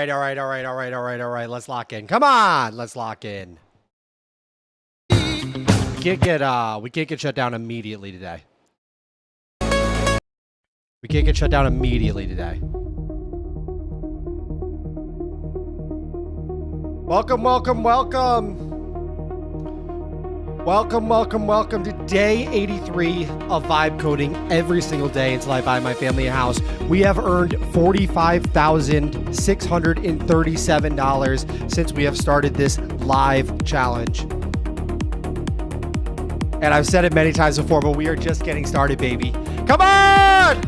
right. Let's lock in. Come on, let's lock in. We can't get shut down immediately today. Welcome to day 83 of vibe coding every single day until I buy my family a house. We have earned $45,637 since we have started this live challenge. And I've said it many times before, but we are just getting started, baby. Come on!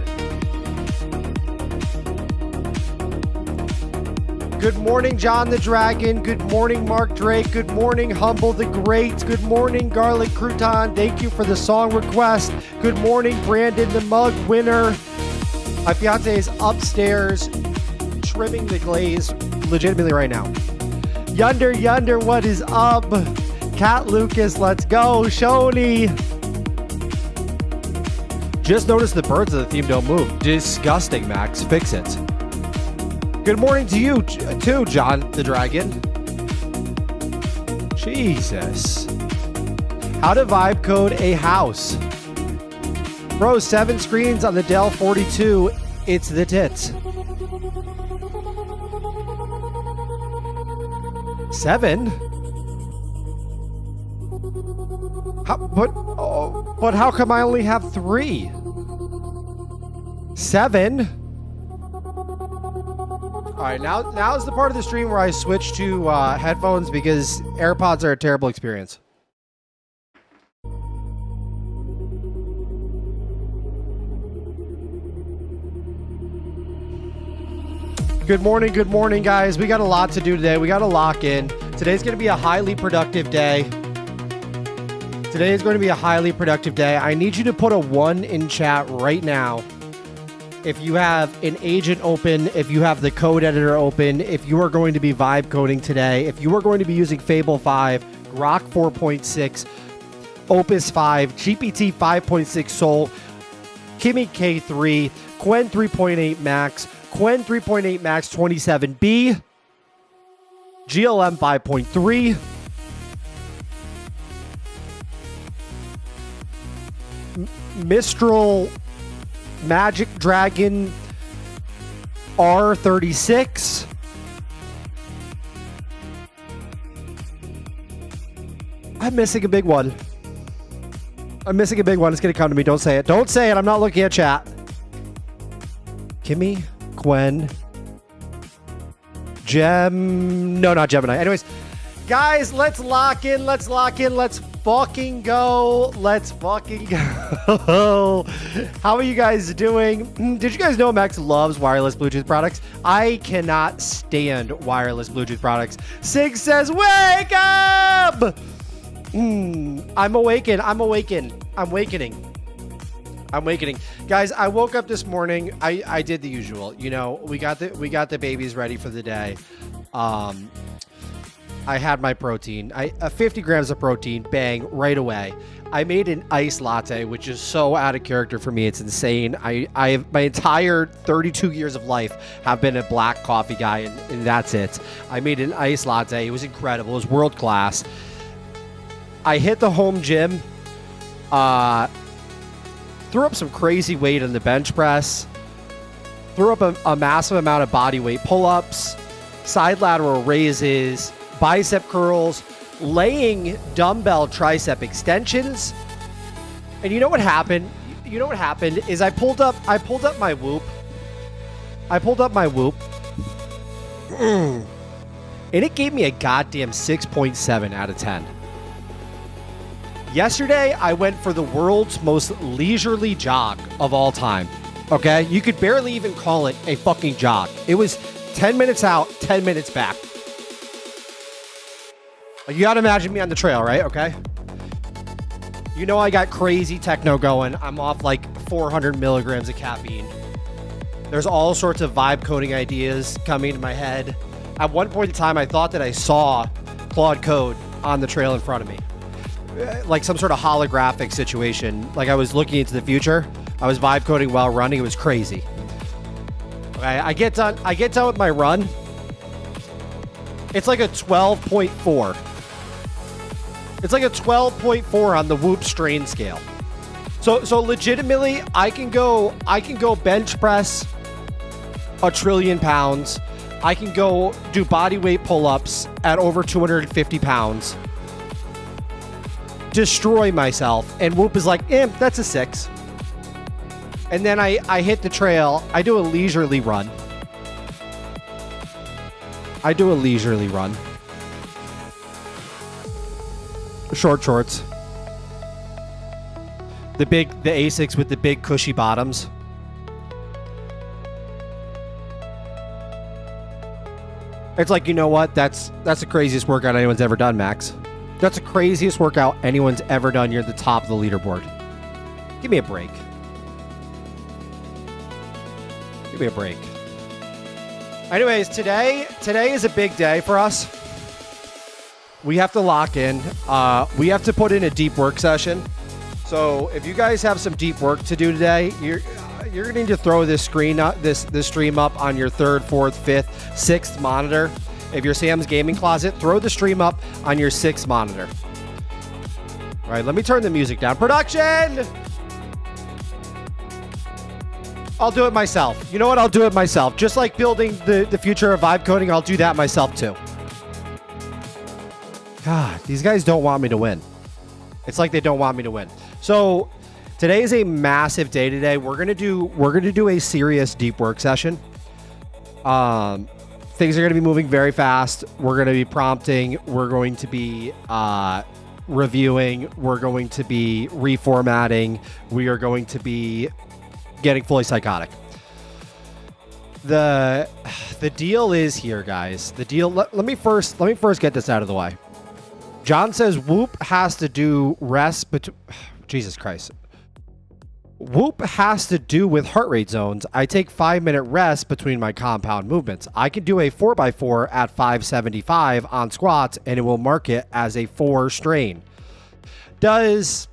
Good morning, John the Dragon. Good morning, Mark Drake. Good morning, Humble the Great. Good morning, Garlic Crouton. Thank you for the song request. Good morning, Brandon the Mug winner. My fiance is upstairs trimming the glaze legitimately right now. Yunder, what is up? Cat Lucas, let's go. Shoni. Just noticed the birds of the theme don't move. Disgusting, Max. Fix it. Good morning to you, too, John the Dragon. Jesus. How to vibe code a house. Bro, 7 screens on the Dell 42. It's the tits. 7? But how come I only have 3? 7? All right, now is the part of the stream where I switch to headphones because AirPods are a terrible experience. Good morning, guys. We got a lot to do today. We got to lock in. Today's going to be a highly productive day. I need you to put a 1 in chat right now. If you have an agent open, if you have the code editor open, if you are going to be vibe coding today, if you are going to be using Fable 5, Grok 4.6, Opus 5, GPT 5.6 Soul, Kimi K3, Qwen 3.8 Max, Qwen 3.8 Max 27B, GLM 5.3, Mistral Magic Dragon R36. I'm missing a big one. It's going to come to me. Don't say it. I'm not looking at chat. Kimmy, Qwen, Gem. No, not Gemini. Anyways, guys, let's lock in. Let's fucking go. How are you guys doing? Did you guys know Max loves wireless Bluetooth products? I cannot stand wireless Bluetooth products. Sig says, wake up! I'm awakening. Guys, I woke up this morning. I did the usual. You know, we got the babies ready for the day. I had my protein. 50 grams of protein, bang, right away. I made an iced latte, which is so out of character for me. It's insane. I have my entire 32 years of life have been a black coffee guy, and that's it. I made an iced latte. It was incredible. It was world class. I hit the home gym. Threw up some crazy weight on the bench press. Threw up a massive amount of body weight pull-ups, side lateral raises, bicep curls, laying dumbbell tricep extensions. And you know what happened? Is I pulled up my Whoop. And it gave me a goddamn 6.7 out of 10. Yesterday, I went for the world's most leisurely jog of all time. Okay? You could barely even call it a fucking jog. It was 10 minutes out, 10 minutes back. You gotta imagine me on the trail, right? Okay. You know I got crazy techno going. I'm off like 400 milligrams of caffeine. There's all sorts of vibe coding ideas coming to my head. At one point in time, I thought that I saw Claude Code on the trail in front of me. Like some sort of holographic situation. Like I was looking into the future. I was vibe coding while running. It was crazy. Okay, I get done with my run. It's like a 12.4. It's like a 12.4 on the Whoop strain scale. So legitimately, I can go bench press 1 trillion pounds. I can go do body weight pull-ups at over 250 pounds. Destroy myself. And Whoop is like, that's a 6. And then I hit the trail. I do a leisurely run. Short shorts. The Asics with the big cushy bottoms. It's like, you know what? That's the craziest workout anyone's ever done, Max. That's the craziest workout anyone's ever done. You're at the top of the leaderboard. Give me a break. Give me a break. Anyways, today is a big day for us. We have to lock in. We have to put in a deep work session. So if you guys have some deep work to do today, you're gonna need to throw this screen up, this stream up on your 3rd, 4th, 5th, 6th monitor. If you're Sam's Gaming Closet, throw the stream up on your 6th monitor. All right, let me turn the music down. Production! I'll do it myself. You know what? I'll do it myself. Just like building the future of vibe coding, I'll do that myself too. God, these guys don't want me to win. It's like they don't want me to win. So today is a massive day today. We're gonna do a serious deep work session. Things are gonna be moving very fast. We're gonna be prompting. We're going to be reviewing. We're going to be reformatting. We are going to be getting fully psychotic. The deal is here, guys. The deal. Let me first get this out of the way. John says Whoop has to do rest, but Jesus Christ. Whoop has to do with heart rate zones. I take 5-minute rest between my compound movements. I can do a 4x4 at 575 on squats, and it will mark it as a 4 strain. Is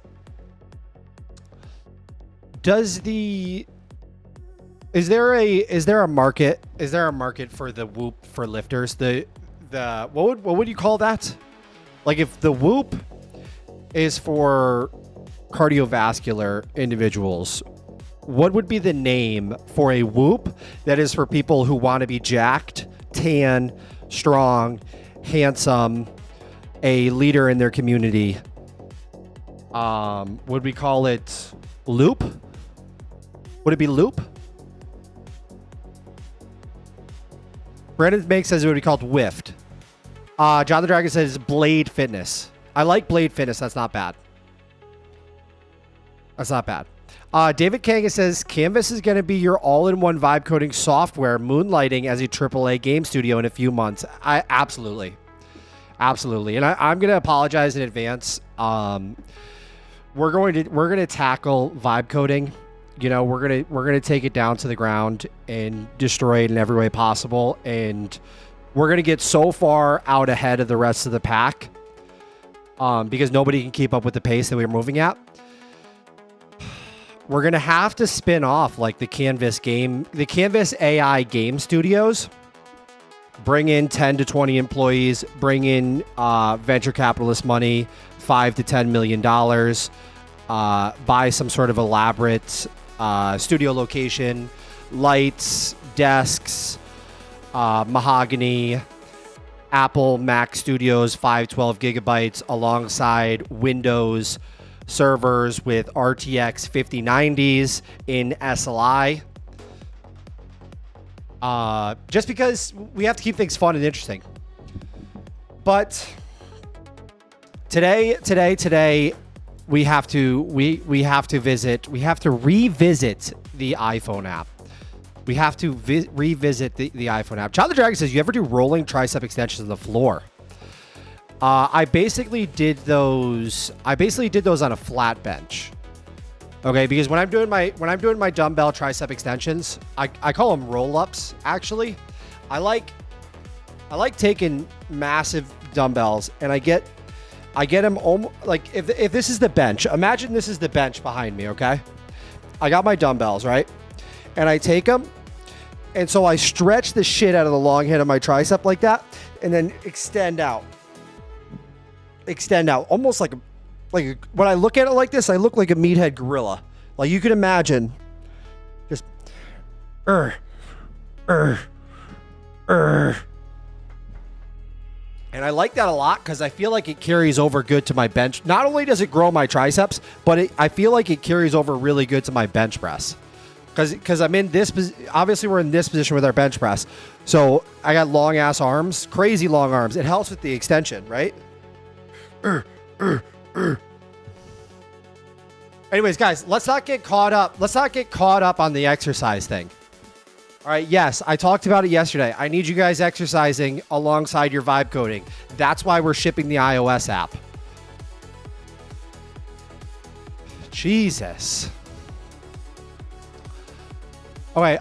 there a market for the Whoop for lifters? What would you call that? Like if the Whoop is for cardiovascular individuals, what would be the name for a Whoop that is for people who want to be jacked, tan, strong, handsome, a leader in their community? Would we call it Loop? Would it be Loop? Brandon Bank says it would be called Whiffed. John the Dragon says Blade Fitness. I like Blade Fitness. That's not bad. That's not bad. David Kanga says Canvas is going to be your all-in-one vibe coding software, moonlighting as a AAA game studio in a few months. Absolutely. And I'm going to apologize in advance. We're going to tackle vibe coding. You know, we're gonna take it down to the ground and destroy it in every way possible, and we're gonna get so far out ahead of the rest of the pack, because nobody can keep up with the pace that we're moving at. We're gonna have to spin off like the Canvas AI game studios, bring in 10 to 20 employees, bring in venture capitalist money, $5 to $10 million, buy some sort of elaborate studio location, lights, desks, mahogany, Apple Mac Studios 512 gigabytes alongside Windows servers with RTX 5090s in SLI. Just because we have to keep things fun and interesting. But today we have to revisit the iPhone app. We have to revisit the iPhone app. Child the Dragon says, you ever do rolling tricep extensions on the floor? I basically did those on a flat bench. Okay, because when I'm doing my dumbbell tricep extensions, I call them roll-ups actually. I like taking massive dumbbells and I get them like if this is the bench. Imagine this is the bench behind me, okay? I got my dumbbells, right? And I take them, and so I stretch the shit out of the long head of my tricep like that. and then extend out. Extend out. Almost like when I look at it like this, I look like a meathead gorilla. Like you can imagine. Just And I like that a lot because I feel like it carries over good to my bench. Not only does it grow my triceps, but I feel like it carries over really good to my bench press. Because I'm in this, obviously we're in this position with our bench press. So I got long ass arms, crazy long arms. It helps with the extension, right? Anyways, guys, let's not get caught up. Let's not get caught up on the exercise thing. All right, yes, I talked about it yesterday. I need you guys exercising alongside your vibe coding. That's why we're shipping the iOS app. Jesus. Okay,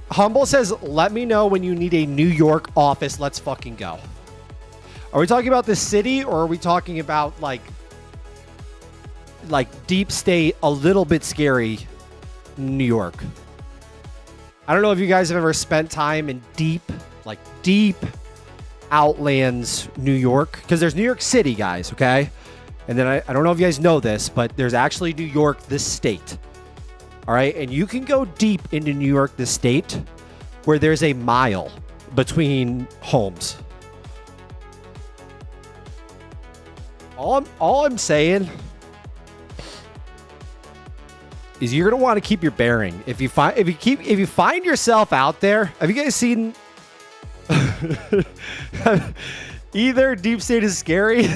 Humble says, let me know when you need a New York office. Let's fucking go. Are we talking about the city or are we talking about like deep state, a little bit scary New York? I don't know if you guys have ever spent time in deep outlands, New York, because there's New York City, guys, okay? And then I don't know if you guys know this, but there's actually New York, the state. All right, and you can go deep into New York, the state, where there's a mile between homes. All I'm saying is you're gonna want to keep your bearing. If you find yourself out there, have you guys seen either Deep State is scary?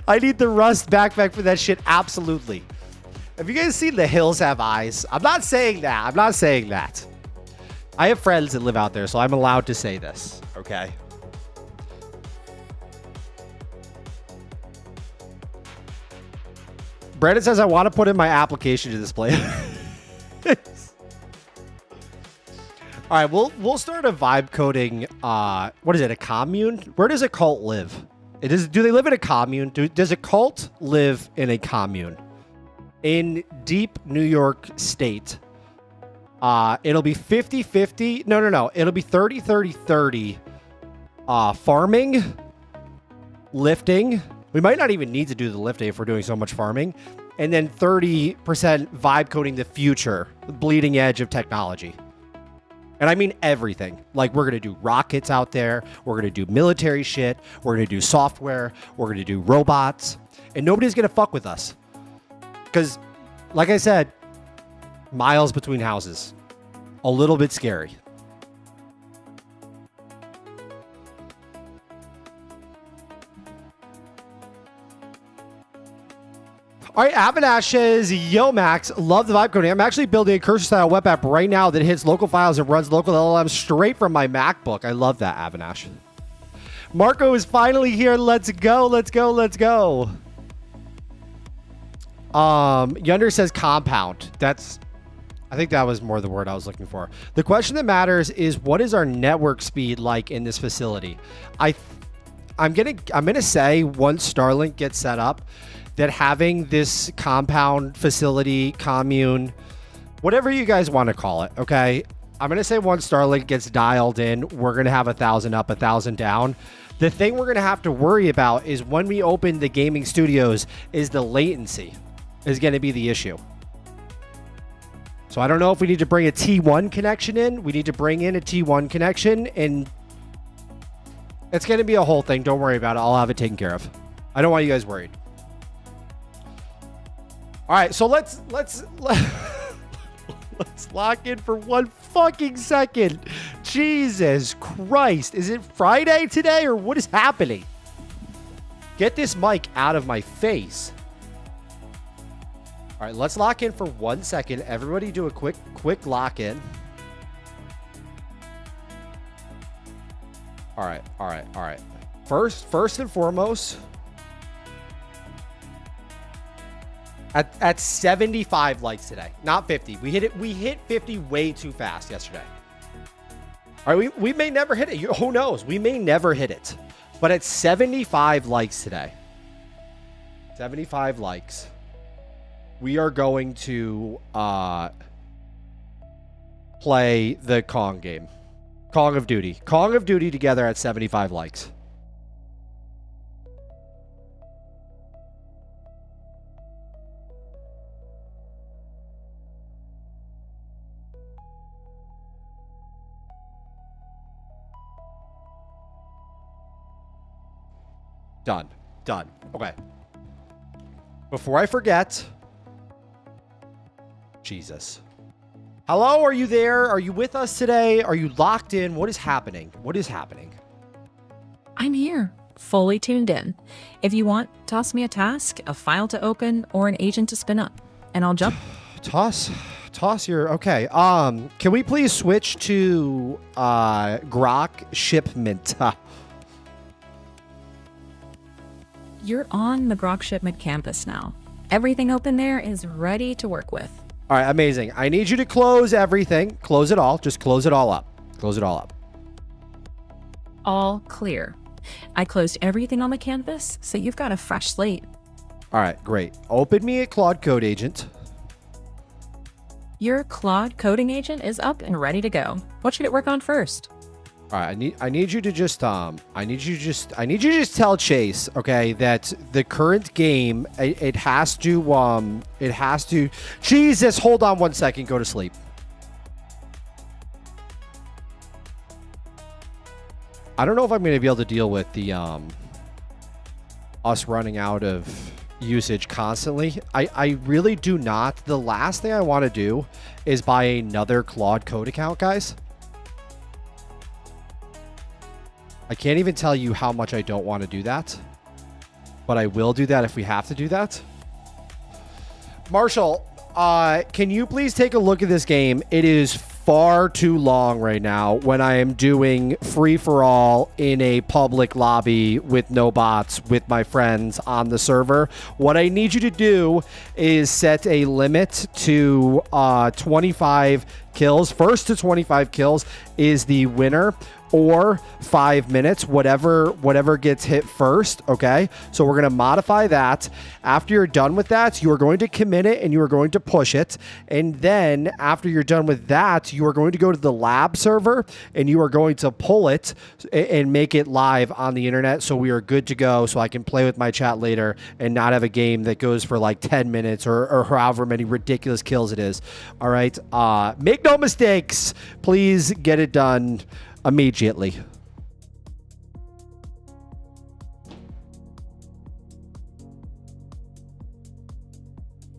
I need the Rust backpack for that shit. Absolutely. Have you guys seen The Hills Have Eyes? I'm not saying that. I have friends that live out there, so I'm allowed to say this, okay? Brandon says, I want to put in my application to this place. All right, we'll start a vibe coding. What is it? A commune? Where does a cult live? Do they live in a commune? Does a cult live in a commune? In deep New York State, it'll be 50-50. No. It'll be 30-30-30. Farming, lifting. We might not even need to do the lifting if we're doing so much farming. And then 30% vibe coding the future, the bleeding edge of technology. And I mean everything. Like, we're going to do rockets out there. We're going to do military shit. We're going to do software. We're going to do robots. And nobody's going to fuck with us. Because, like I said, miles between houses. A little bit scary. All right, Avinash says, yo, Max, love the vibe coding. I'm actually building a cursor-style web app right now that hits local files and runs local LLMs straight from my MacBook. I love that, Avinash. Marco is finally here. Let's go. Yunder says compound. I think that was more the word I was looking for. The question that matters is, what is our network speed like in this facility? I'm gonna say once Starlink gets set up, that having this compound, facility, commune, whatever you guys want to call it, okay? I'm going to say once Starlink gets dialed in, we're going to have 1,000 up, 1,000 down. The thing we're going to have to worry about is when we open the gaming studios is the latency is going to be the issue. So I don't know if we need to bring a T1 connection in. We need to bring in a T1 connection, and it's going to be a whole thing. Don't worry about it. I'll have it taken care of. I don't want you guys worried. All right, so let's lock in for one fucking second. Jesus Christ. Is it Friday today or what is happening? Get this mic out of my face. All right, let's lock in for 1 second. Everybody do a quick lock in. All right. First and foremost, At 75 likes today, not 50. We hit 50 way too fast yesterday. All right, we may never hit it. Who knows? We may never hit it. But at 75 likes today, 75 likes, we are going to play the Kong game. Call of Duty. Call of Duty together at 75 likes. Done. Done. Okay. Before I forget. Jesus. Hello, are you there? Are you with us today? Are you locked in? What is happening? What is happening? I'm here, fully tuned in. If you want, toss me a task, a file to open, or an agent to spin up, and I'll jump. Toss your okay. Can we please switch to Grok shipment? You're on the Grok Shipment campus now. Everything open there is ready to work with. All right, amazing. I need you to close everything. Close it all. Just close it all up. Close it all up. All clear. I closed everything on the canvas, so you've got a fresh slate. All right, great. Open me a Claude Code Agent. Your Claude coding agent is up and ready to go. What should it work on first? All right, I need you to just tell Chase, okay, that the current game it has to Jesus, hold on 1 second, go to sleep. I don't know if I'm going to be able to deal with the us running out of usage constantly. I really do not. The last thing I want to do is buy another Claude Code account, guys. I can't even tell you how much I don't want to do that, but I will do that if we have to do that. Marshall, can you please take a look at this game? It is far too long right now when I am doing free-for-all in a public lobby with no bots with my friends on the server. What I need you to do is set a limit to 25 kills. First to 25 kills is the winner, or 5 minutes, whatever gets hit first, okay? So we're gonna modify that. After you're done with that, you are going to commit it and you are going to push it. And then after you're done with that, you are going to go to the lab server and you are going to pull it and make it live on the internet, so we are good to go, so I can play with my chat later and not have a game that goes for like 10 minutes or however many ridiculous kills it is. All right, make no mistakes. Please get it done immediately.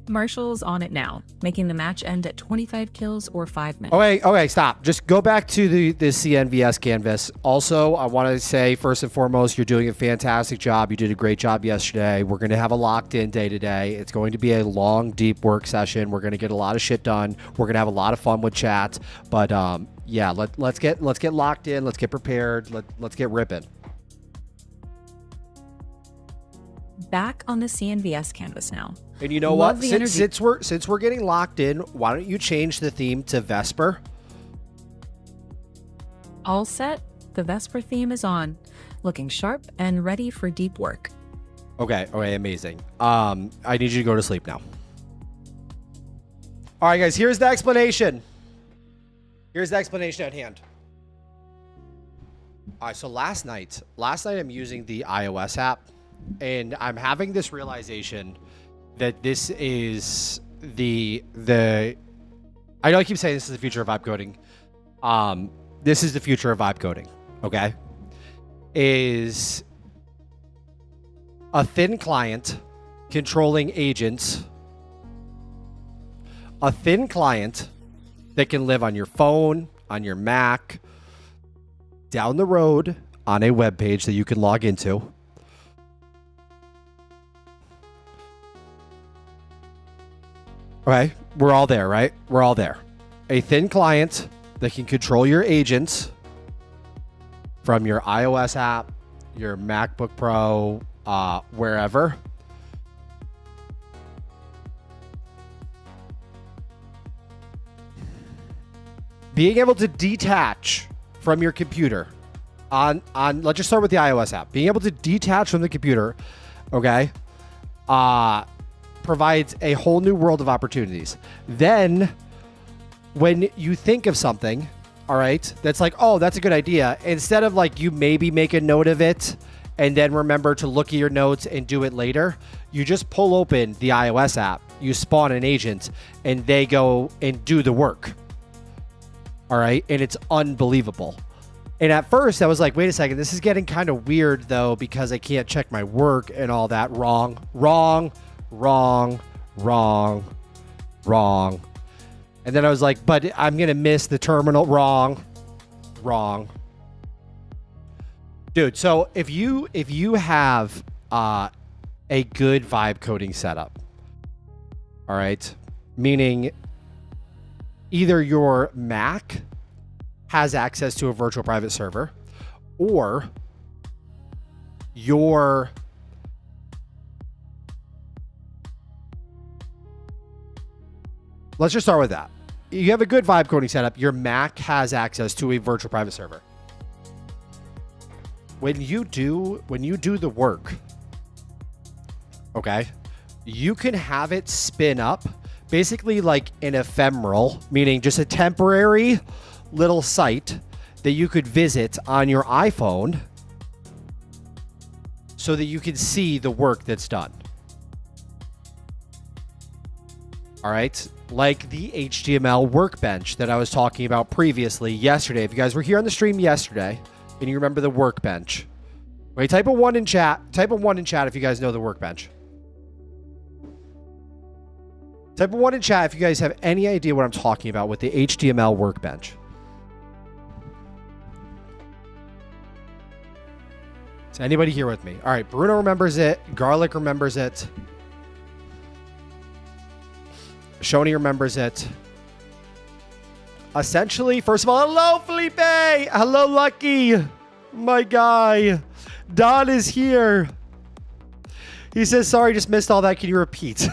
Marshall's on it now, making the match end at 25 kills or 5 minutes. Okay, stop. Just go back to the CNVS canvas. Also, I want to say, first and foremost, you're doing a fantastic job. You did a great job yesterday. We're going to have a locked-in day today. It's going to be a long, deep work session. We're going to get a lot of shit done. We're going to have a lot of fun with chat. But yeah, let's get locked in. Let's get prepared. Let's get ripping. Back on the CNVS canvas now. And you know what? Since we're getting locked in, why don't you change the theme to Vesper? All set. The Vesper theme is on, looking sharp and ready for deep work. Okay, amazing. I need you to go to sleep now. All right, guys, here's the explanation. Here's the explanation at hand. All right, so last night I'm using the iOS app, and I'm having this realization that this is the I know I keep saying this is the future of vibe coding. This is the future of vibe coding, okay? Is a thin client controlling agents, a thin client that can live on your phone, on your Mac, down the road on a web page that you can log into. Okay, we're all there, right? We're all there. A thin client that can control your agents from your iOS app, your MacBook Pro, wherever. Being able to detach from your computer on let's just start with the iOS app. Being able to detach from the computer, okay, provides a whole new world of opportunities. Then when you think of something All right. That's like, oh, that's a good idea. Instead of like you maybe make a note of it and then remember to look at your notes and do it later, you just pull open the iOS app, you spawn an agent, and they go and do the work. All right. And it's unbelievable. And at first I was like, wait a second, this is getting kind of weird though, because I can't check my work and all that. Wrong. And then I was like, but I'm going to miss the terminal. Wrong. Dude, so if you have a good vibe coding setup, all right, meaning either your Mac has access to a virtual private server or your let's just start with that. You have a good vibe coding setup. Your Mac has access to a virtual private server. When you do the work, okay, you can have it spin up basically like an ephemeral, meaning just a temporary little site that you could visit on your iPhone so that you can see the work that's done. All right, like the HTML workbench that I was talking about previously yesterday. If you guys were here on the stream yesterday and you remember the workbench, wait, type a 1 in chat. Type a 1 in chat if you guys know the workbench. Type a 1 in chat if you guys have any idea what I'm talking about with the HTML workbench. Is anybody here with me? All right, Bruno remembers it. Garlic remembers it. Shoni remembers it. Essentially, first of all, hello, Felipe. Hello, Lucky. My guy. Don is here. He says, sorry, just missed all that. Can you repeat?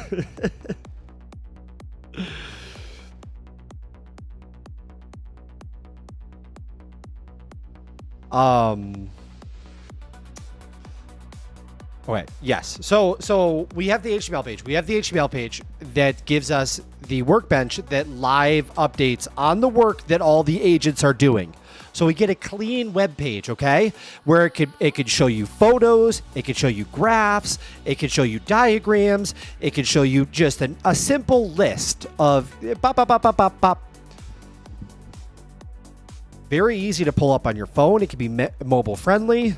Okay, yes. So we have the HTML page. We have the HTML page that gives us the workbench that live updates on the work that all the agents are doing. So we get a clean web page, okay, where it could show you photos, it could show you graphs, it could show you diagrams, it could show you just a simple list of pop, pop, pop, pop, pop, pop. Very easy to pull up on your phone. It can be mobile friendly.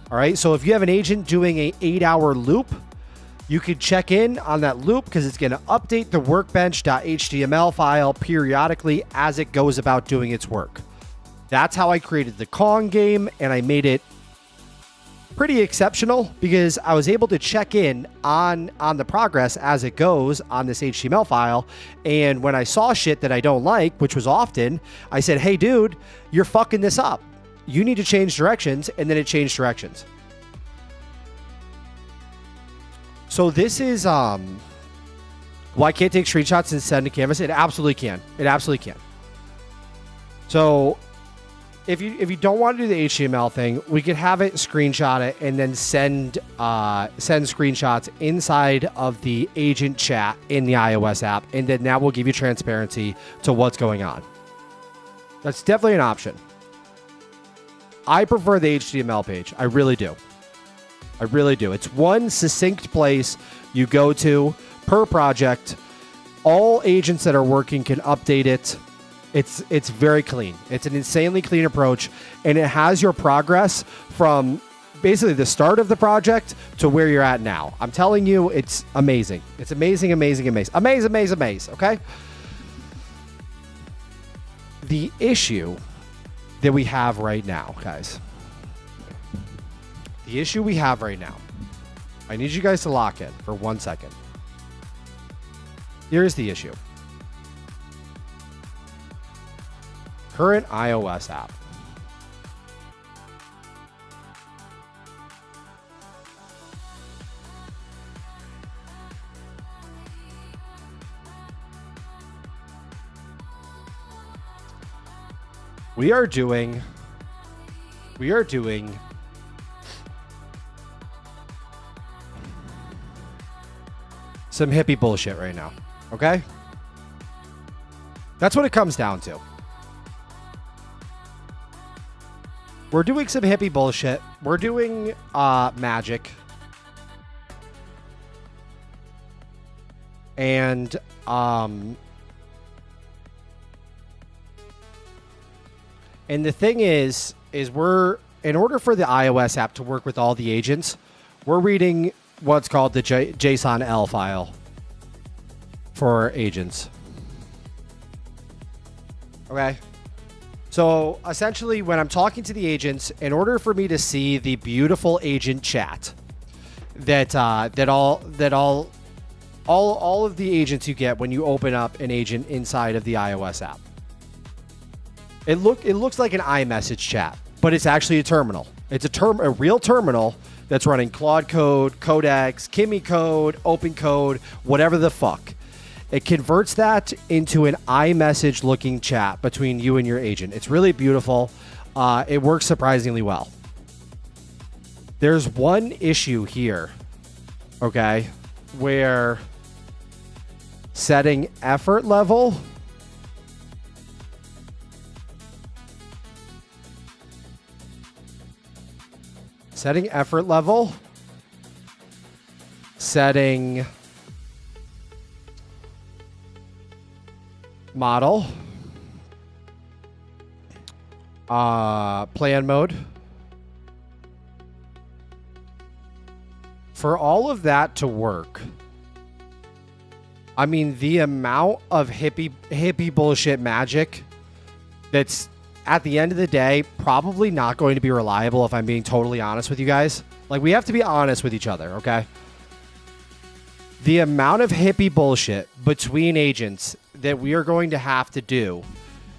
All right, so if you have an agent doing a 8-hour loop, you could check in on that loop because it's going to update the workbench.html file periodically as it goes about doing its work. That's how I created the Kong game, and I made it pretty exceptional because I was able to check in on the progress as it goes on this HTML file. And when I saw shit that I don't like, which was often, I said, hey, dude, you're fucking this up. You need to change directions, and then it changed directions. So this is, well, I can't take screenshots and send to Canvas. It absolutely can. It absolutely can. So if you don't want to do the HTML thing, we could have it screenshot it and then send screenshots inside of the agent chat in the iOS app, and then that will give you transparency to what's going on. That's definitely an option. I prefer the HTML page. I really do. I really do. It's one succinct place you go to per project. All agents that are working can update it. It's very clean. It's an insanely clean approach, and it has your progress from basically the start of the project to where you're at now. I'm telling you, it's amazing. It's amazing, amazing, amazing. Amazing, amazing, amazing, okay? The issue that we have right now, guys. The issue we have right now. I need you guys to lock in for 1 second. Here's the issue. Current iOS app. We are doing some hippie bullshit right now, okay? That's what it comes down to. We're doing some hippie bullshit. We're doing magic. And the thing is we're, in order for the iOS app to work with all the agents, we're reading what's called the JSON-L file for agents. Okay. So essentially, when I'm talking to the agents, in order for me to see the beautiful agent chat that all of the agents you get when you open up an agent inside of the iOS app, it looks like an iMessage chat, but it's actually a terminal. It's a real terminal that's running Claude Code, Codex, Kimi Code, Open Code, whatever the fuck. It converts that into an iMessage looking chat between you and your agent. It's really beautiful. It works surprisingly well. There's one issue here, okay, where setting effort level setting model, plan mode. For all of that to work, I mean, the amount of hippie bullshit magic that's, at the end of the day, probably not going to be reliable, if I'm being totally honest with you guys. Like, we have to be honest with each other, okay? The amount of hippie bullshit between agents that we are going to have to do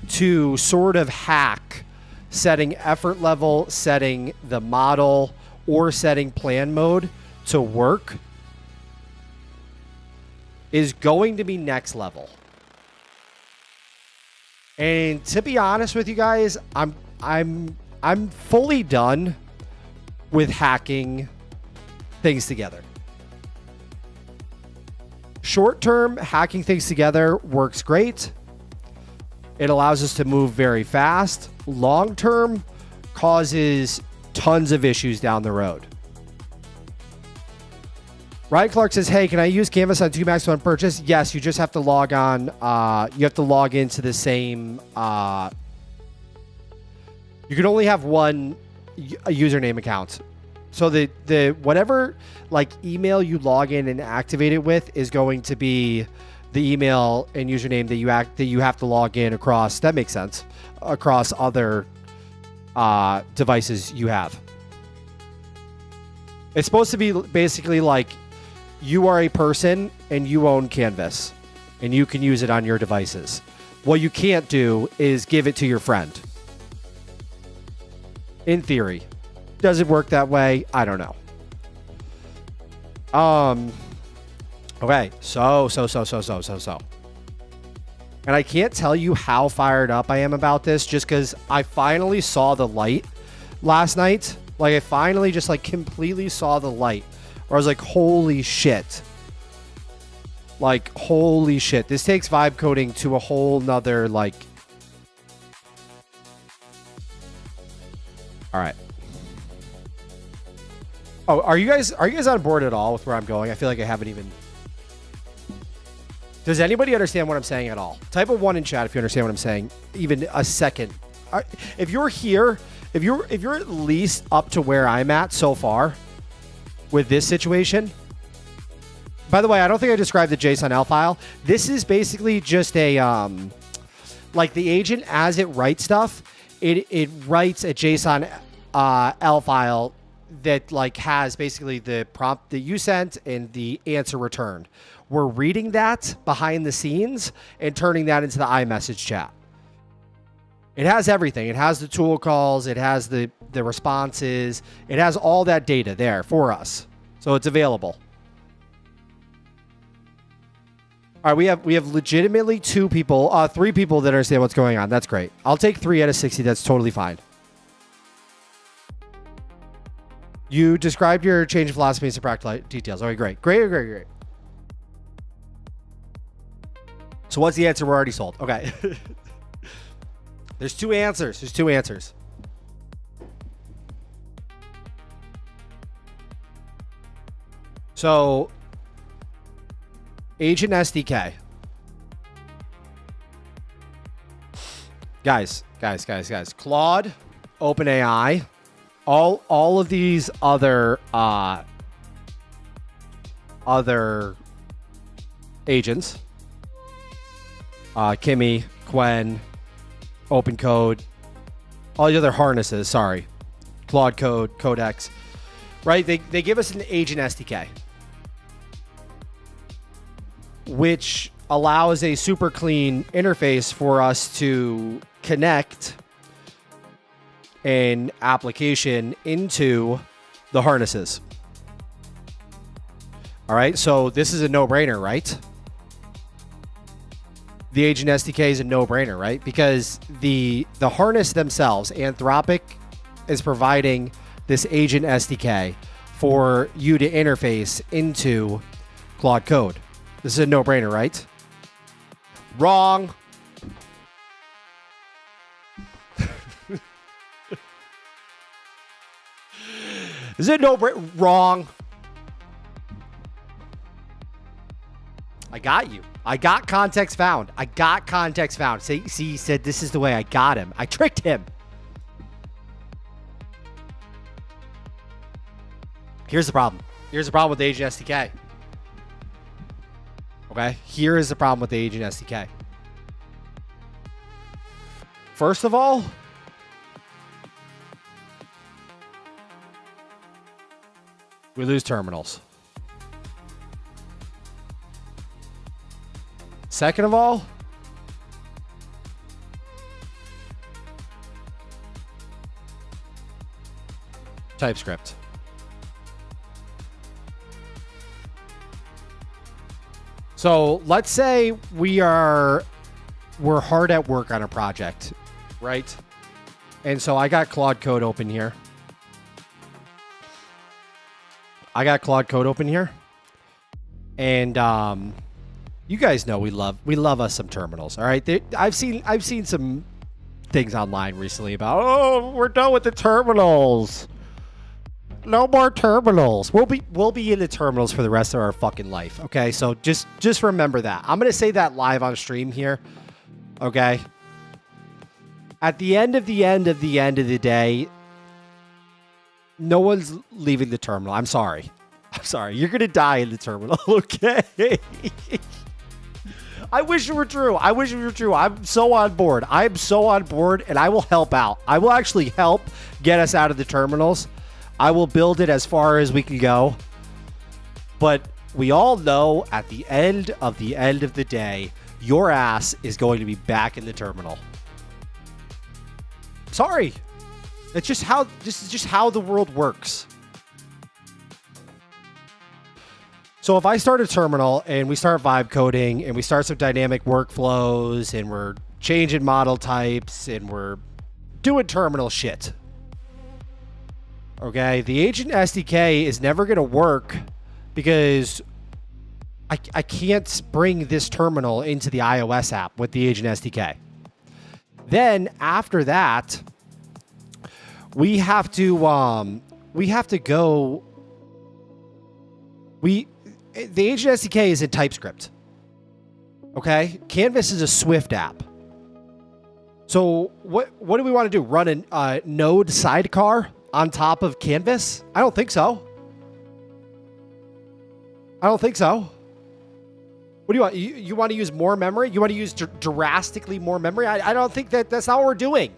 to sort of hack setting effort level, setting the model, or setting plan mode to work is going to be next level. And to be honest with you guys, I'm fully done with hacking things together. Short term, hacking things together works great. It allows us to move very fast. Long term, causes tons of issues down the road. Ryan Clark says, hey, can I use Canvas on 2 Max on purchase? Yes, you just have to log on. You have to log into the same. You can only have one username account. So the whatever like email you log in and activate it with is going to be the email and username that you have to log in across. That makes sense. Across other devices you have. It's supposed to be basically like, you are a person and you own Canvas and you can use it on your devices. What you can't do is give it to your friend. In theory. Does it work that way? I don't know. Okay. So. And I can't tell you how fired up I am about this just because I finally saw the light last night. Like, I finally just like completely saw the light. Where I was like, holy shit. Like, holy shit. This takes vibe coding to a whole nother, like... All right. Oh, are you guys on board at all with where I'm going? I feel like I haven't even... Does anybody understand what I'm saying at all? Type a 1 in chat if you understand what I'm saying. Even a second. If you're here, if you're at least up to where I'm at so far... with this situation. By the way, I don't think I described the JSON-L file. This is basically just a, like the agent, as it writes stuff, it writes a JSON-L file that like has basically the prompt that you sent and the answer returned. We're reading that behind the scenes and turning that into the iMessage chat. It has everything. It has the tool calls. It has the responses. It has all that data there for us. So it's available. All right, we have legitimately 3 people that understand what's going on. That's great. I'll take 3 out of 60. That's totally fine. You described your change of philosophy in some practical details. Okay, great. Great. So what's the answer? We're already sold. Okay. There's 2 answers. So, Agent SDK. Guys. Claude, OpenAI, all of these other agents, Kimi, Qwen, OpenCode, all the other harnesses, Claude Code, Codex, right? They give us an agent SDK, which allows a super clean interface for us to connect an application into the harnesses. All right, so this is a no-brainer, right? The Agent SDK is a no-brainer, right? Because the harness themselves, Anthropic, is providing this Agent SDK for you to interface into Claude Code. This is a no-brainer, right? Wrong. Is it no-brainer? Wrong. I got you. I got context found. See, he said this is the way. I got him. I tricked him. Here's the problem. Here's the problem with the Agent SDK. Okay? Here is the problem with the Agent SDK. First of all, we lose terminals. Second of all, TypeScript. So let's say we're hard at work on a project, right? And so I got Claude Code open here. And you guys know we love us some terminals, all right? I've seen some things online recently about, oh, we're done with the terminals. No more terminals. We'll be in the terminals for the rest of our fucking life. Okay, so just remember that. I'm gonna say that live on stream here. Okay. At the end of the day, no one's leaving the terminal. I'm sorry. You're gonna die in the terminal. Okay. I wish it were true. I'm so on board. And I will help out. I will actually help get us out of the terminals. I will build it as far as we can go. But we all know at the end of the day, your ass is going to be back in the terminal. Sorry. This is just how the world works. So if I start a terminal and we start vibe coding and we start some dynamic workflows and we're changing model types and we're doing terminal shit. Okay, the Agent SDK is never going to work because I can't bring this terminal into the iOS app with the Agent SDK. Then after that, we have to go. The Agent SDK is in TypeScript. Okay, Canvas is a Swift app. So what do we want to do? Run a Node sidecar on top of Canvas? I don't think so. What do you want? You want to use more memory? You want to use drastically more memory? I don't think that's not what we're doing.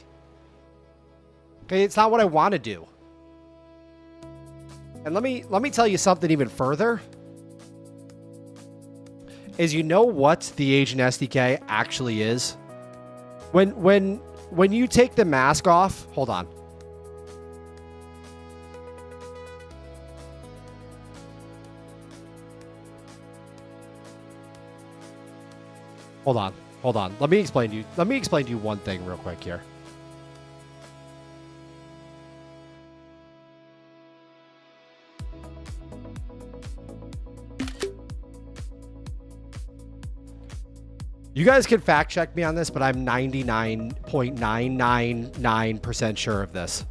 Okay, it's not what I want to do. And let me tell you something even further. Is you know what the Agent SDK actually is? When you take the mask off, hold on. Hold on. Let me explain to you one thing real quick here. You guys can fact check me on this, but I'm 99.999% sure of this.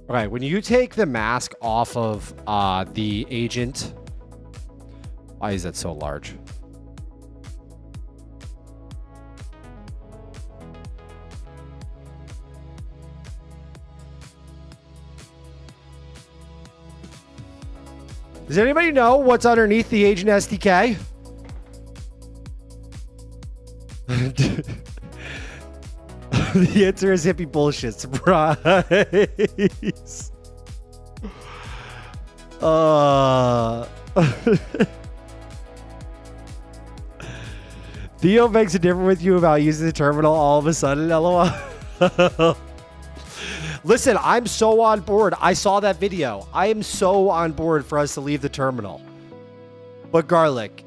Okay, when you take the mask off of the agent, why is that so large? Does anybody know what's underneath the agent SDK? The answer is hippie bullshit. Surprise. Theo makes a difference with you about using the terminal all of a sudden, LOL. Listen, I'm so on board. I saw that video. I am so on board for us to leave the terminal. But Garlic,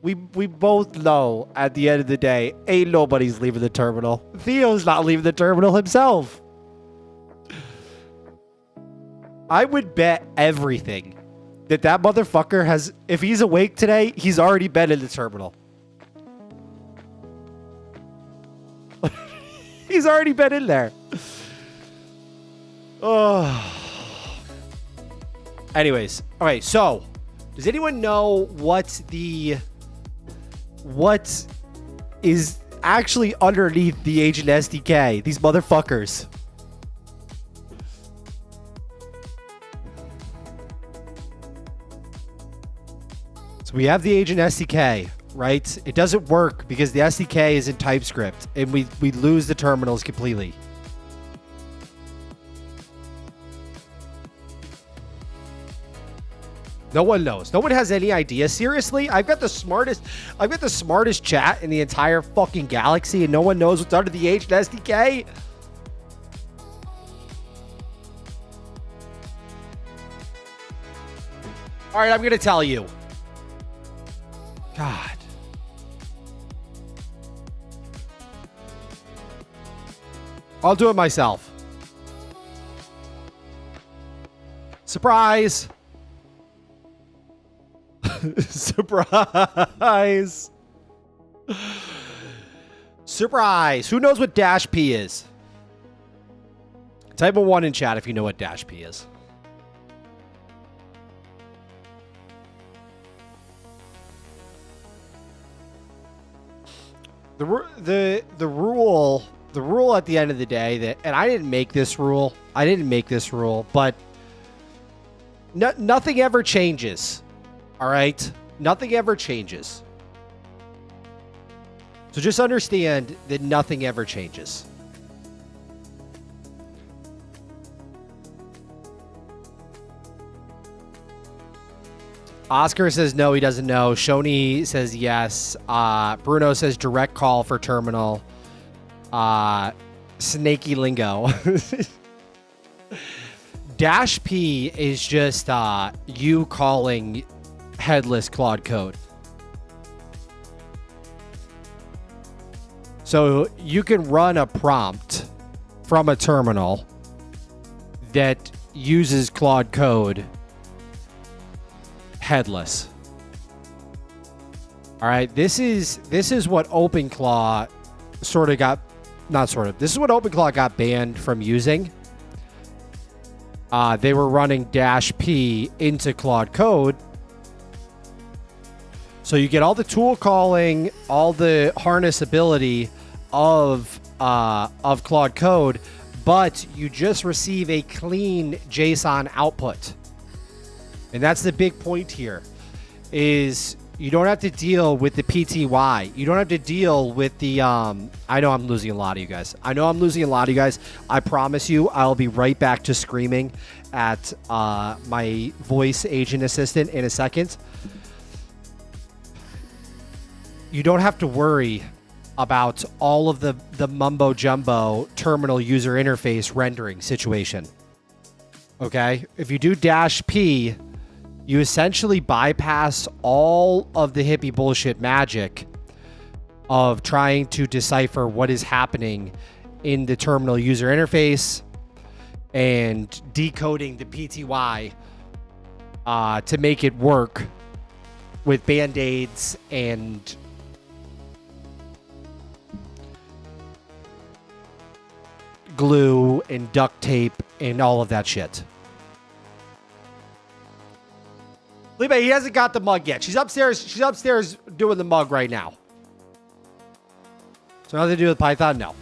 we both know at the end of the day, ain't nobody's leaving the terminal. Theo's not leaving the terminal himself. I would bet everything that motherfucker has, if he's awake today, he's already been in the terminal. He's already been in there. Oh. Anyways, all right, so does anyone know what is actually underneath the Agent SDK? These motherfuckers. So we have the Agent SDK, right? It doesn't work because the SDK is in TypeScript and we lose the terminals completely. No one knows. No one has any idea. Seriously, I've got the smartest chat in the entire fucking galaxy and no one knows what's under the Agent SDK? All right, I'm going to tell you. God. I'll do it myself. Surprise. Surprise. Surprise. Who knows what dash P is? Type a 1 in chat if you know what dash P is. The rule at the end of the day that, and I didn't make this rule, but nothing ever changes. All right? Nothing ever changes. So just understand that nothing ever changes. Oscar says no, he doesn't know. Shoni says yes. Bruno says direct call for terminal. Snaky lingo. Dash P is just you calling headless Claude Code. So you can run a prompt from a terminal that uses Claude Code headless. All right, this is what OpenClaw this is what OpenClaw got banned from using. They were running dash P into Claude Code. So you get all the tool calling, all the harness ability of Claude Code, but you just receive a clean JSON output. And that's the big point here, is you don't have to deal with the PTY. You don't have to deal with the, I know I'm losing a lot of you guys. I promise you I'll be right back to screaming at my voice agent assistant in a second. You don't have to worry about all of the mumbo jumbo terminal user interface rendering situation. Okay? If you do dash P, you essentially bypass all of the hippie bullshit magic of trying to decipher what is happening in the terminal user interface and decoding the PTY to make it work with band-aids glue and duct tape and all of that shit. Felipe, he hasn't got the mug yet. She's upstairs. She's upstairs doing the mug right now. So nothing to do with Python? No.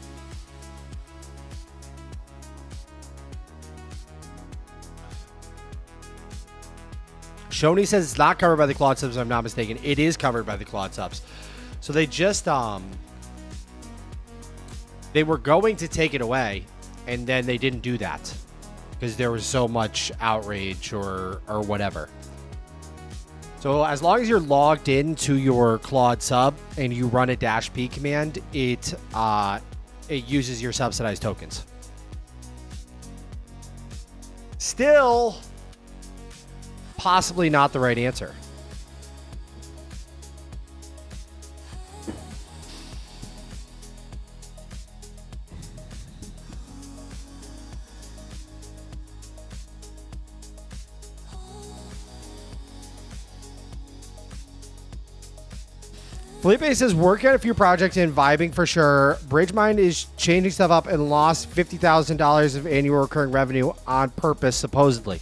Shoni says it's not covered by the Claude subs, if I'm not mistaken. It is covered by the Claude subs. So they just, they were going to take it away, and then they didn't do that because there was so much outrage or whatever. So as long as you're logged into your Claude sub and you run a -p command, it uses your subsidized tokens. Still, possibly not the right answer. Felipe says, working on a few projects and vibing for sure. Bridgemind is changing stuff up and lost $50,000 of annual recurring revenue on purpose, supposedly.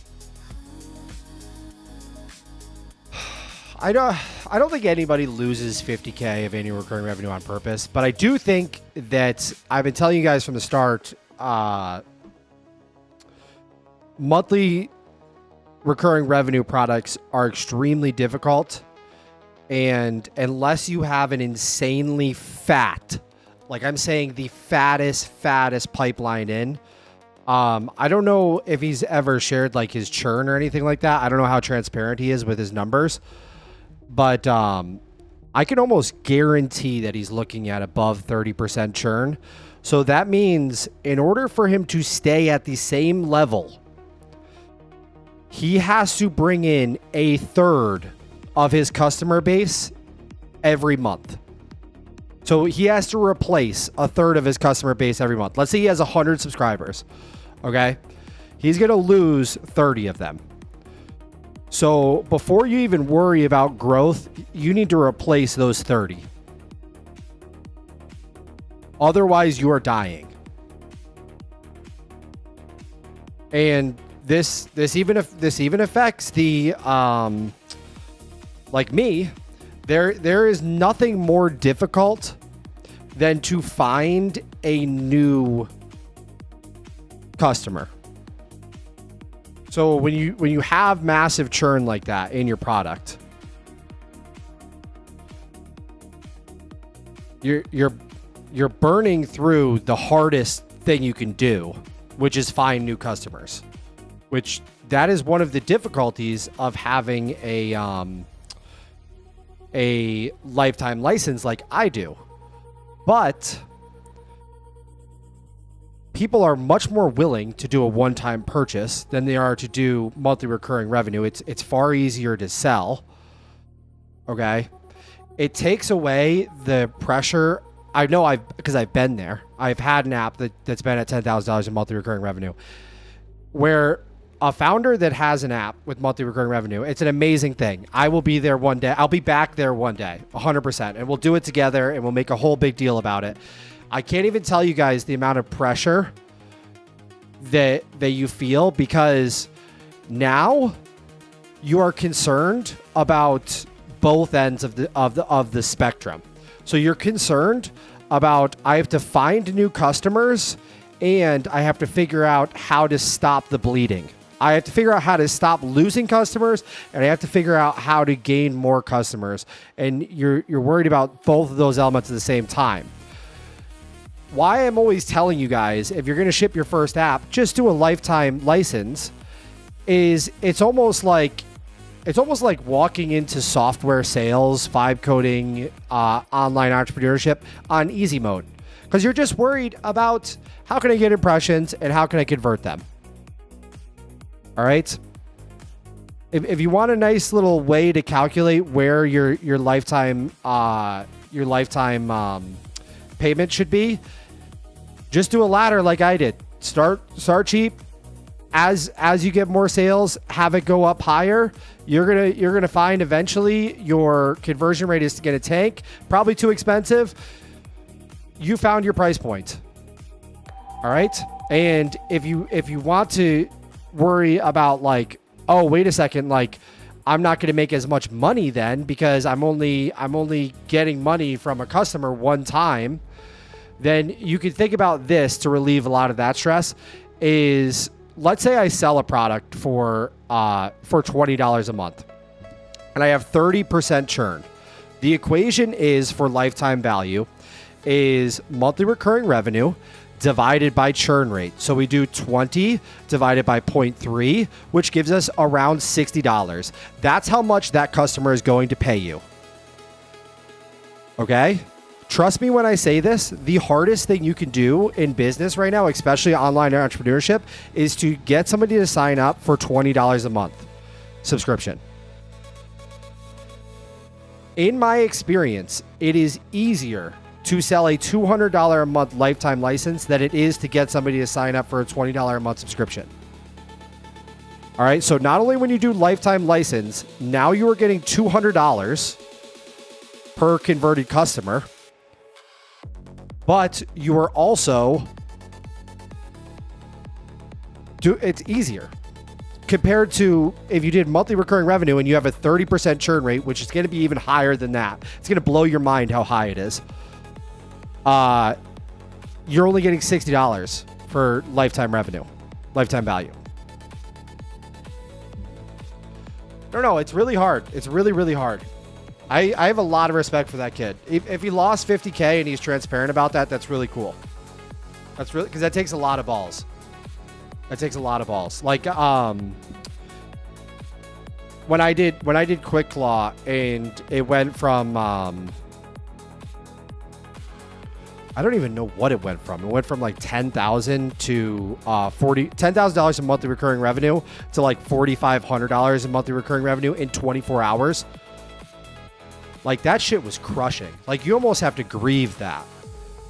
I don't think anybody loses 50K of annual recurring revenue on purpose, but I do think that I've been telling you guys from the start, monthly recurring revenue products are extremely difficult. And unless you have an insanely fat, like I'm saying, the fattest pipeline in, I don't know if he's ever shared like his churn or anything like that. I don't know how transparent he is with his numbers, but I can almost guarantee that he's looking at above 30% churn. So that means in order for him to stay at the same level, he has to bring in a third of his customer base every month. So he has to replace a third of his customer base every month. Let's say he has 100 subscribers. Okay. He's going to lose 30 of them. So before you even worry about growth, you need to replace those 30. Otherwise, you are dying. And this even affects the like me, there is nothing more difficult than to find a new customer. So when you have massive churn like that in your product, you're burning through the hardest thing you can do, which is find new customers. Which that is one of the difficulties of having a lifetime license like I do. But people are much more willing to do a one-time purchase than they are to do monthly recurring revenue. It's far easier to sell. Okay? It takes away the pressure. I know because I've been there. I've had an app that's been at $10,000 in monthly recurring revenue, where a founder that has an app with monthly recurring revenue, it's an amazing thing. I will be there one day. I'll be back there one day, 100%. And we'll do it together and we'll make a whole big deal about it. I can't even tell you guys the amount of pressure that you feel, because now you are concerned about both ends of the spectrum. So you're concerned about, I have to find new customers and I have to figure out how to stop the bleeding. I have to figure out how to stop losing customers, and I have to figure out how to gain more customers. And you're worried about both of those elements at the same time. Why I'm always telling you guys, if you're going to ship your first app, just do a lifetime license, is it's almost like walking into software sales, vibe coding, online entrepreneurship on easy mode. Because you're just worried about, how can I get impressions and how can I convert them? All right. If you want a nice little way to calculate where your lifetime payment should be, just do a ladder like I did. Start cheap. As you get more sales, have it go up higher. You're gonna find eventually your conversion rate is going to tank. Probably too expensive. You found your price point. All right. And if you want to worry about like, oh, wait a second, like I'm not going to make as much money then because I'm only getting money from a customer one time, then you can think about this to relieve a lot of that stress. Is let's say I sell a product for $20 a month and I have 30% churn. The equation is for lifetime value is monthly recurring revenue divided by churn rate. So we do 20 divided by 0.3, which gives us around $60. That's how much that customer is going to pay you. Okay? Trust me when I say this, the hardest thing you can do in business right now, especially online entrepreneurship, is to get somebody to sign up for $20 a month subscription. In my experience, it is easier to sell a $200 a month lifetime license than it is to get somebody to sign up for a $20 a month subscription. All right. So not only when you do lifetime license, now you are getting $200 per converted customer, but you are also it's easier compared to if you did monthly recurring revenue and you have a 30% churn rate, which is going to be even higher than that. It's going to blow your mind how high it is. You're only getting $60 for lifetime revenue, lifetime value. No, it's really hard. It's really, really hard. I have a lot of respect for that kid. If he lost 50K and he's transparent about that, that's really cool. That's really, because that takes a lot of balls. That takes a lot of balls. Like, when I did Quick Claw and it went from, I don't even know what it went from. It went from like $10,000 to $10,000 in monthly recurring revenue to like $4,500 in monthly recurring revenue in 24 hours. Like that shit was crushing. Like you almost have to grieve that,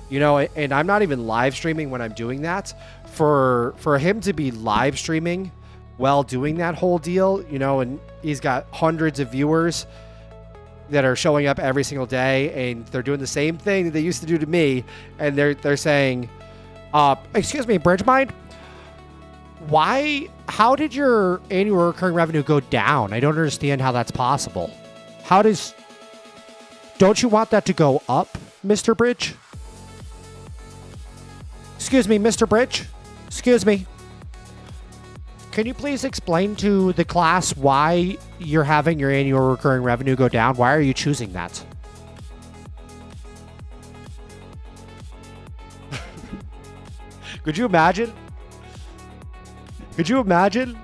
you know. And I'm not even live streaming when I'm doing that. For him to be live streaming while doing that whole deal, you know, and he's got hundreds of viewers that are showing up every single day and they're doing the same thing that they used to do to me. And they're saying, excuse me, Bridgemind, how did your annual recurring revenue go down? I don't understand how that's possible. Don't you want that to go up, Mr. Bridge? Excuse me, Mr. Bridge? Excuse me. Can you please explain to the class why you're having your annual recurring revenue go down? Why are you choosing that? Could you imagine? Could you imagine?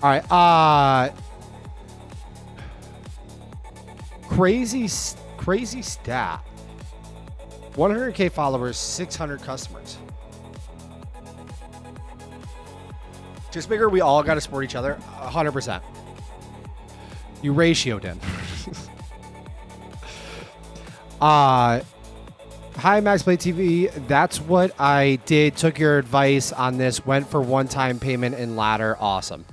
All right. Crazy stat. 100K followers, 600 customers. Just figure we all got to support each other. 100%. You ratioed in. Hi, MaxPlay TV. That's what I did. Took your advice on this. Went for one-time payment and ladder. Awesome.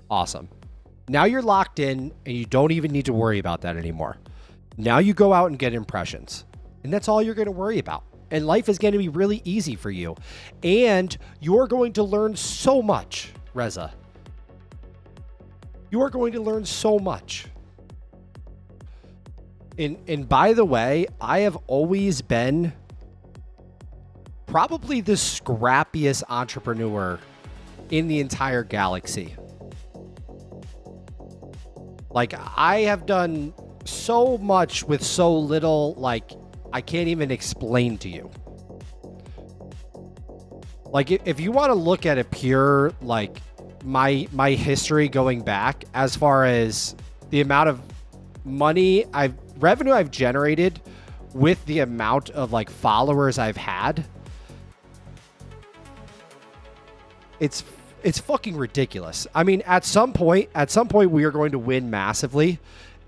Awesome. Now you're locked in and you don't even need to worry about that anymore. Now you go out and get impressions. And that's all you're going to worry about. And life is going to be really easy for you. And you're going to learn so much, Reza. You are going to learn so much. And by the way, I have always been probably the scrappiest entrepreneur in the entire galaxy. Like, I have done so much with so little, like, I can't even explain to you. Like, if you want to look at a pure, like, my history going back, as far as the amount of revenue I've generated with the amount of, like, followers I've had, it's fucking ridiculous. I mean, at some point, we are going to win massively,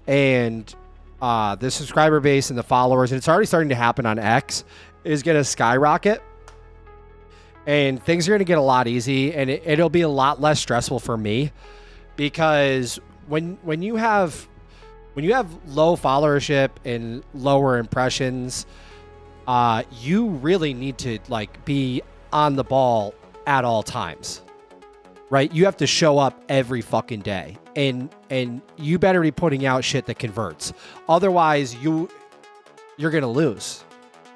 and the subscriber base and the followers, and it's already starting to happen on X, is going to skyrocket, and things are going to get a lot easy, and it'll be a lot less stressful for me. because when you have low followership and lower impressions, you really need to like be on the ball at all times, right? You have to show up every fucking day, and you better be putting out shit that converts. Otherwise, you're gonna lose.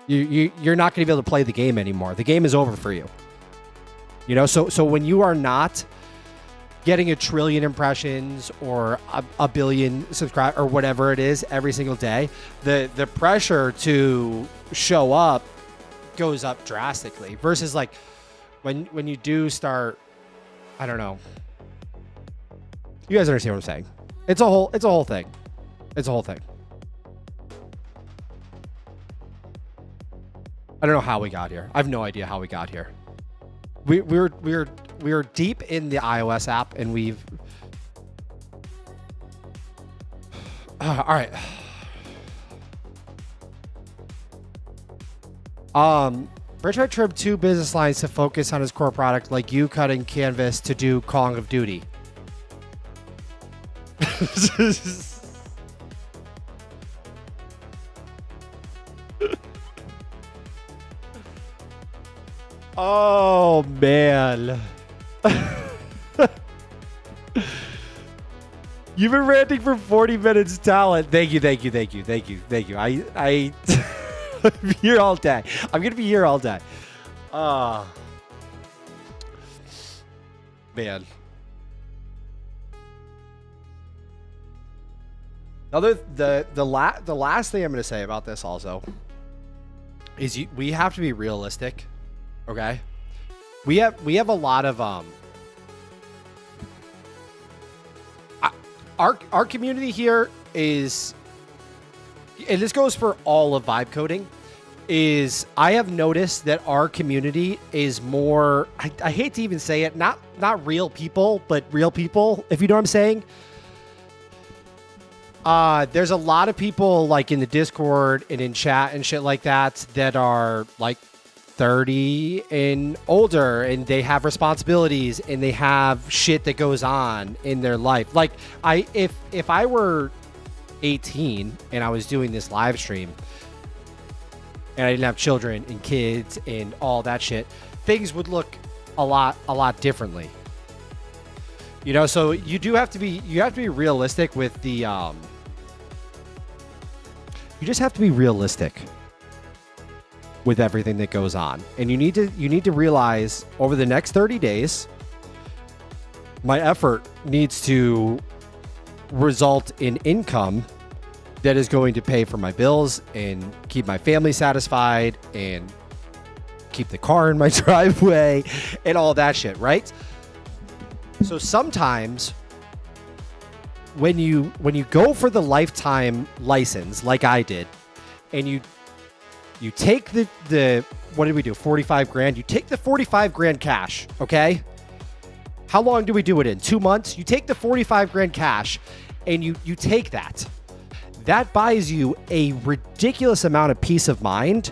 You're not gonna be able to play the game anymore. The game is over for you. You know, so when you are not getting 1 trillion impressions or a billion subscribers or whatever it is every single day, the pressure to show up goes up drastically versus like when you do start, I don't know. You guys understand what I'm saying? It's a whole thing. It's a whole thing. I don't know how we got here. I have no idea how we got here. We were deep in the iOS app, and we've all right. Richard trimmed 2 business lines to focus on his core product, like you cutting canvas to do Call of Duty. Oh man. You've been ranting for 40 minutes, talent. Thank you. I I'm here all day. I'm gonna be here all day. Man. The last thing I'm gonna say about this also is we have to be realistic. Okay, we have a lot of our community here is, and this goes for all of vibe coding, is I have noticed that our community is more, I hate to even say it, not real people, but real people, if you know what I'm saying. There's a lot of people like in the Discord and in chat and shit like that are like 30 and older, and they have responsibilities and they have shit that goes on in their life. Like if I were 18 and I was doing this live stream and I didn't have children and kids and all that shit, things would look a lot differently. You know, so you have to be realistic with the you just have to be realistic with everything that goes on. And you need to realize over the next 30 days, my effort needs to result in income that is going to pay for my bills and keep my family satisfied and keep the car in my driveway and all that shit, right? So sometimes when you go for the lifetime license like I did, and you take the what did we do? 45 grand. You take the 45 grand cash, okay? How long do we do it in? 2 months? You take the 45 grand cash and you take that. That buys you a ridiculous amount of peace of mind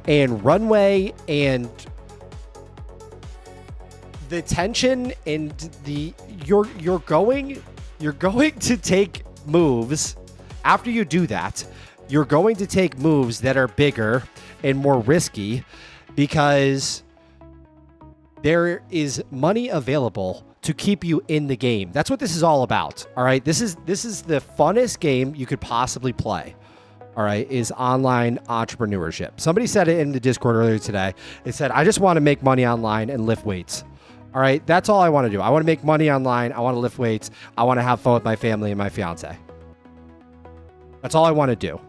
and runway, and the tension and you're going to take moves. After you do that, you're going to take moves that are bigger and more risky because there is money available to keep you in the game. That's what this is all about. All right. This is the funnest game you could possibly play. All right. Is online entrepreneurship. Somebody said it in the Discord earlier today. It said, I just want to make money online and lift weights. All right. That's all I want to do. I want to make money online. I want to lift weights. I want to have fun with my family and my fiance. That's all I want to do.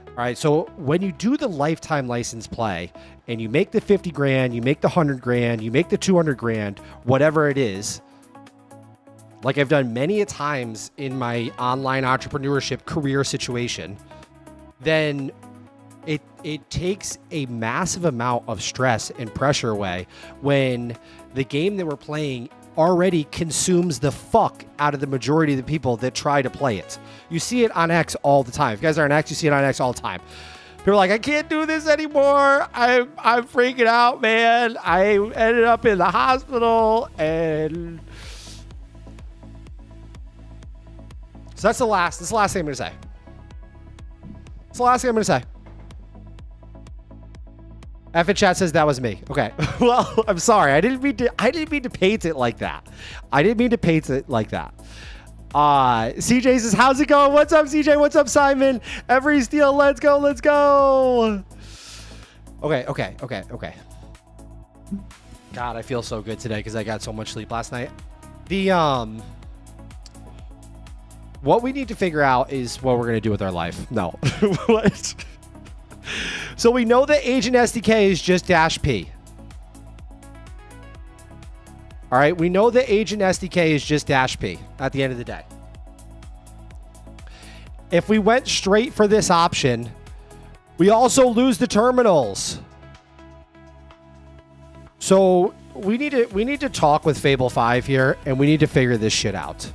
All right. So when you do the lifetime license play and you make the 50 grand, you make the 100 grand, you make the 200 grand, whatever it is, like I've done many a times in my online entrepreneurship career situation, then it takes a massive amount of stress and pressure away when the game that we're playing already consumes the fuck out of the majority of the people that try to play it. You see it on X all the time. If you guys are on X, you see it on X all the time. People are like, I can't do this anymore. I'm freaking out, man. I ended up in the hospital and So that's the last. This is the last thing I'm gonna say. It's the last thing I'm gonna say. F in chat says that was me. Okay. Well, I'm sorry. I didn't mean to paint it like that. CJ says, how's it going? What's up, CJ? What's up, Simon? Every steal. Let's go. Let's go. Okay. God, I feel so good today because I got so much sleep last night. What we need to figure out is what we're going to do with our life. No. What? So we know that Agent SDK is just -P. All right. We know that Agent SDK is just -P at the end of the day. If we went straight for this option, we also lose the terminals. So we need to talk with Fable 5 here, and we need to figure this shit out.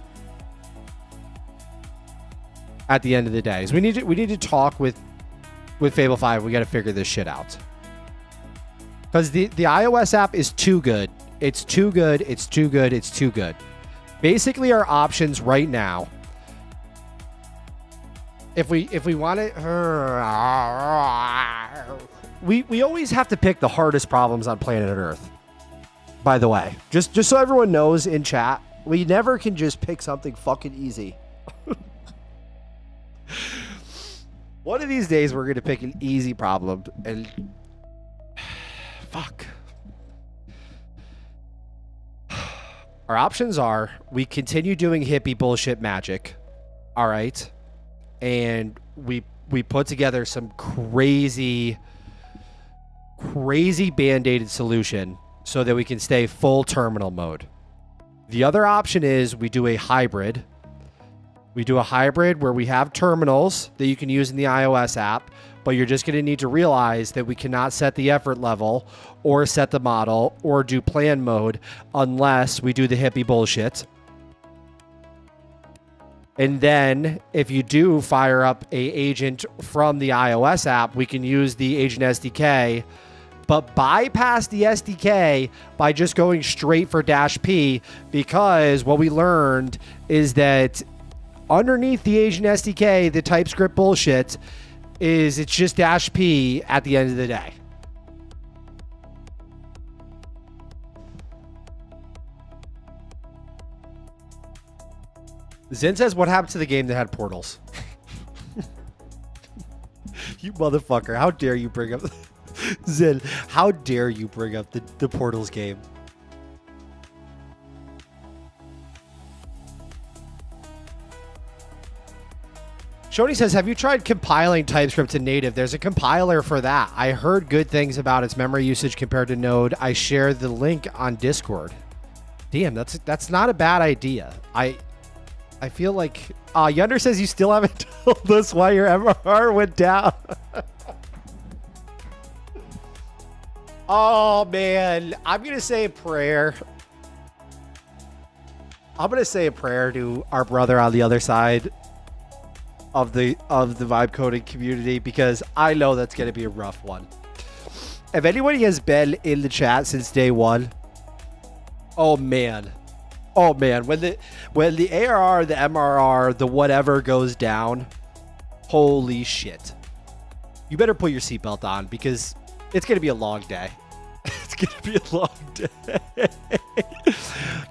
At the end of the day, so we need to talk with Fable 5. We got to figure this shit out because the iOS app is too good. It's too good. It's too good. It's too good. Basically, our options right now. If we want it, we always have to pick the hardest problems on planet Earth. By the way, just so everyone knows in chat, we never can just pick something fucking easy. One of these days, we're going to pick an easy problem and fuck. Our options are we continue doing hippie bullshit magic. All right. And we put together some crazy band-aided solution so that we can stay full terminal mode. The other option is we do a hybrid. We do a hybrid where we have terminals that you can use in the iOS app, but you're just going to need to realize that we cannot set the effort level or set the model or do plan mode unless we do the hippie bullshit. And then if you do fire up a agent from the iOS app, we can use the Agent SDK, but bypass the SDK by just going straight for -P, because what we learned is that underneath the Agent SDK, the TypeScript bullshit is it's just -P at the end of the day. Zen says, what happened to the game that had portals? You motherfucker. How dare you bring up... Zen, how dare you bring up the portals game? Shoni says, have you tried compiling TypeScript to native? There's a compiler for that. I heard good things about its memory usage compared to Node. I shared the link on Discord. Damn, that's not a bad idea. I feel like... Yunder says you still haven't told us why your MRR went down. Oh, man. I'm going to say a prayer. I'm going to say a prayer to our brother on the other side of the vibe coding community, because I know that's going to be a rough one. If anybody has been in the chat since day one, oh man, when the ARR, the MRR, the whatever goes down, holy shit! You better put your seatbelt on because it's going to be a long day. It's going to be a long day.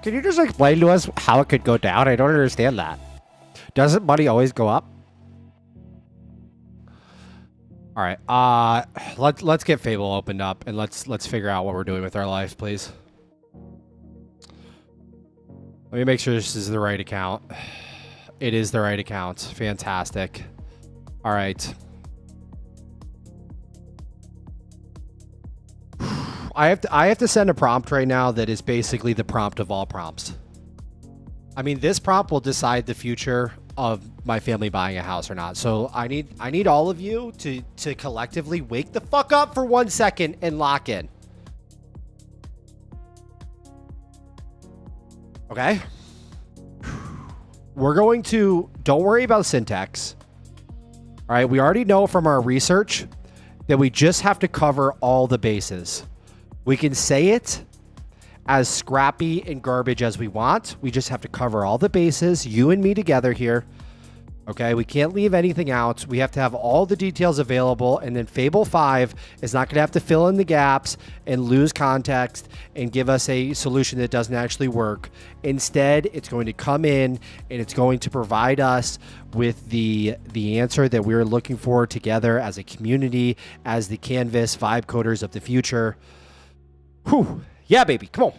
Can you just explain to us how it could go down? I don't understand that. Doesn't money always go up? All right, let's get Fable opened up and let's figure out what we're doing with our life, please. Let me make sure this is the right account. It is the right account. Fantastic. All right. I have to send a prompt right now that is basically the prompt of all prompts. I mean, this prompt will decide the future of my family buying a house or not. So I need all of you to collectively wake the fuck up for 1 second and lock in. Okay? We're going to... Don't worry about syntax. All right? We already know from our research that we just have to cover all the bases. We can say it as scrappy and garbage as we want. We just have to cover all the bases, you and me together here. Okay, we can't leave anything out. We have to have all the details available, and then Fable 5 is not going to have to fill in the gaps and lose context and give us a solution that doesn't actually work. Instead, it's going to come in and it's going to provide us with the answer that we're looking for together as a community, as the Canvas vibe coders of the future. Whew. Yeah, baby, come on.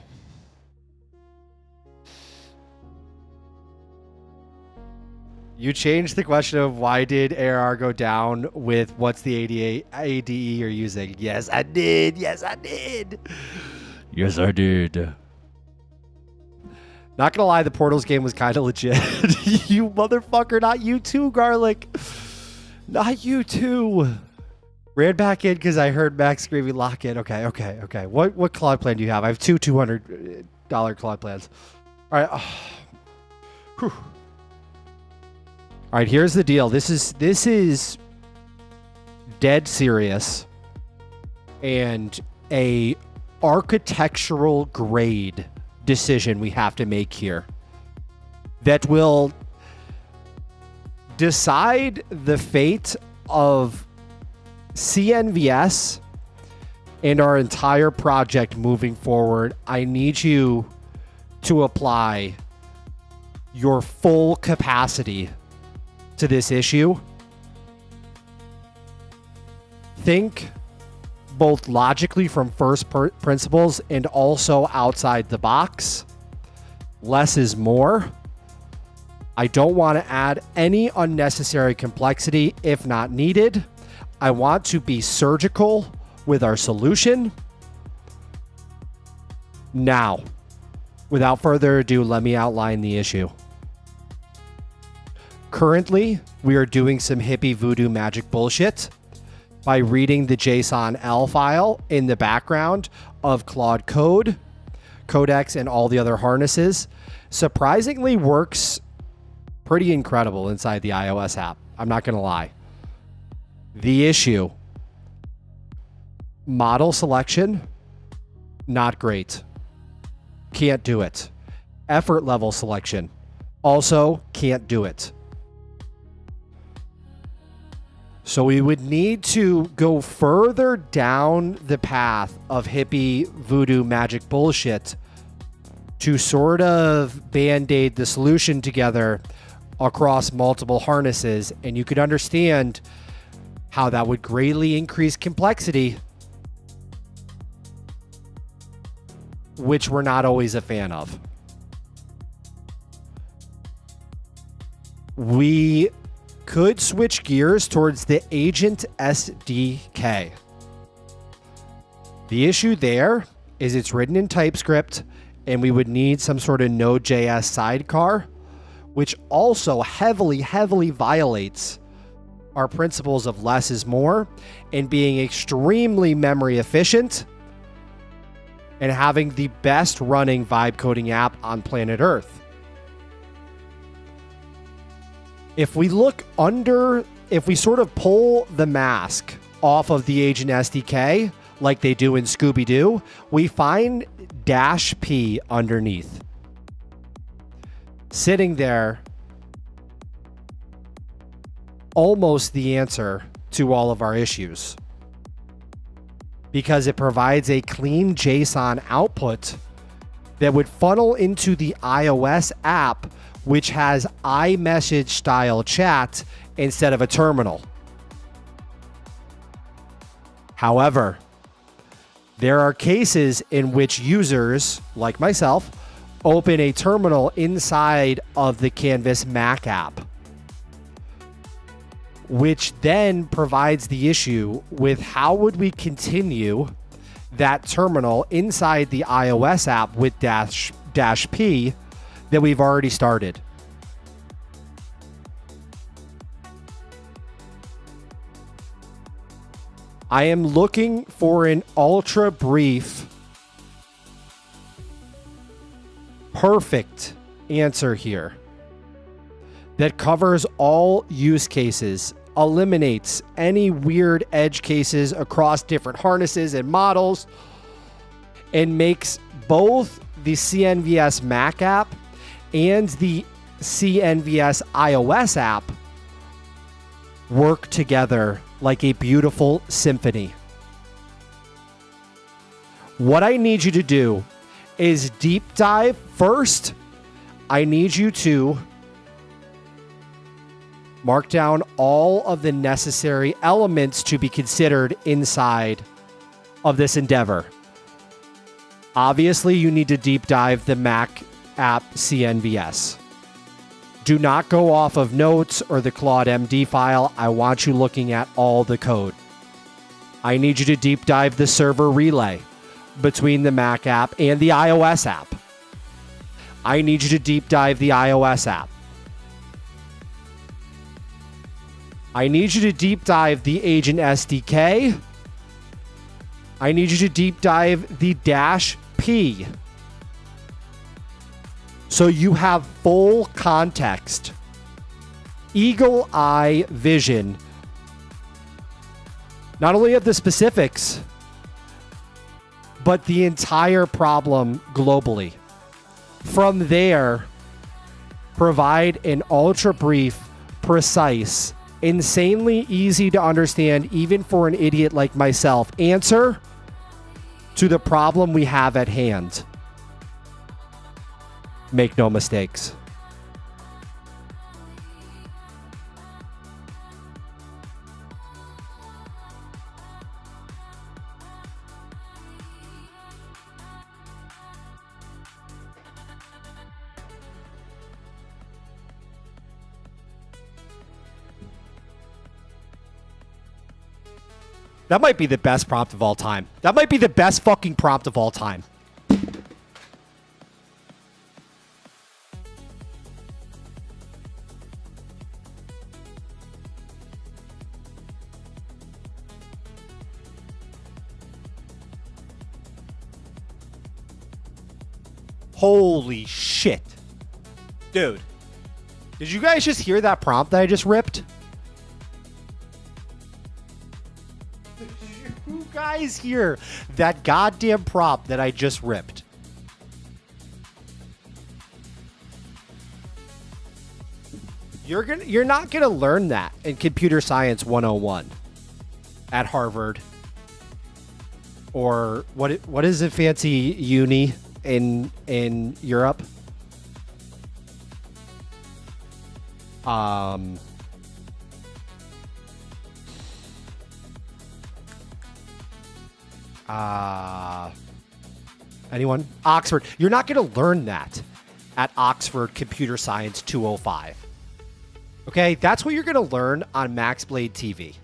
You changed the question of why did ARR go down with what's the ADE you're using. Yes, I did. Yes, I did. Yes, I did. Not gonna lie, the Portals game was kind of legit. You motherfucker, not you too, Garlic. Not you too. Ran back in because I heard Max screaming lock in. Okay. What Claude plan do you have? I have two $200 Claude plans. All right. Whew. All right, here's the deal. This is dead serious and a architectural grade decision we have to make here that will decide the fate of CNVS and our entire project moving forward. I need you to apply your full capacity to this issue. Think both logically from first principles and also outside the box. Less is more. I don't want to add any unnecessary complexity if not needed. I want to be surgical with our solution. Now, without further ado, let me outline the issue. Currently, we are doing some hippie voodoo magic bullshit by reading the JSON-L file in the background of Claude Code, Codex, and all the other harnesses. Surprisingly works pretty incredible inside the iOS app. I'm not going to lie. The issue, model selection, not great. Can't do it. Effort level selection, also can't do it. So we would need to go further down the path of hippie voodoo magic bullshit to sort of band-aid the solution together across multiple harnesses. And you could understand how that would greatly increase complexity, which we're not always a fan of. We could switch gears towards the agent SDK. The issue there is it's written in TypeScript, and we would need some sort of Node.js sidecar, which also heavily violates our principles of less is more and being extremely memory efficient and having the best running vibe coding app on planet Earth. If we look under, if we sort of pull the mask off of the Agent SDK, like they do in Scooby-Doo, we find -P underneath. Sitting there, almost the answer to all of our issues. Because it provides a clean JSON output that would funnel into the iOS app, which has iMessage style chat instead of a terminal. However, there are cases in which users, like myself, open a terminal inside of the Canvas Mac app, which then provides the issue with how would we continue that terminal inside the iOS app with -P that we've already started. I am looking for an ultra brief, perfect answer here that covers all use cases, eliminates any weird edge cases across different harnesses and models, and makes both the CNVS Mac app and the CNVS iOS app work together like a beautiful symphony. What I need you to do is deep dive. First, I need you to mark down all of the necessary elements to be considered inside of this endeavor. Obviously, you need to deep dive the Mac app CNVS. Do not go off of notes or the Claude MD file. I want you looking at all the code. I need you to deep dive the server relay between the Mac app and the iOS app. I need you to deep dive the iOS app. I need you to deep dive the Agent SDK. I need you to deep dive the Dash P. So you have full context, eagle eye vision, not only of the specifics, but the entire problem globally. From there, provide an ultra brief, precise, insanely easy to understand, even for an idiot like myself, answer to the problem we have at hand. Make no mistakes. That might be the best prompt of all time. That might be the best fucking prompt of all time. Holy shit. Dude. Did you guys just hear that prompt that I just ripped? Did you guys hear that goddamn prompt that I just ripped? You're not gonna learn that in Computer Science 101 at Harvard, or what is a fancy uni in Europe? Anyone? Oxford. You're not going to learn that at Oxford Computer Science 205. Okay? That's what you're going to learn on Max Blade TV.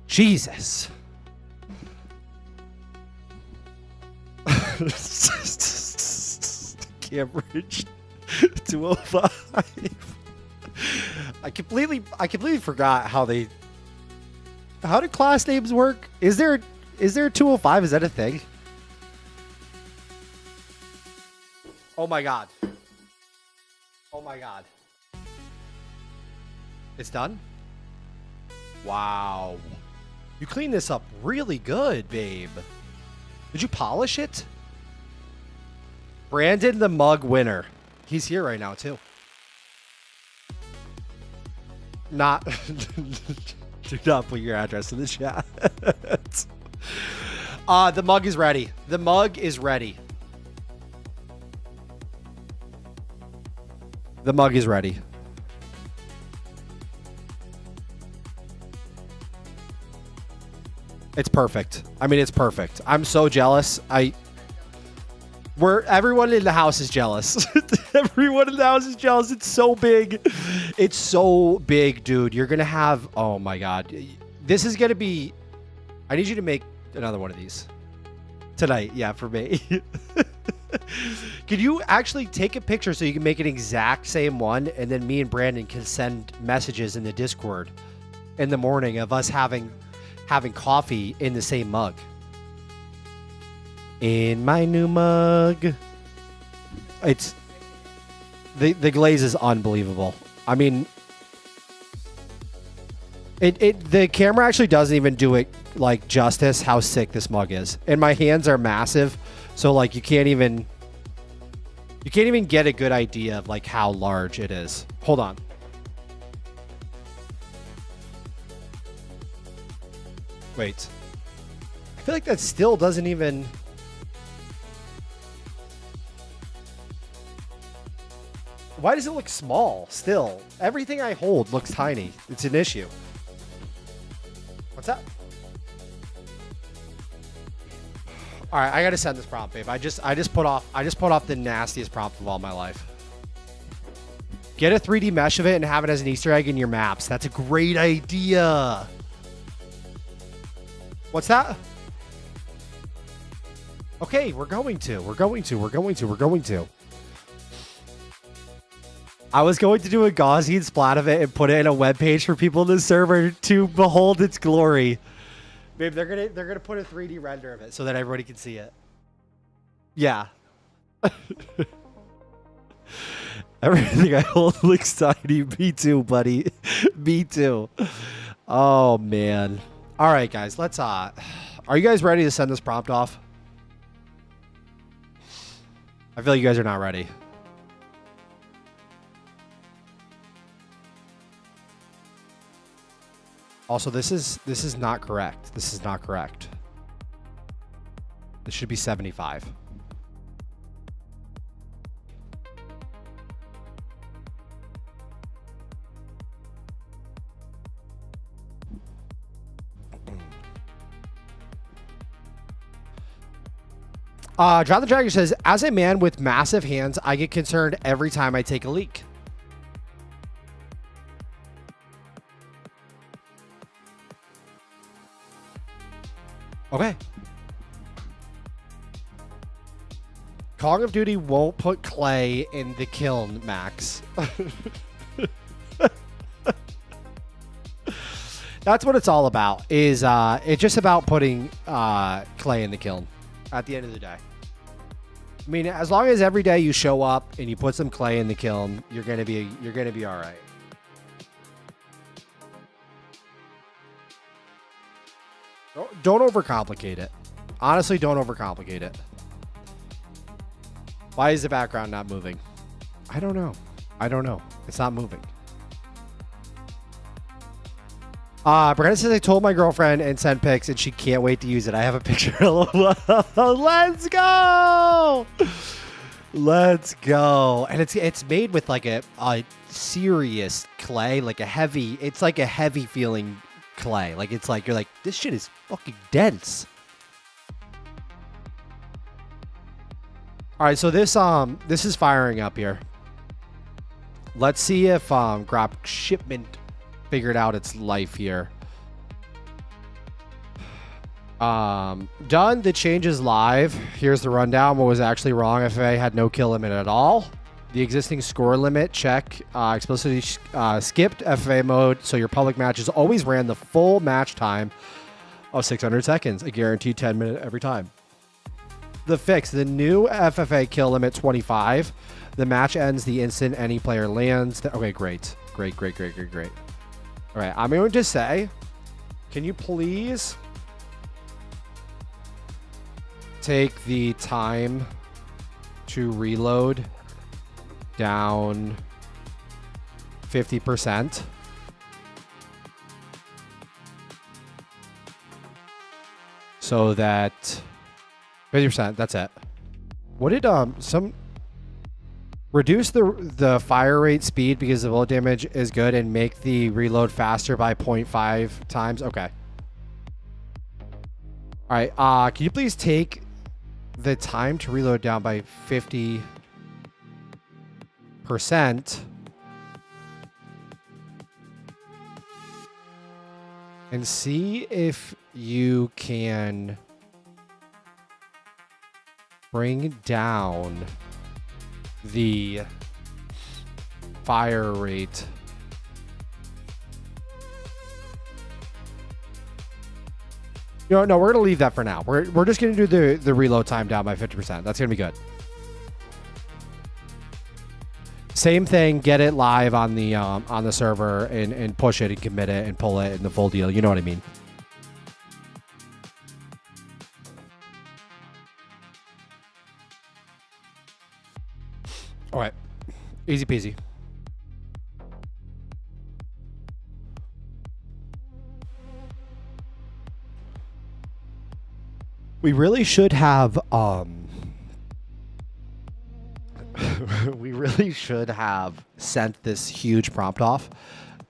Jesus. Cambridge 205. I completely forgot how do class names work? Is there 205? Is that a thing? Oh my god. Oh my god. It's done? Wow. You cleaned this up really good, babe. Did you polish it? Brandon the mug winner. He's here right now too. Not do not put your address in the chat. The mug is ready. The mug is ready. The mug is ready. It's perfect. I mean, it's perfect. I'm so jealous. Everyone in the house is jealous. Everyone in the house is jealous. It's so big. It's so big, dude. You're going to have... Oh, my God. This is going to be... I need you to make another one of these. Tonight. Yeah, for me. Could you actually take a picture so you can make an exact same one, and then me and Brandon can send messages in the Discord in the morning of us having coffee in the same mug. In my new mug. It's the glaze is unbelievable. I mean, the camera actually doesn't even do it like justice how sick this mug is. And my hands are massive, so like you can't even You can't even get a good idea of like how large it is. Hold on. Wait. I feel like that still doesn't even... Why does it look small still? Everything I hold looks tiny. It's an issue. What's that? All right, I gotta send this prompt, babe. I just put off the nastiest prompt of all my life. Get a 3D mesh of it and have it as an Easter egg in your maps. That's a great idea. What's that? Okay, we're going to. I was going to do a Gaussian splat of it and put it in a webpage for people in the server to behold its glory. Babe, they're gonna put a 3D render of it so that everybody can see it. Yeah. Everything I hold looks tiny. Me too, buddy. Me too. Oh man. All right, guys. Let's are you guys ready to send this prompt off? I feel like you guys are not ready. Also, this is not correct. This is not correct. This should be 75. Drop the Dragon says, as a man with massive hands, I get concerned every time I take a leak. Okay. Call of Duty won't put clay in the kiln, Max. That's what it's all about. Is it's just about putting clay in the kiln at the end of the day. I mean, as long as every day you show up and you put some clay in the kiln, you're gonna be all right. Don't overcomplicate it. Honestly, don't overcomplicate it. Why is the background not moving? I don't know. It's not moving. Brandon says I told my girlfriend and sent pics and she can't wait to use it. I have a picture. Let's go. Let's go. And it's made with like a serious clay, like a heavy, it's like a heavy feeling clay. Like it's like, you're like, this shit is fucking dense. All right, so this is firing up here. Let's see if Grab Shipment figured out its life here. Done. The change is live. Here's the rundown. What was actually wrong? FFA had no kill limit at all. The existing score limit check explicitly skipped FFA mode, so your public matches always ran the full match time of 600 seconds, a guaranteed 10-minute every time. The fix, the new FFA kill limit 25. The match ends the instant any player lands. Okay, great. Great. All right, I'm going to say, can you please take the time to reload down 50%? So that 50%, that's it. What did some reduce the fire rate speed because the bullet damage is good and make the reload faster by 0.5 times? Okay. All right, can you please take the time to reload down by 50% and see if you can bring down the fire rate. No, we're gonna leave that for now. We're just gonna do the reload time down by 50%. That's gonna be good. Same thing. Get it live on the server and push it and commit it and pull it and the full deal. You know what I mean? All right. Easy peasy. We really should have we really should have sent this huge prompt off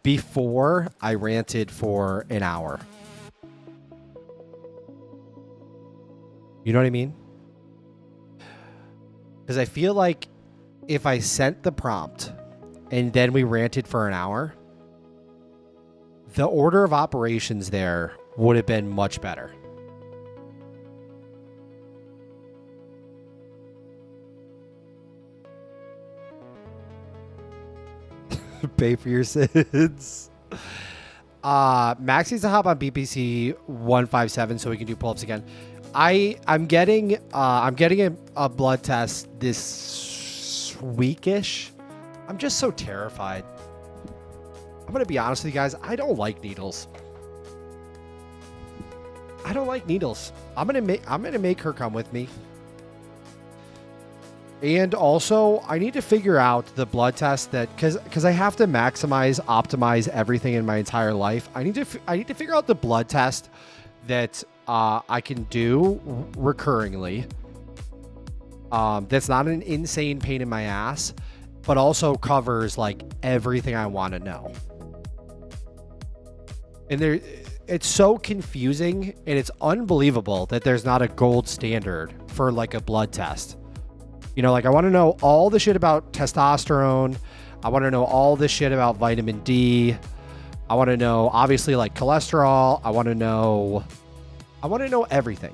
before I ranted for an hour. You know what I mean? Because I feel like if I sent the prompt and then we ranted for an hour, the order of operations there would have been much better. Pay for your sins. Max needs to hop on BPC 157 so we can do pull-ups again. I'm getting a blood test this weekish. I'm just so terrified. I'm gonna be honest with you guys. I don't like needles. I don't like needles. I'm gonna make her come with me. And also, I need to figure out the blood test that because I have to optimize everything in my entire life. I need to figure out the blood test that I can do recurringly. That's not an insane pain in my ass, but also covers like everything I want to know. And it's so confusing and it's unbelievable that there's not a gold standard for like a blood test. You know, like I want to know all the shit about testosterone. I want to know all this shit about vitamin D. I want to know obviously like cholesterol. I want to know everything.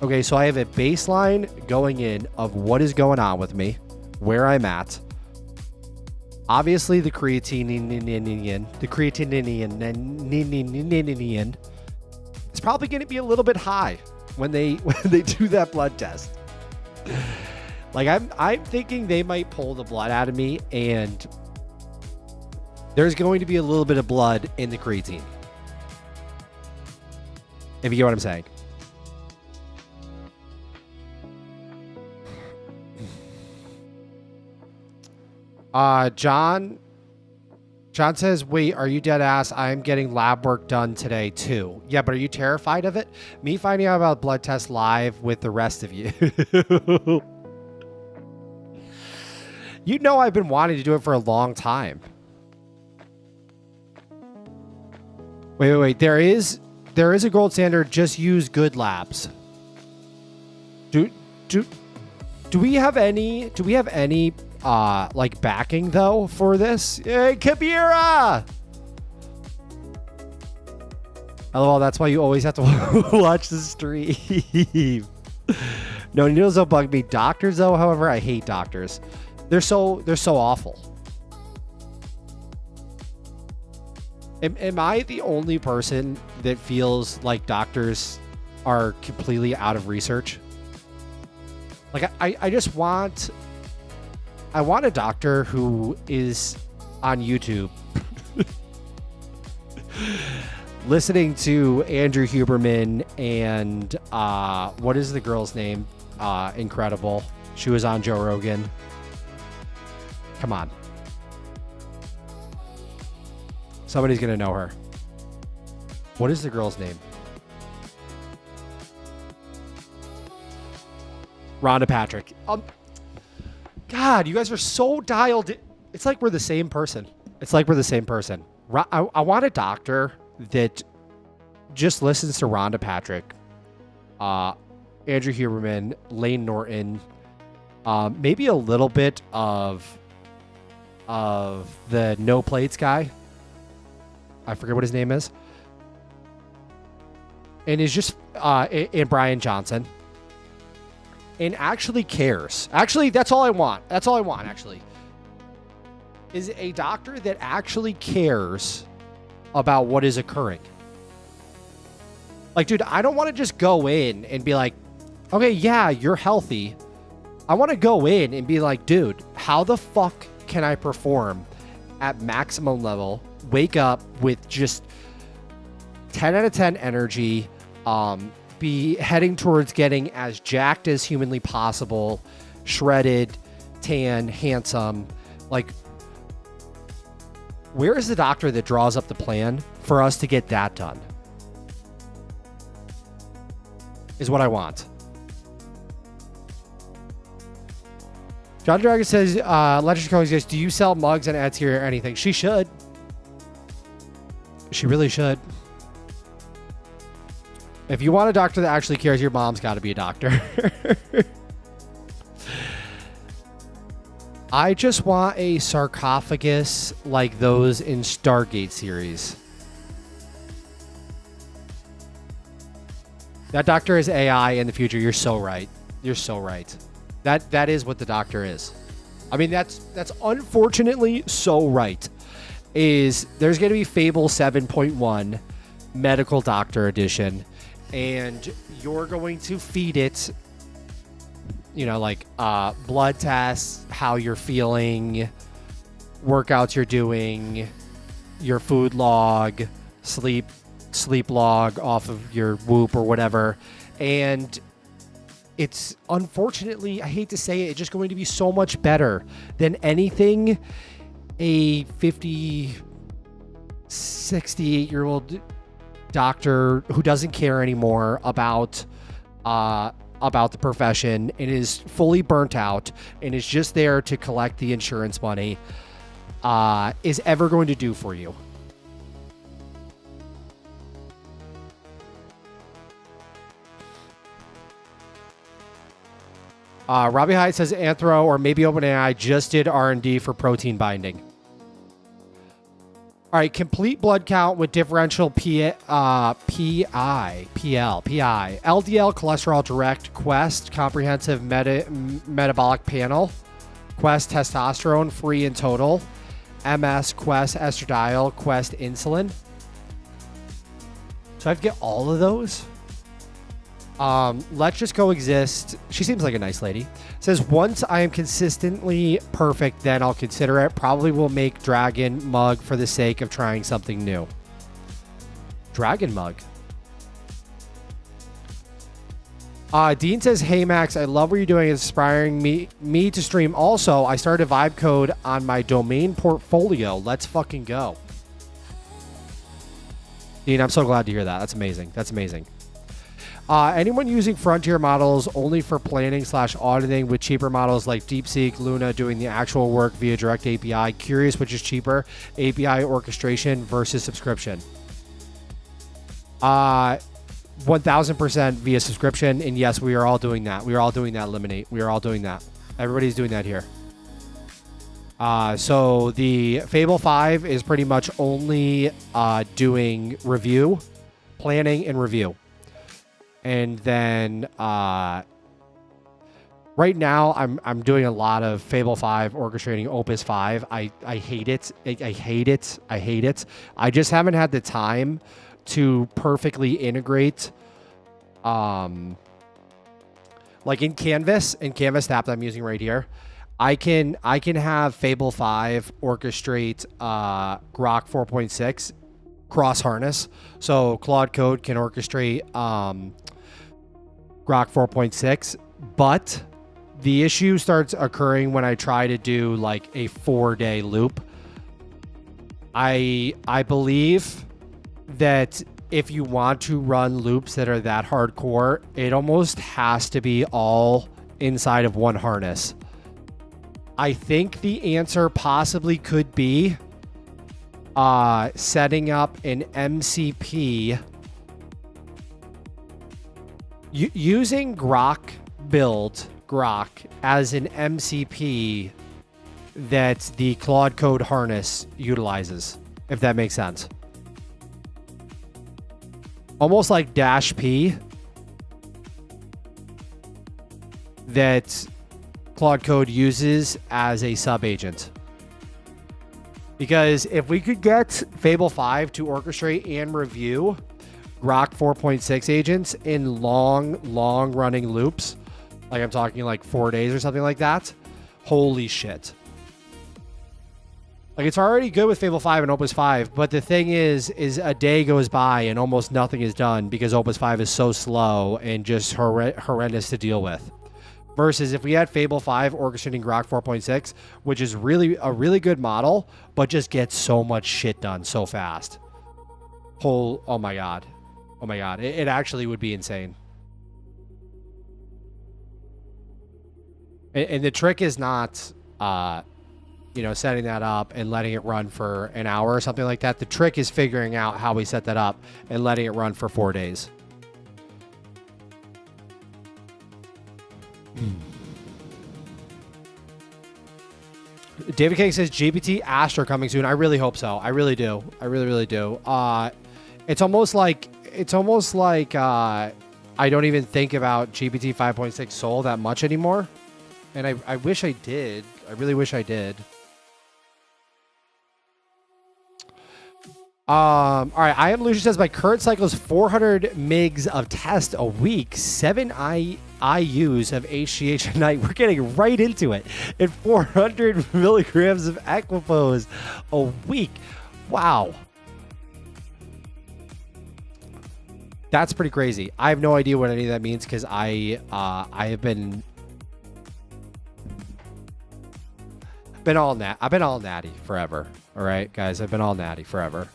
Okay, so I have a baseline going in of what is going on with me, where I'm at. Obviously the creatinine is probably going to be a little bit high when they do that blood test. Like I'm thinking they might pull the blood out of me and there's going to be a little bit of blood in the creatine. If you get what I'm saying. John says, wait, are you dead ass? I'm getting lab work done today too. Yeah, but are you terrified of it? Me finding out about blood tests live with the rest of you. You know I've been wanting to do it for a long time. Wait. There is a gold standard. Just use good labs. Do we have any like backing though for this? Hey, Kabira! LOL, that's why you always have to watch the stream. No, needles don't bug me. Doctors though, however, I hate doctors. They're so awful. Am I the only person that feels like doctors are completely out of research? Like I just want a doctor who is on YouTube listening to Andrew Huberman and what is the girl's name? Incredible. She was on Joe Rogan. Come on. Somebody's going to know her. What is the girl's name? Rhonda Patrick. God, you guys are so dialed in. It's like we're the same person. I want a doctor that just listens to Rhonda Patrick, Andrew Huberman, Lane Norton, maybe a little bit of the No Plates guy. I forget what his name is. And is just and Brian Johnson. And actually cares. Actually, that's all I want. Actually. Is a doctor that actually cares about what is occurring. Like, dude, I don't want to just go in and be like, okay, yeah, you're healthy. I want to go in and be like, dude, how the fuck can I perform at maximum level, wake up with just 10 out of 10 energy, be heading towards getting as jacked as humanly possible, shredded, tan, handsome. Like, where is the doctor that draws up the plan for us to get that done? Is what I want. John Dragon says, Legend Coexist, do you sell mugs on Etsy or anything? She should. She really should. If you want a doctor that actually cares, your mom's got to be a doctor. I just want a sarcophagus like those in Stargate series. That doctor is AI in the future. You're so right. You're so right. That is what the doctor is. I mean, that's unfortunately so right. Is there's going to be Fable 7.1 Medical Doctor Edition, and you're going to feed it, you know, like blood tests, how you're feeling, workouts you're doing, your food log, sleep log off of your Whoop or whatever. And it's unfortunately, I hate to say it, it's just going to be so much better than anything a 50, 68-year-old doctor who doesn't care anymore about the profession and is fully burnt out and is just there to collect the insurance money is ever going to do for you. Robbie Hyde says Anthro or maybe OpenAI just did R&D for protein binding. All right, complete blood count with differential PI, LDL cholesterol direct, Quest comprehensive metabolic panel, Quest testosterone free in total, MS Quest estradiol, Quest insulin. So I have to get all of those. Let's just coexist. She seems like a nice lady. Says, once I am consistently perfect, then I'll consider it. Probably will make Dragon Mug for the sake of trying something new. Dragon Mug. Dean says, hey Max, I love what you're doing. It's inspiring me to stream. Also, I started Vibe Code on my domain portfolio. Let's fucking go. Dean, I'm so glad to hear that. That's amazing. That's amazing. Anyone using Frontier models only for planning / auditing with cheaper models like DeepSeek, Luna doing the actual work via direct API? Curious which is cheaper, API orchestration versus subscription? 1000% via subscription, and yes, we are all doing that. We are all doing that. Eliminate. We are all doing that. Everybody's doing that here. So the Fable 5 is pretty much only doing review, planning, and review. And then right now I'm doing a lot of Fable 5 orchestrating Opus 5. I hate it. I hate it. I hate it. I just haven't had the time to perfectly integrate like in Canvas the app that I'm using right here. I can have Fable 5 orchestrate Grok 4.6 cross harness. So Claude Code can orchestrate Grok 4.6, but the issue starts occurring when I try to do like a 4-day loop. I believe that if you want to run loops that are that hardcore, it almost has to be all inside of one harness. I think the answer possibly could be setting up an MCP using Grok as an MCP that the Claude Code harness utilizes, if that makes sense. Almost like Dash P that Claude Code uses as a sub-agent. Because if we could get Fable 5 to orchestrate and review Grok 4.6 agents in long running loops, like I'm talking like 4 days or something like that, holy shit. Like, it's already good with Fable 5 and Opus 5, but the thing is a day goes by and almost nothing is done because Opus 5 is so slow and just horrendous to deal with. Versus if we had Fable 5 orchestrating Grok 4.6, which is really a really good model, but just gets so much shit done so fast. Oh my god. Oh my god. It actually would be insane. And the trick is not, setting that up and letting it run for an hour or something like that. The trick is figuring out how we set that up and letting it run for 4 days. David King says GPT Astra coming soon. I really hope so. I really do. I really, really do. It's almost like I don't even think about GPT 5.6 Soul that much anymore. And I wish I did. I really wish I did. All right. I am Lucian says my current cycle is 400 MIGs of test a week, 7 IUs of HGH a night. We're getting right into it. And 400 milligrams of Equipose a week. Wow. That's pretty crazy. I have no idea what any of that means because I have been all I've been all natty forever. All right, guys, I've been all natty forever.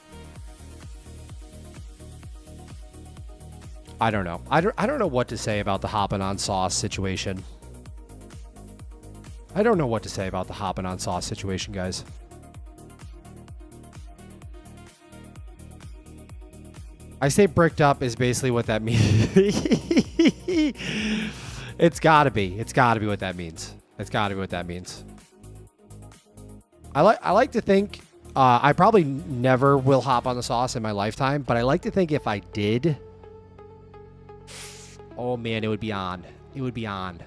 I don't know. I don't know what to say about the hopping on sauce situation. I don't know what to say about the hopping on sauce situation, guys. I say bricked up is basically what that means. It's gotta be. It's gotta be what that means. It's gotta be what that means. I like to think I probably never will hop on the sauce in my lifetime, but I like to think if I did, oh man, it would be on. It would be on.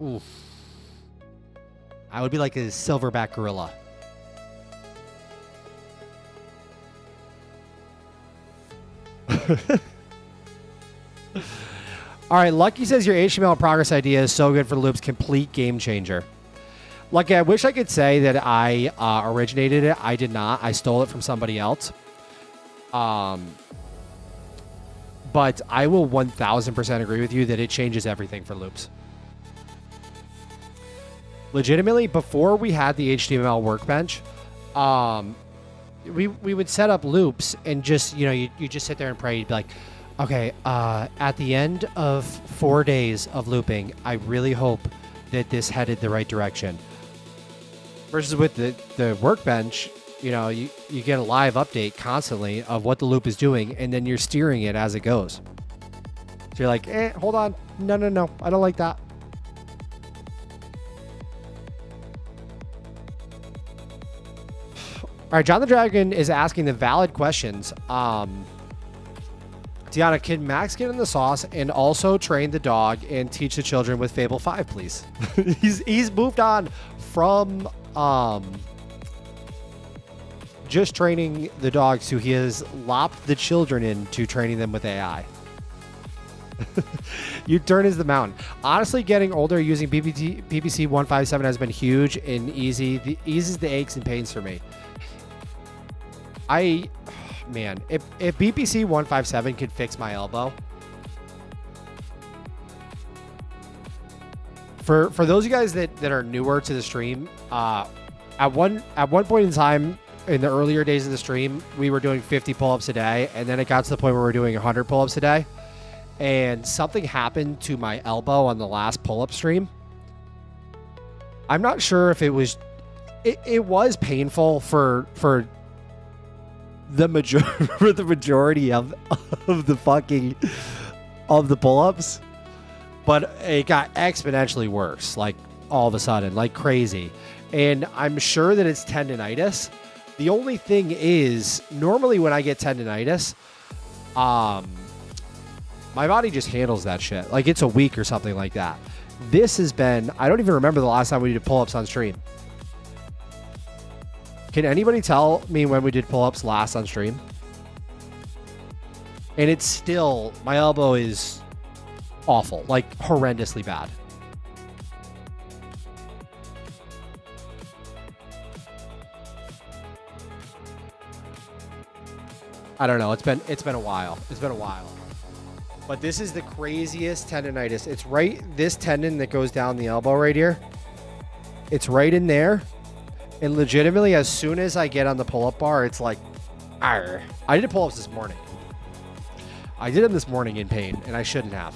Oof. I would be like a silverback gorilla. All right, Lucky says your HTML progress idea is so good for loops, complete game changer. Lucky, I wish I could say that I originated it. I did not. I stole it from somebody else. But I will 1000% agree with you that it changes everything for loops. Legitimately, before we had the HTML workbench, we would set up loops and just, you just sit there and pray. You'd be like, okay, at the end of 4 days of looping, I really hope that this headed the right direction. Versus with the workbench, you get a live update constantly of what the loop is doing, and then you're steering it as it goes. So you're like, hold on. No, I don't like that. All right, John the Dragon is asking the valid questions. Tiana, can Max get in the sauce and also train the dog and teach the children with Fable 5, please? he's moved on from just training the dogs to he has lopped the children into training them with AI. You turn is the mountain. Honestly, getting older using PPC 157 has been huge and eases the aches and pains for me. Man, if BPC 157 could fix my elbow, for those of you guys that are newer to the stream, at one point in time in the earlier days of the stream, we were doing 50 pull-ups a day, and then it got to the point where we were doing 100 pull-ups a day, and something happened to my elbow on the last pull-up stream. I'm not sure if it was painful for the majority of the pull-ups, but it got exponentially worse, like all of a sudden, like crazy. And I'm sure that it's tendonitis. The only thing is, normally when I get tendonitis, my body just handles that shit. Like it's a week or something like that. This has been, I don't even remember the last time we did pull-ups on stream. Can anybody tell me when we did pull-ups last on stream? And it's still, my elbow is awful, like horrendously bad. I don't know. It's been a while. But this is the craziest tendonitis. It's right, this tendon that goes down the elbow right here. It's right in there. And legitimately, as soon as I get on the pull-up bar, it's like, arr. I did pull-ups this morning. I did them this morning in pain, and I shouldn't have.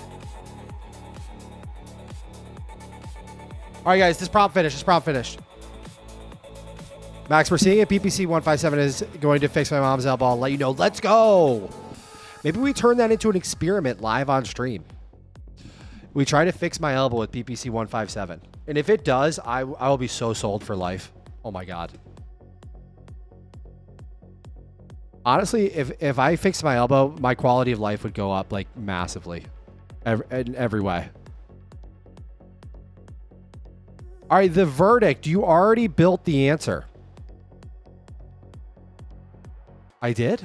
All right, guys, this prompt finished. Max, we're seeing if PPC 157 is going to fix my mom's elbow. I'll let you know. Let's go. Maybe we turn that into an experiment live on stream. We try to fix my elbow with PPC 157. And if it does, I will be so sold for life. Oh, my God. Honestly, if I fix my elbow, my quality of life would go up like massively in every way. All right, the verdict. You already built the answer. I did?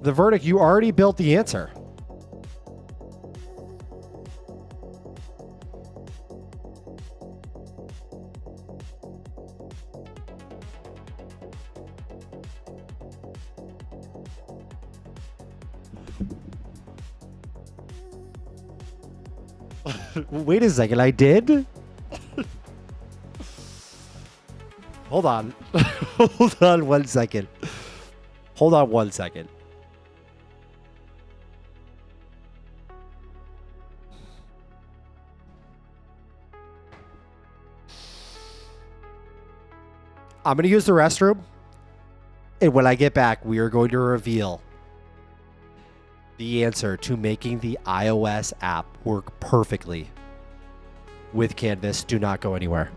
The verdict, you already built the answer. Wait a second, I did? Hold on. Hold on 1 second. Hold on 1 second. I'm going to use the restroom. And when I get back, we are going to reveal the answer to making the iOS app work perfectly with Canvas. Do not go anywhere.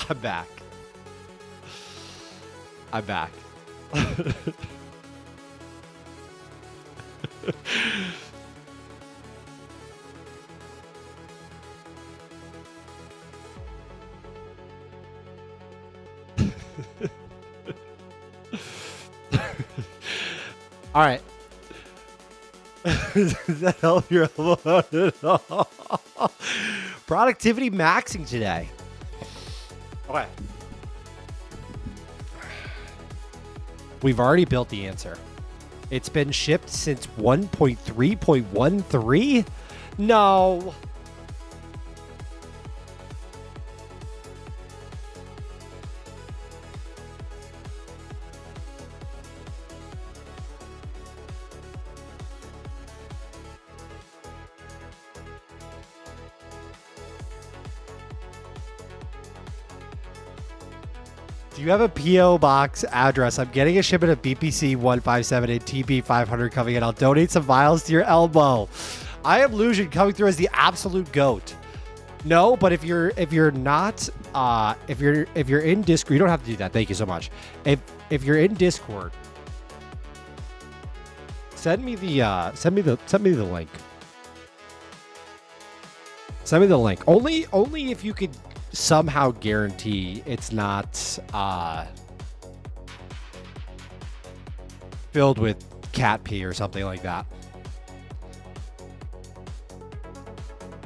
I'm back. I'm back. All right. Does that help your elbow out at all? Productivity maxing today. Okay. We've already built the answer. It's been shipped since 1.3.13? No. Do you have a P.O. box address? I'm getting a shipment of BPC 157 and TB 500 coming in. I'll donate some vials to your elbow. I am Lucian coming through as the absolute GOAT. No, but if you're not if you're in Discord, you don't have to do that. Thank you so much. If you're in Discord, send me the link. Send me the link. Only if you could somehow guarantee it's not filled with cat pee or something like that.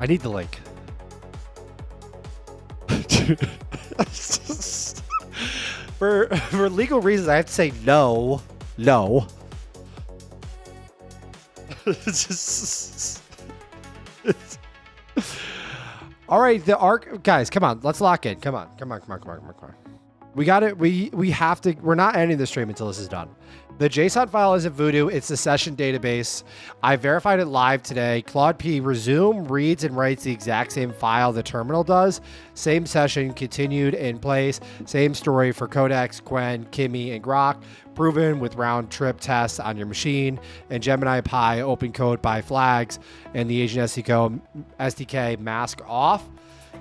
I need the link. for legal reasons, I have to say no. All right, the arc guys, come on, let's lock in. Come on. We got it. We have to. We're not ending the stream until this is done. The JSON file isn't Voodoo. It's the session database. I verified it live today. Claude P resume reads and writes the exact same file the terminal does. Same session continued in place. Same story for Codex, Quen, Kimmy, and Grok. Proven with round trip tests on your machine. And Gemini Pi open code by flags. And the Agent SDK mask off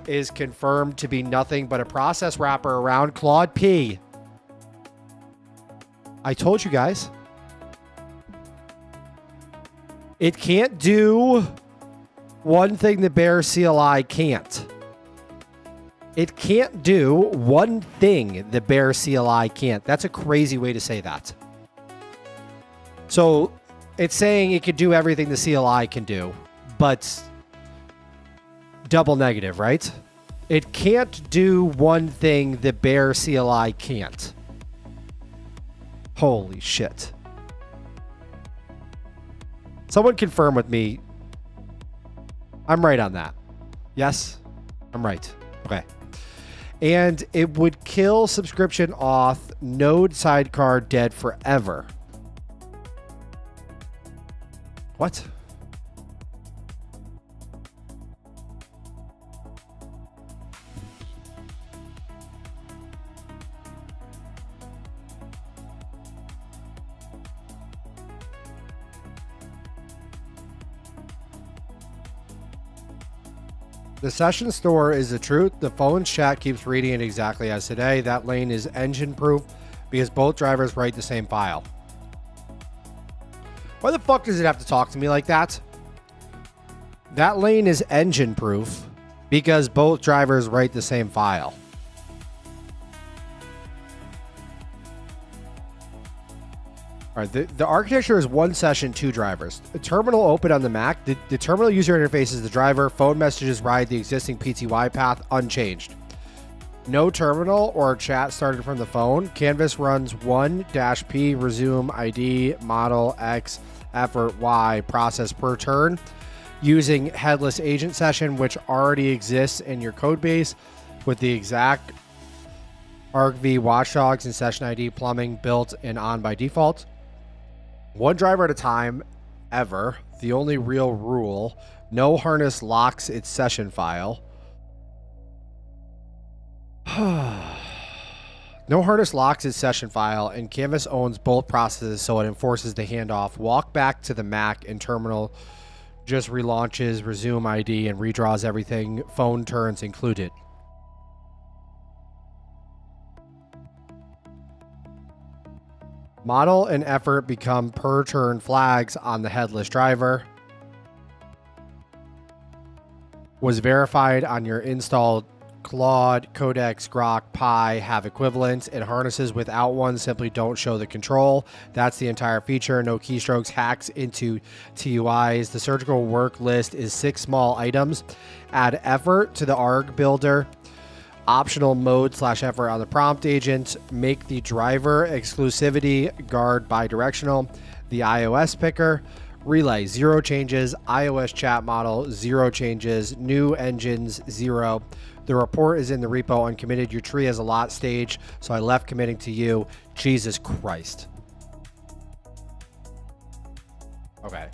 is confirmed to be nothing but a process wrapper around Claude P. I told you guys. It can't do one thing the Bear CLI can't. It can't do one thing the Bear CLI can't. That's a crazy way to say that. So it's saying it could do everything the CLI can do, but double negative, right? It can't do one thing the Bear CLI can't. Holy shit. Someone confirm with me. I'm right on that. Yes? I'm right. Okay. And it would kill subscription auth, node sidecar dead forever. What? The session store is the truth. The phone's chat keeps reading it exactly as today. That lane is engine proof because both drivers write the same file. Why the fuck does it have to talk to me like that? That lane is engine proof because both drivers write the same file. All right, the architecture is one session, two drivers. The terminal open on the Mac. The terminal user interface is the driver. Phone messages ride the existing PTY path unchanged. No terminal or chat started from the phone. Canvas runs 1-P resume ID model X effort Y process per turn using headless agent session, which already exists in your code base with the exact argv watchdogs and session ID plumbing built and on by default. One driver at a time, ever. The only real rule. No harness locks its session file. No harness locks its session file, and Canvas owns both processes, so it enforces the handoff. Walk back to the Mac and terminal just relaunches, resume ID, and redraws everything. Phone turns included. Model and effort become per turn flags on the headless driver. Was verified on your installed Claude, Codex, Grok, Pi have equivalents, and harnesses without one simply don't show the control. That's the entire feature. No keystrokes, hacks into TUIs. The surgical work list is 6 small items. Add effort to the ARG builder. Optional mode / effort on the prompt agent. Make the driver exclusivity guard bidirectional. The iOS picker. Relay 0 changes. iOS chat model 0 changes. New engines 0. The report is in the repo uncommitted. Your tree has a lot stage, so I left committing to you. Jesus Christ. Okay.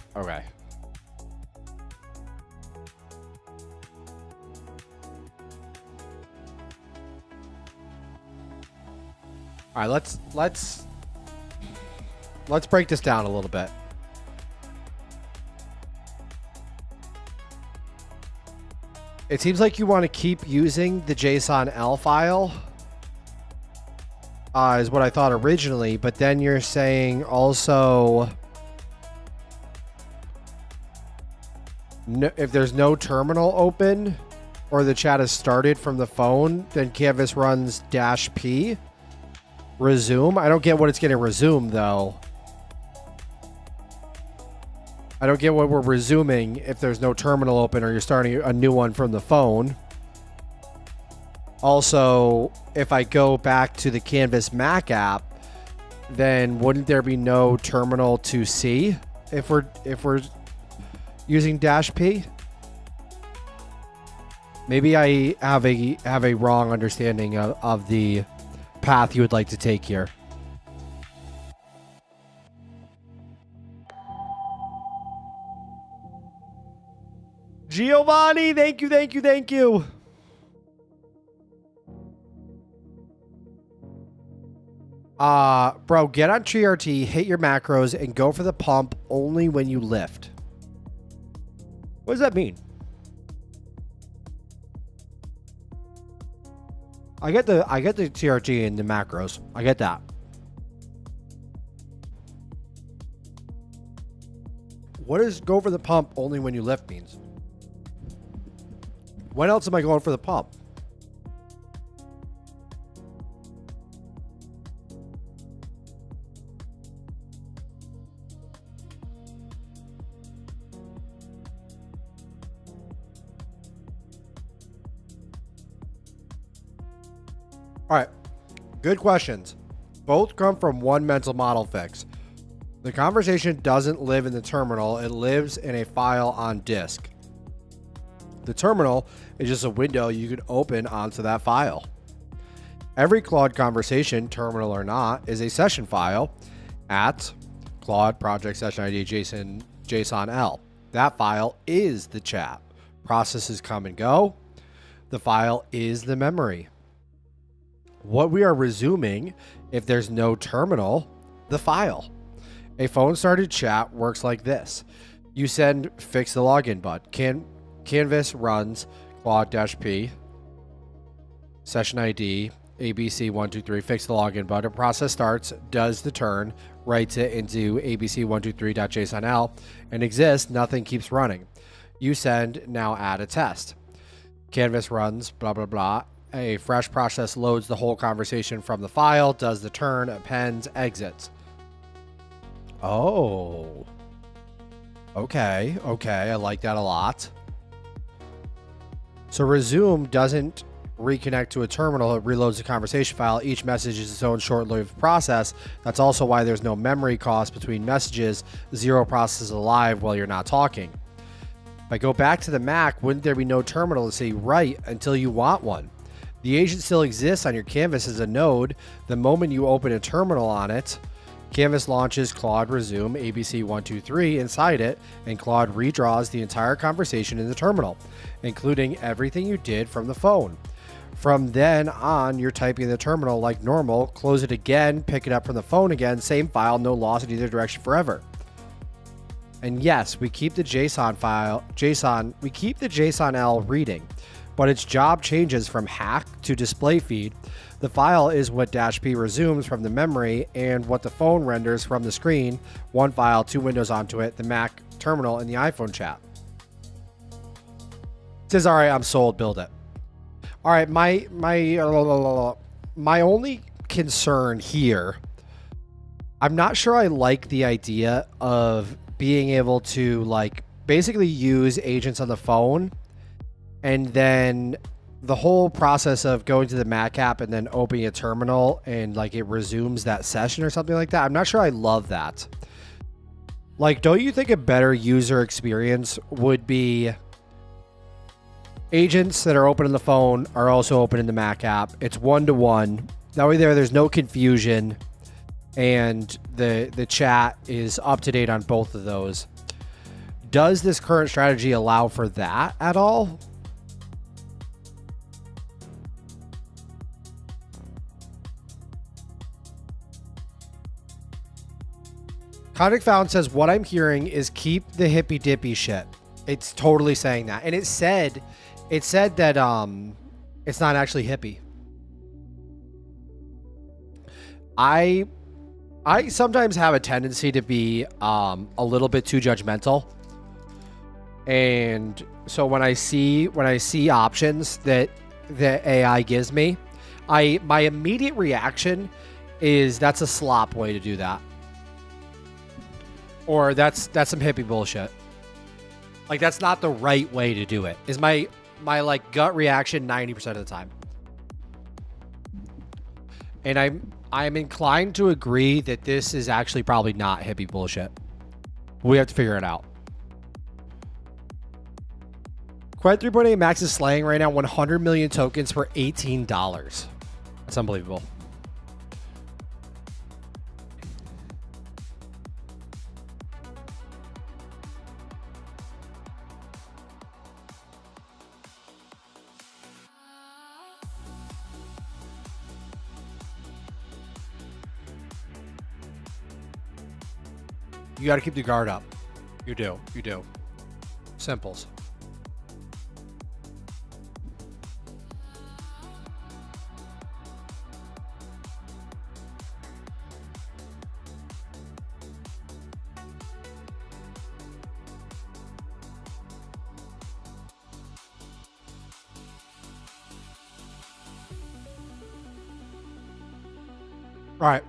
All right, let's break this down a little bit. It seems like you want to keep using the JSON-L file, is what I thought originally, but then you're saying also no, if there's no terminal open or the chat is started from the phone, then Canvas runs -p resume. I don't get what it's getting resume though. I don't get what we're resuming if there's no terminal open or you're starting a new one from the phone. Also, if I go back to the Canvas Mac app, then wouldn't there be no terminal to see if we're using -p? Maybe I have a wrong understanding of the path you would like to take here. Giovanni, thank you, thank you, thank you. Bro, get on TRT, hit your macros, and go for the pump only when you lift. What does that mean? I get the TRT and the macros. I get that. What does go for the pump only when you lift means? When else am I going for the pump? All right, good questions. Both come from one mental model fix. The conversation doesn't live in the terminal, it lives in a file on disk. The terminal is just a window you can open onto that file. Every Claude conversation, terminal or not, is a session file at Claude project session ID JSON-L. That file is the chat. Processes come and go. The file is the memory. What we are resuming, if there's no terminal, the file. A phone started chat works like this. You send fix the login button. Canvas runs Claude-P session ID ABC123 fix the login button. Process starts, does the turn, writes it into ABC123.jsonl and exists. Nothing keeps running. You send, now add a test. Canvas runs blah blah blah. A fresh process loads the whole conversation from the file, does the turn, appends, exits. Oh. Okay, I like that a lot. So resume doesn't reconnect to a terminal, it reloads the conversation file. Each message is its own short-lived process. That's also why there's no memory cost between messages. Zero processes alive while you're not talking. If I go back to the Mac, wouldn't there be no terminal to say write until you want one? The agent still exists on your Canvas as a node. The moment you open a terminal on it, Canvas launches Claude Resume ABC123 inside it, and Claude redraws the entire conversation in the terminal, including everything you did from the phone. From then on, you're typing in the terminal like normal, close it again, pick it up from the phone again, same file, no loss in either direction forever. And yes, we keep the JSON-L reading, but its job changes from hack to display feed. The file is what -p resumes from the memory and what the phone renders from the screen. One file, two windows onto it, the Mac terminal and the iPhone chat. It says, all right, I'm sold, build it. All right, my only concern here, I'm not sure I like the idea of being able to like basically use agents on the phone and then the whole process of going to the Mac app and then opening a terminal and like it resumes that session or something like that. I'm not sure I love that. Like, don't you think a better user experience would be agents that are open on the phone are also open in the Mac app? It's one-to-one. That way there's no confusion and the chat is up to date on both of those. Does this current strategy allow for that at all? Convict Found says, what I'm hearing is keep the hippy dippy shit. It's totally saying that. And it said It said that it's not actually hippie. I sometimes have a tendency to be a little bit too judgmental. And so when I see options that the AI gives me, my immediate reaction is that's a slop way to do that. Or that's some hippie bullshit. Like that's not the right way to do it. Is my like gut reaction 90% of the time. And I'm inclined to agree that this is actually probably not hippie bullshit. We have to figure it out. Quad 3.8 Max is slaying right now 100 million tokens for $18. That's unbelievable. You got to keep the guard up. You do. You do. Simples. All right.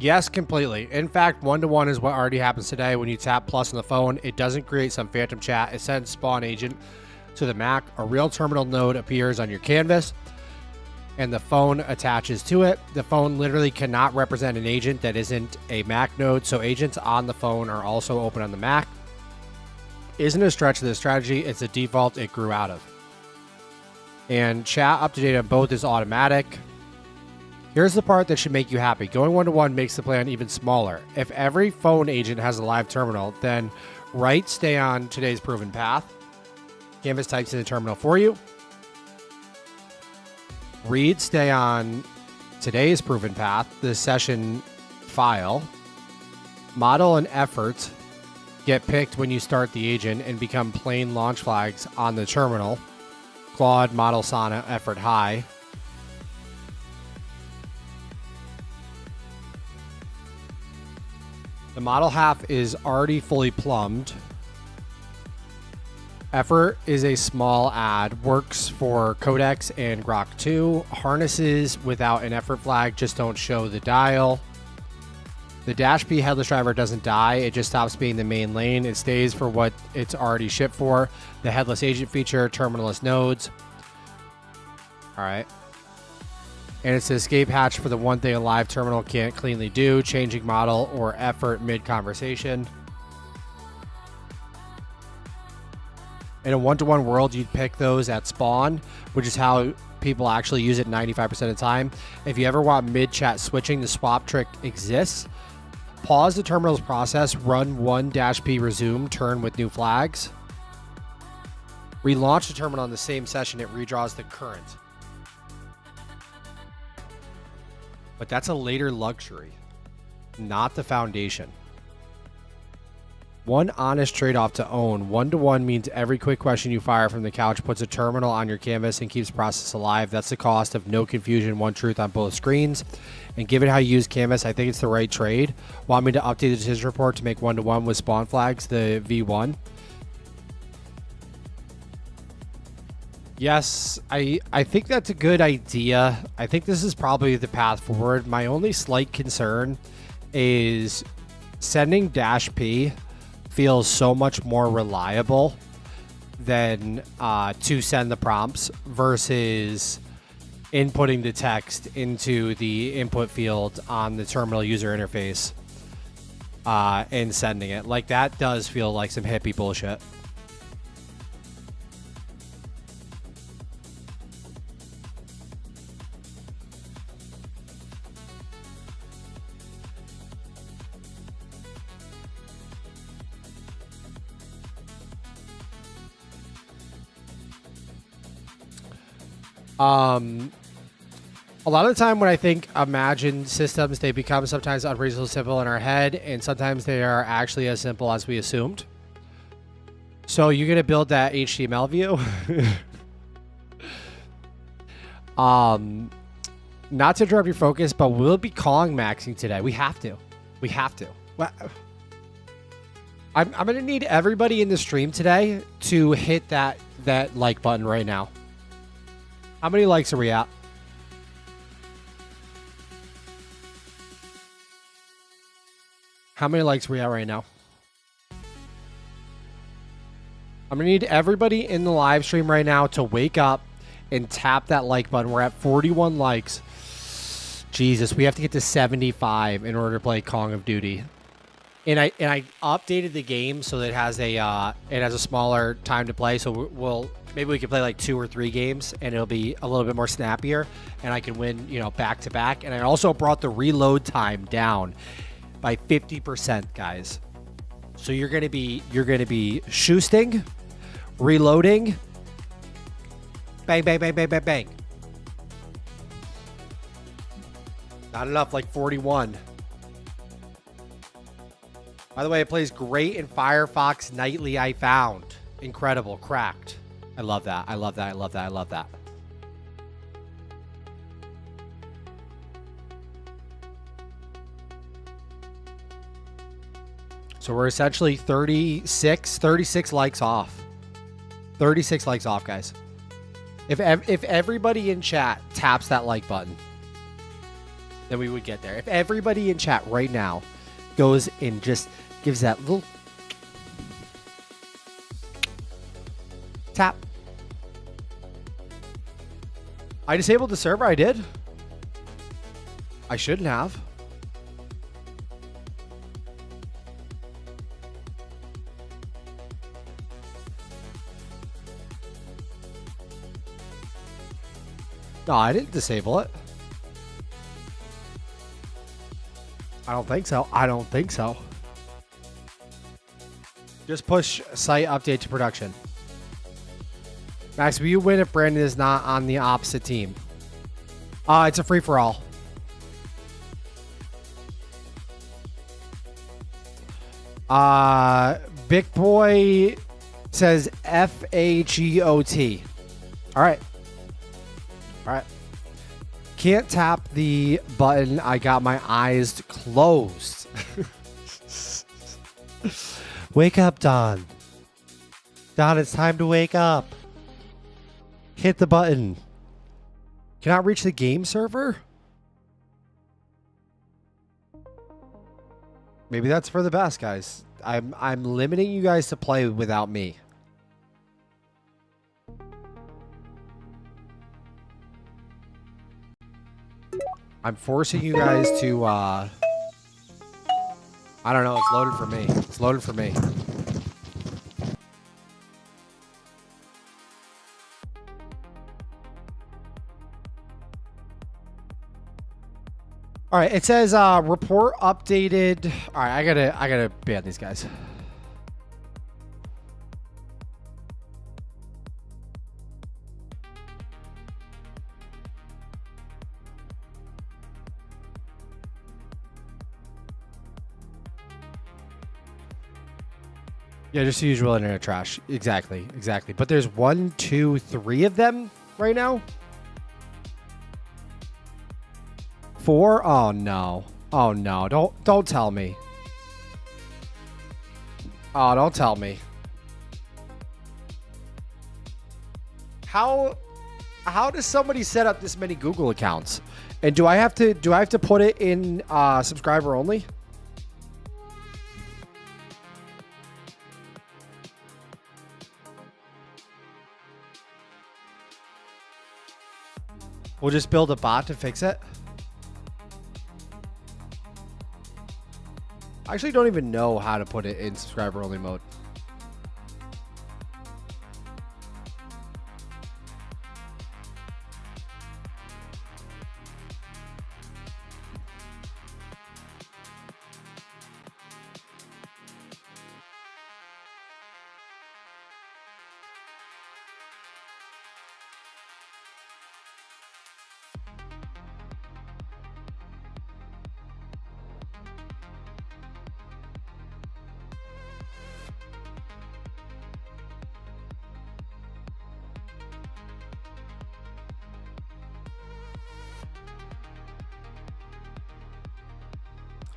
Yes, completely. In fact, 1-to-1 is what already happens today. When you tap plus on the phone, it doesn't create some phantom chat. It sends spawn agent to the Mac. A real terminal node appears on your canvas, and the phone attaches to it. The phone literally cannot represent an agent that isn't a Mac node, so agents on the phone are also open on the Mac. Isn't a stretch of the strategy. It's a default it grew out of. And chat up to date on both is automatic. Here's the part that should make you happy. Going 1-to-1 makes the plan even smaller. If every phone agent has a live terminal, then write stay on today's proven path. Canvas types in the terminal for you. Read stay on today's proven path, the session file. Model and effort get picked when you start the agent and become plain launch flags on the terminal. Claude, model, Sana, effort high. The model half is already fully plumbed. Effort is a small add, works for Codex and Grok 2. Harnesses without an effort flag just don't show the dial. The Dash P headless driver doesn't die, it just stops being the main lane. It stays for what it's already shipped for. The headless agent feature, terminalist nodes. All right. And it's the escape hatch for the one thing a live terminal can't cleanly do, changing model or effort mid-conversation. In a 1-to-1 world, you'd pick those at spawn, which is how people actually use it 95% of the time. If you ever want mid-chat switching, the swap trick exists. Pause the terminal's process, run 1-P resume, turn with new flags. Relaunch the terminal in the same session, it redraws the current. But that's a later luxury, not the foundation. One honest trade-off to own. 1-to-1 means every quick question you fire from the couch puts a terminal on your canvas and keeps the process alive. That's the cost of no confusion, one truth on both screens. And given how you use Canvas, I think it's the right trade. Want me to update the decision report to make 1-to-1 with spawn flags, the V1? Yes, I think that's a good idea. I think this is probably the path forward. My only slight concern is sending Dash P feels so much more reliable than to send the prompts versus inputting the text into the input field on the terminal user interface and sending it. Like that does feel like some hippie bullshit. A lot of the time when I think imagined systems, they become sometimes unreasonably simple in our head, and sometimes they are actually as simple as we assumed. So you're gonna build that HTML view? Not to interrupt your focus, but we'll be Kong maxing today. We have to. We have to. Well, I'm gonna need everybody in the stream today to hit that like button right now. How many likes are we at? How many likes are we at right now? I'm gonna need everybody in the live stream right now to wake up and tap that like button. We're at 41 likes. Jesus, we have to get to 75 in order to play Call of Duty. And I updated the game so that it has a smaller time to play. So maybe we can play like 2 or 3 games and it'll be a little bit more snappier and I can win, back to back. And I also brought the reload time down by 50%, guys. So you're gonna be shoosting, reloading, bang, bang, bang, bang, bang, bang. Not enough, like 41. By the way, it plays great in Firefox Nightly, I found. Incredible. Cracked. I love that. I love that. I love that. I love that. So we're essentially 36 likes off. 36 likes off, guys. If everybody in chat taps that like button, then we would get there. If everybody in chat right now goes and just gives that little tap. I disabled the server, I did. I shouldn't have. No, I didn't disable it. I don't think so. I don't think so. Just push site update to production. Max, will you win if Brandon is not on the opposite team? It's a free-for-all. Big Boy says FAGOT. All right. All right. Can't tap the button. I got my eyes closed. Wake up, Don. Don, it's time to wake up. Hit the button. Cannot reach the game server? Maybe that's for the best, guys. I'm limiting you guys to play without me. I'm forcing you guys to, I don't know, it's loaded for me. It's loaded for me. All right, it says report updated. All right, I gotta ban these guys. Yeah, just the usual internet trash. Exactly. But there's 1, 2, 3 of them right now. 4? Oh no. Oh no. Don't tell me. Oh, don't tell me. How does somebody set up this many Google accounts? And do I have to put it in subscriber only? We'll just build a bot to fix it. I actually don't even know how to put it in subscriber only mode.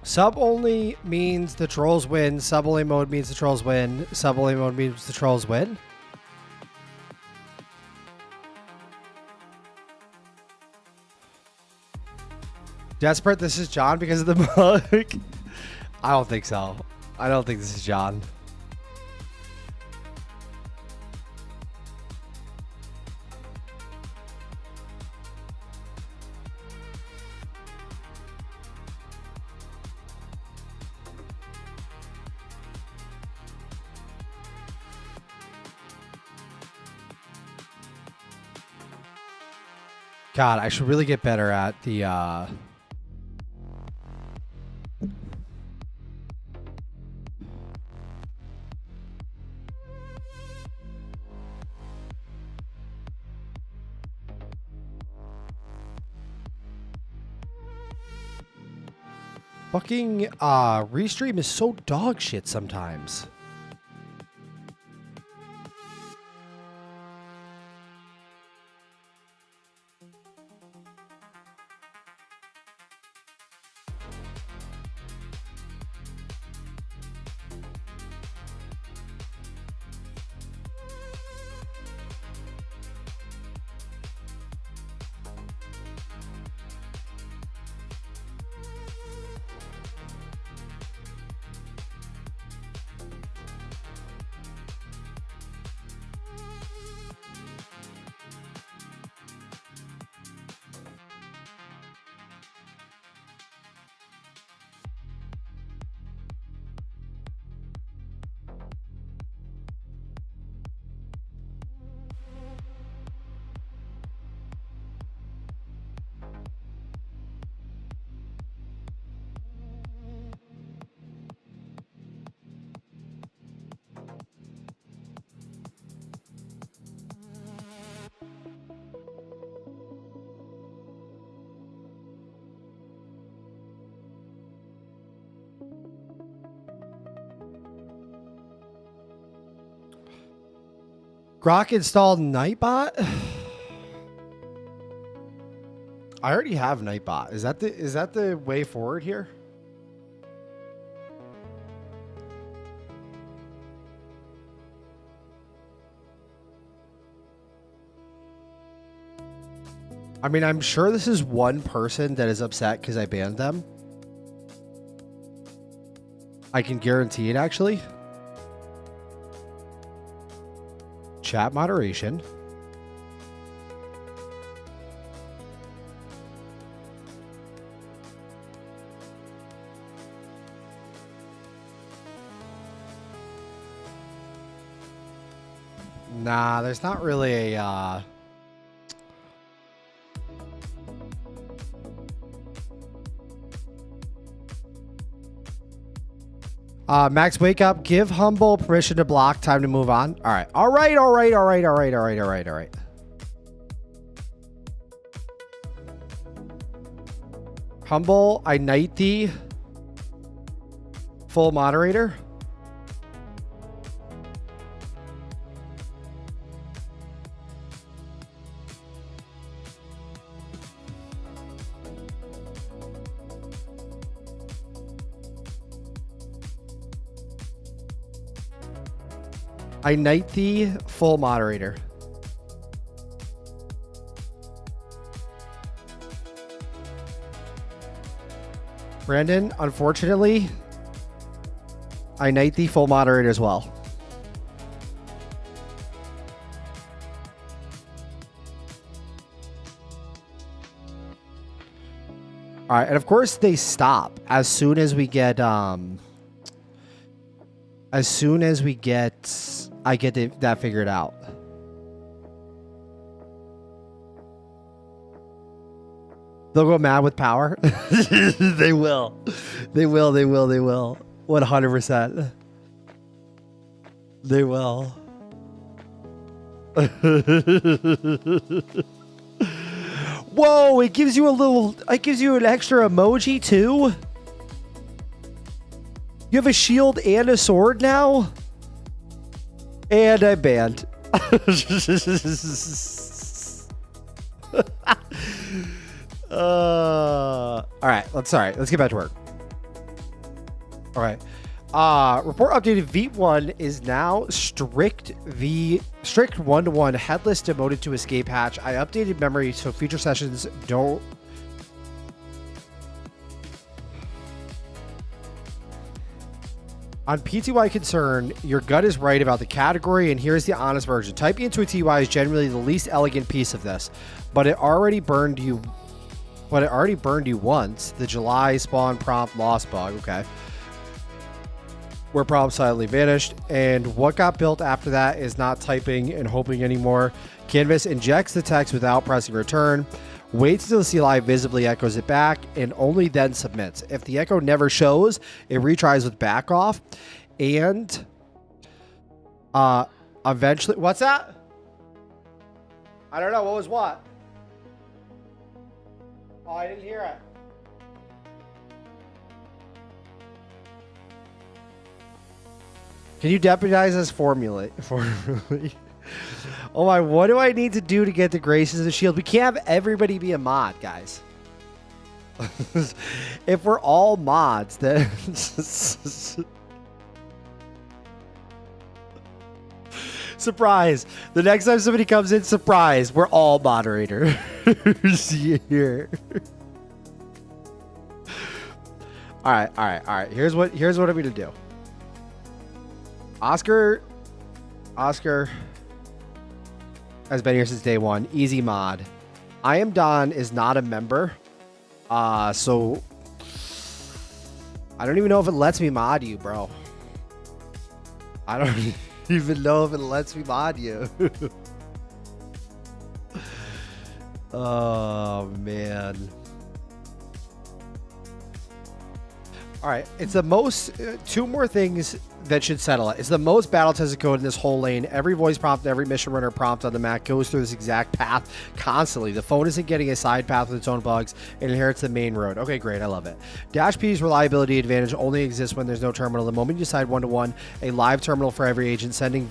Sub only means the trolls win. Sub only mode means the trolls win. Sub only mode means the trolls win. Desperate, this is John because of the mug. I don't think so. I don't think this is John. God, I should really get better at the fucking restream is so dog shit sometimes. Grok installed Nightbot. I already have Nightbot. Is that the way forward here? I mean, I'm sure this is one person that is upset because I banned them. I can guarantee it, actually. Chat moderation. Nah, there's not really a Max, wake up. Give Humble permission to block. Time to move on. All right. All right. All right. All right. All right. All right. All right. All right. Humble, I knight thee. Full moderator. I knight thee, full moderator. Brandon, unfortunately, I knight thee, full moderator as well. All right, and of course they stop as soon as we get I get that figured out. They'll go mad with power. They will. They will. They will. They will. 100%. They will. Whoa! It gives you a little. It gives you an extra emoji too. You have a shield and a sword now. And I'm banned. All right, let's get back to work. All right. Report updated. V1 is now strict 1-to-1 headless demoted to escape hatch. I updated memory so future sessions don't. On PTY concern, your gut is right about the category, and here's the honest version. Typing into a TY is generally the least elegant piece of this, but it already burned you. Once. The July spawn prompt lost bug. Okay. Where prompt silently vanished, and what got built after that is not typing and hoping anymore. Canvas injects the text without pressing return, waits until the CLI visibly echoes it back, and only then submits. If the echo never shows, it retries with back off, and eventually, what's that? I don't know. What was what? Oh, I didn't hear it. Can you deputize us formally? Oh my, what do I need to do to get the Graces of the Shield? We can't have everybody be a mod, guys. If we're all mods, then... Surprise. The next time somebody comes in, surprise. We're all moderators here. All right. Here's what I'm going to do. Oscar has been here since day one. Easy mod. I Am Don is not a member. So I don't even know if it lets me mod you, bro. I don't even know if it lets me mod you. Oh, man. All right, it's the most, two more things that should settle it. It's the most battle tested code in this whole lane. Every voice prompt, every mission runner prompt on the Mac goes through this exact path constantly. The phone isn't getting a side path with its own bugs. It inherits the main road. Okay, great, I love it. Dash P's reliability advantage only exists when there's no terminal. The moment you decide 1-to-1, a live terminal for every agent, sending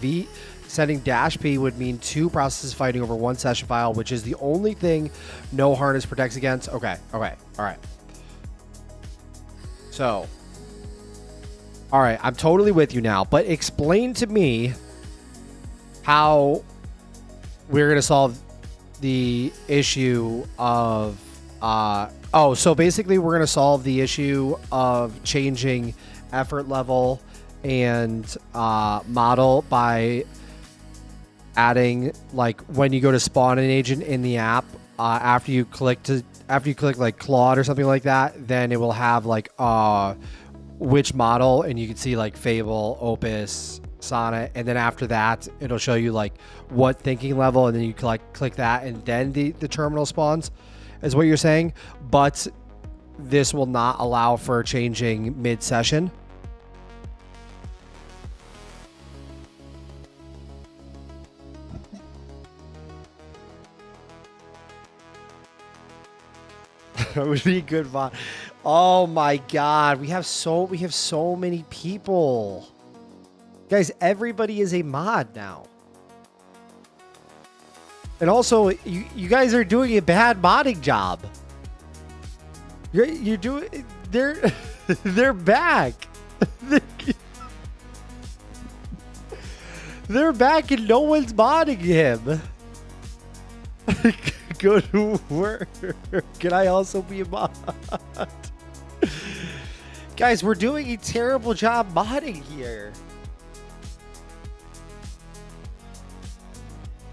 Dash P would mean two processes fighting over one session file, which is the only thing no harness protects against. Okay, all right. So, all right, I'm totally with you now, but explain to me how we're going to solve the issue of, so basically we're going to solve the issue of changing effort level and model by adding, like, when you go to spawn an agent in the app, after you click like Claude or something like that, then it will have like which model, and you can see like Fable, Opus, Sonnet, and then after that it'll show you like what thinking level, and then you click that, and then the terminal spawns, is what you're saying. But this will not allow for changing mid-session. That would be a good mod. Oh my god, we have so many people. Guys, everybody is a mod now. And also, you guys are doing a bad modding job. You're doing, they're back. They're back and no one's modding him. Good work. Can I also be a mod? Guys, we're doing a terrible job modding here.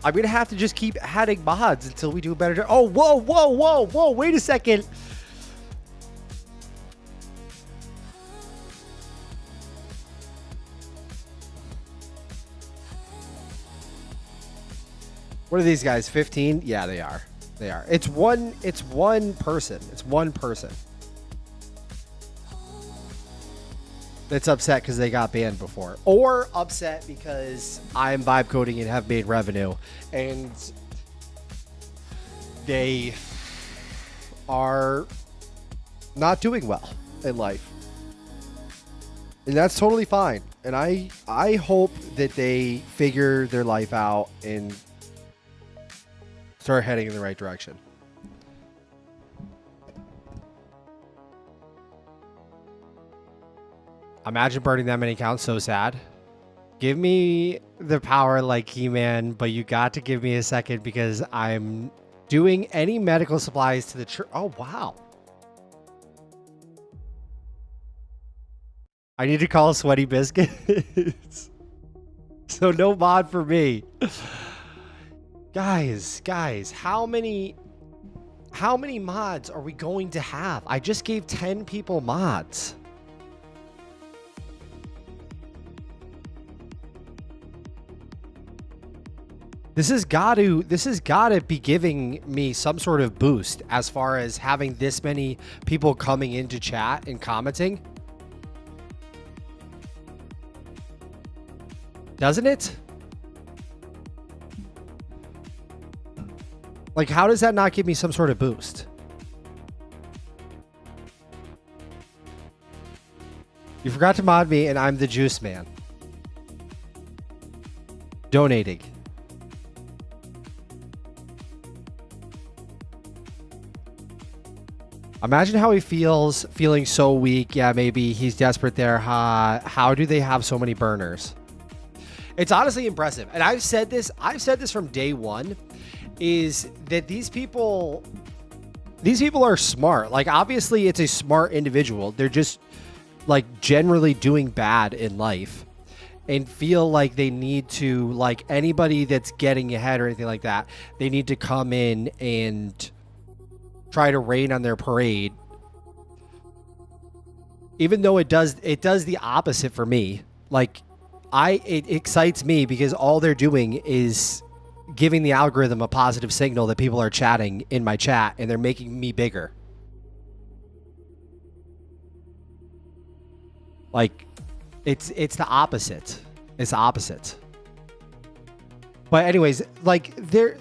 I'm gonna have to just keep adding mods until we do a better job. Oh, whoa, wait a second. What are these guys? 15? Yeah, they are. They are. It's one person. It's one person that's upset because they got banned before, or upset because I'm vibe coding and have made revenue, and they are not doing well in life, and that's totally fine. And I hope that they figure their life out and start heading in the right direction. Imagine burning that many accounts. So sad. Give me the power like He-Man, but you got to give me a second because I'm doing any medical supplies to the church. Oh, wow. I need to call Sweaty Biscuits. So no mod for me. Guys, how many mods are we going to have? I just gave 10 people mods. This has got to be giving me some sort of boost as far as having this many people coming into chat and commenting. Doesn't it? Like, how does that not give me some sort of boost? You forgot to mod me, and I'm the juice man. Donating. Imagine how he feels, feeling so weak. Yeah, maybe he's desperate there. How do they have so many burners? It's honestly impressive. And I've said this from day one, is that these people are smart. Like, obviously it's a smart individual. They're just like generally doing bad in life and feel like they need to, like, anybody that's getting ahead or anything like that, they need to come in and try to rain on their parade. Even though it does the opposite for me. Like, it excites me because all they're doing is giving the algorithm a positive signal that people are chatting in my chat, and they're making me bigger. Like, it's the opposite. It's the opposite. But anyways, like, they're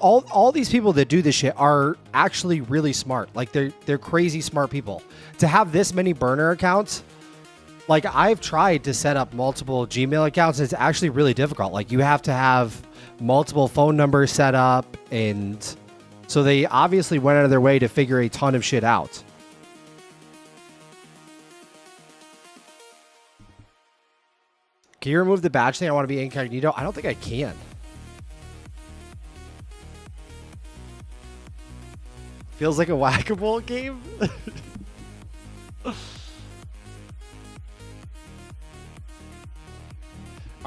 all these people that do this shit are actually really smart. Like, they're crazy smart people. To have this many burner accounts, like, I've tried to set up multiple Gmail accounts, and it's actually really difficult. Like, you have to have multiple phone numbers set up, and so they obviously went out of their way to figure a ton of shit out. Can you remove the badge thing? I want to be incognito. I don't think I can. Feels like a whack-a-mole game. All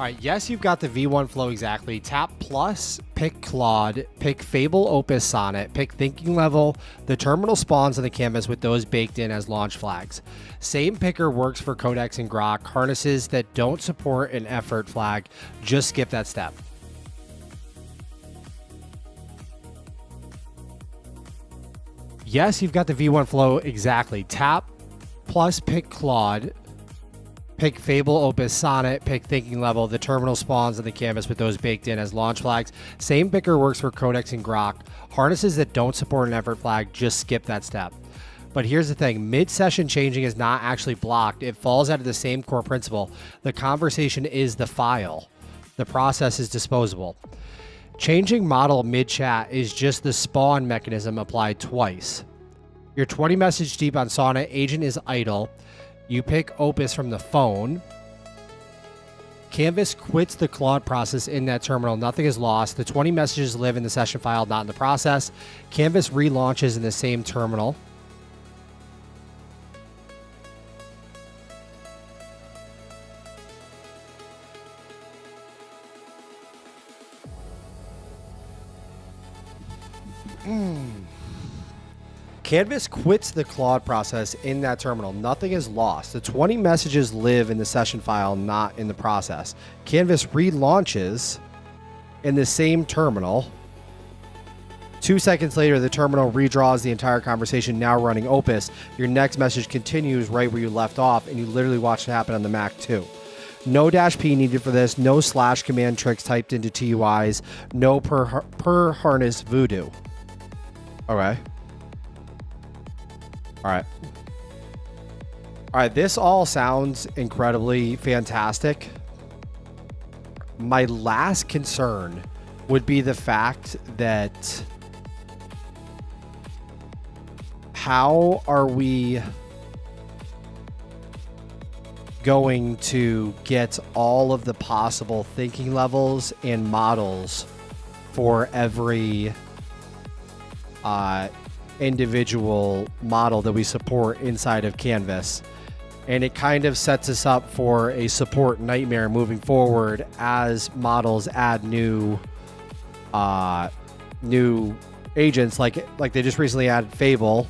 right, yes, you've got the V1 flow exactly. Tap plus, pick Claude, pick Fable Opus Sonnet, pick Thinking Level. The terminal spawns on the canvas with those baked in as launch flags. Same picker works for Codex and Grok. Harnesses that don't support an effort flag, just skip that step. Yes, you've got the V1 flow exactly. Tap plus, pick Claude, pick Fable Opus Sonnet, pick Thinking Level. The terminal spawns on the canvas with those baked in as launch flags. Same picker works for Codex and Grok. Harnesses that don't support an effort flag, just skip that step. But here's the thing, mid-session changing is not actually blocked. It falls out of the same core principle. The conversation is the file. The process is disposable. Changing model mid-chat is just the spawn mechanism applied twice. You're 20 message deep on Sonnet, agent is idle. You pick Opus from the phone. Canvas quits the Claude process in that terminal. Nothing is lost. The 20 messages live in the session file, not in the process. Canvas relaunches in the same terminal. Canvas quits the Claude process in that terminal. Nothing is lost. The 20 messages live in the session file, not in the process. Canvas relaunches in the same terminal. 2 seconds later, the terminal redraws the entire conversation, now running Opus. Your next message continues right where you left off, and you literally watch it happen on the Mac too. No -P needed for this. No / command tricks typed into TUIs. No per harness voodoo. Okay. All right, this all sounds incredibly fantastic. My last concern would be the fact that how are we going to get all of the possible thinking levels and models for every individual model that we support inside of Canvas. And it kind of sets us up for a support nightmare moving forward as models add new agents, like they just recently added Fable.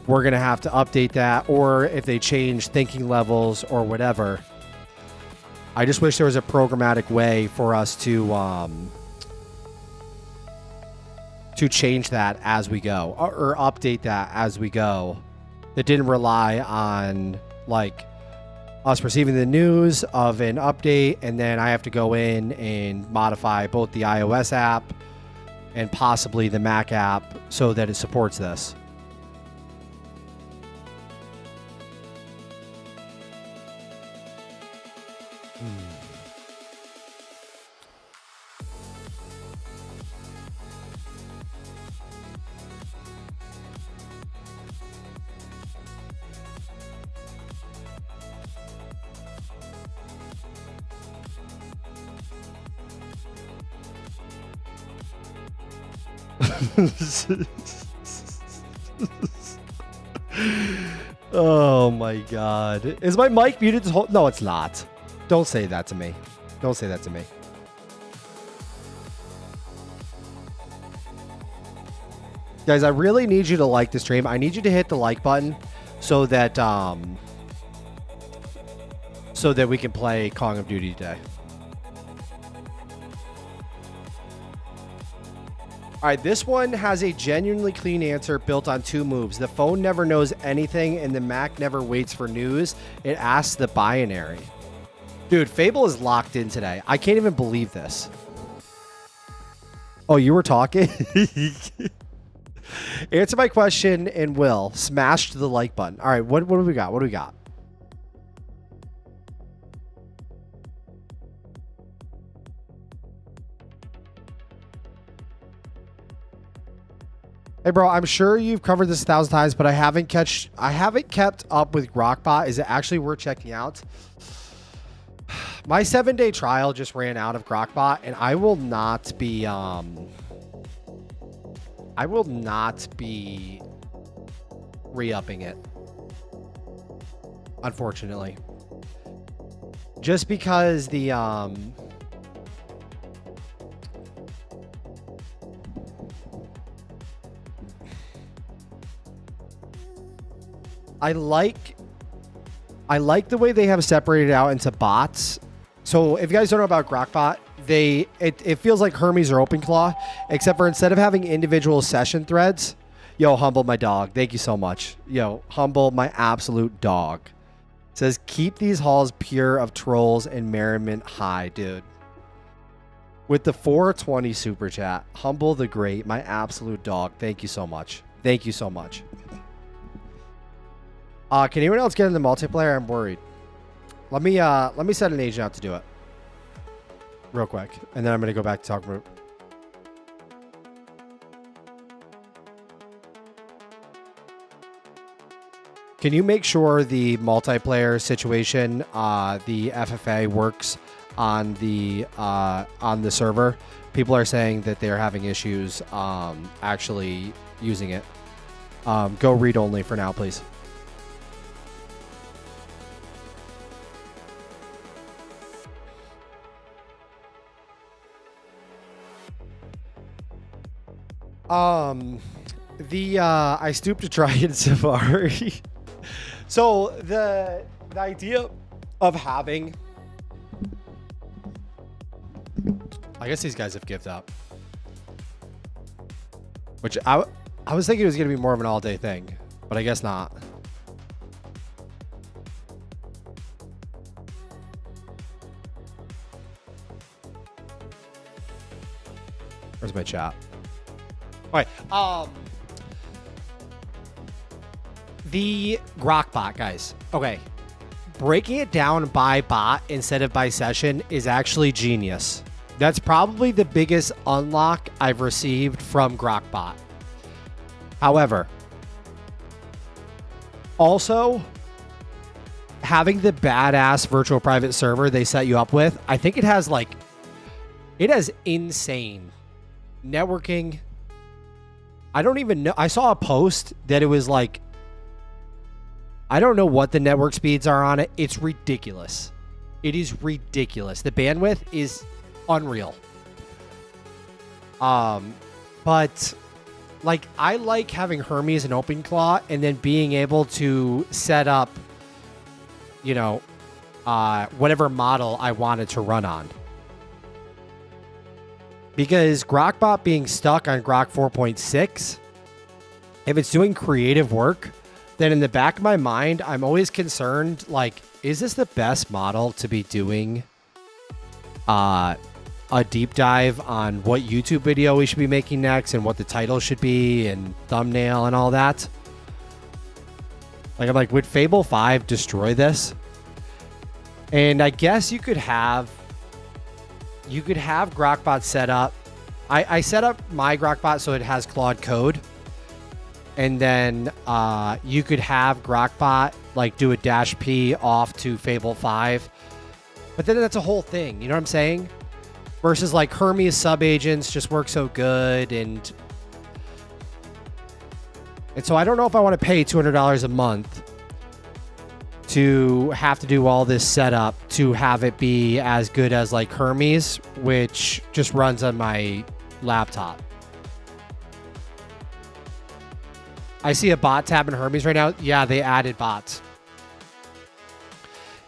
We're gonna have to update that, or if they change thinking levels or whatever. I just wish there was a programmatic way for us to change that as we go, or update that as we go. That didn't rely on like us receiving the news of an update and then I have to go in and modify both the iOS app and possibly the Mac app so that it supports this. Oh my god. Is my mic muted this whole... No, it's not. Don't say that to me. Don't say that to me. Guys, I really need you to like the stream. I need you to hit the like button so that we can play Call of Duty today. All right, this one has a genuinely clean answer built on 2 moves. The phone never knows anything, and the Mac never waits for news. It asks the binary. Dude, Fable is locked in today. I can't even believe this. Oh, you were talking? Answer my question and will. Smash the like button. All right, what do we got? What do we got? Hey, bro, I'm sure you've covered this 1,000 times, but I haven't kept up with Grokbot. Is it actually worth checking out? My 7-day trial just ran out of Grokbot, and I will not be re-upping it, unfortunately. Just because the I like the way they have separated out into bots. So if you guys don't know about Grokbot, it feels like Hermes or OpenClaw, except for instead of having individual session threads, yo, Humble, my dog, thank you so much. Yo, Humble, my absolute dog. Says, keep these halls pure of trolls and merriment high, dude. With the 420 super chat, Humble the Great, my absolute dog, thank you so much. Thank you so much. Can anyone else get in the multiplayer? I'm worried. Let me set an agent out to do it real quick, and then I'm gonna go back to talk about. Can you make sure the multiplayer situation, the FFA works on the server? People are saying that they're having issues actually using it. Go read only for now, please. I stooped to try in Safari. So the idea of having, I guess these guys have given up, which I was thinking it was going to be more of an all-day thing, but I guess not. Where's my chat? All right. The Grokbot, guys. Okay. Breaking it down by bot instead of by session is actually genius. That's probably the biggest unlock I've received from Grokbot. However, also, having the badass virtual private server they set you up with, I think it has insane networking. I don't even know. I saw a post that it was like, I don't know what the network speeds are on it. It's ridiculous. It is ridiculous. The bandwidth is unreal. But like, I like having Hermes and OpenClaw and then being able to set up, you know, whatever model I wanted to run on. Because Grokbot being stuck on Grok 4.6, if it's doing creative work, then in the back of my mind, I'm always concerned, like, is this the best model to be doing a deep dive on what YouTube video we should be making next and what the title should be and thumbnail and all that? Like, I'm like, would Fable 5 destroy this? And I guess you could have Grokbot set up. I set up my Grokbot so it has Claude Code. And then you could have Grokbot like do a -P off to Fable 5. But then that's a whole thing. You know what I'm saying? Versus like Hermes subagents just work so good. And so I don't know if I want to pay $200 a month to have to do all this setup to have it be as good as like Hermes, which just runs on my laptop. I see a bot tab in Hermes right now. Yeah, they added bots.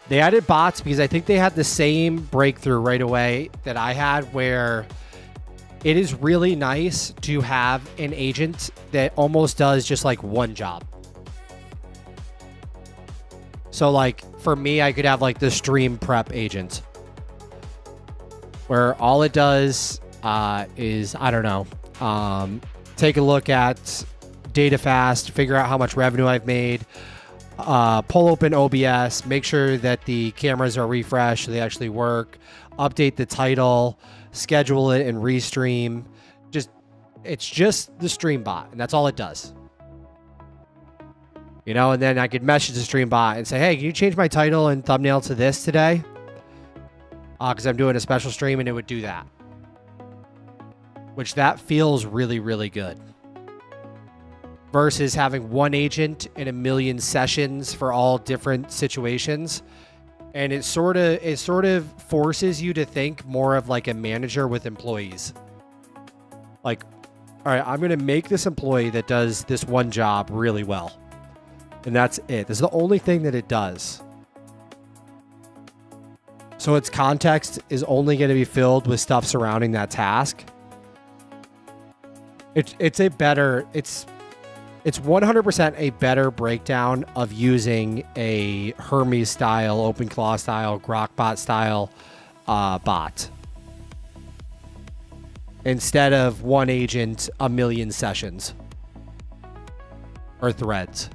They added bots because I think they had the same breakthrough right away that I had, where it is really nice to have an agent that almost does just like one job. So like for me, I could have like the stream prep agent where all it does is, I don't know, take a look at data fast, figure out how much revenue I've made, pull open OBS, make sure that the cameras are refreshed so they actually work, update the title, schedule it and restream. It's just the stream bot, and that's all it does. You know, and then I could message the stream bot and say, hey, can you change my title and thumbnail to this today? Because I'm doing a special stream, and it would do that. Which that feels really, really good. Versus having one agent in a million sessions for all different situations. And it sort of forces you to think more of like a manager with employees. Like, all right, I'm going to make this employee that does this one job really well. And that's it. This is the only thing that it does. So its context is only going to be filled with stuff surrounding that task. It's 100% a better breakdown of using a Hermes style, OpenClaw style, Grokbot style bot. Instead of one agent, a million sessions or threads.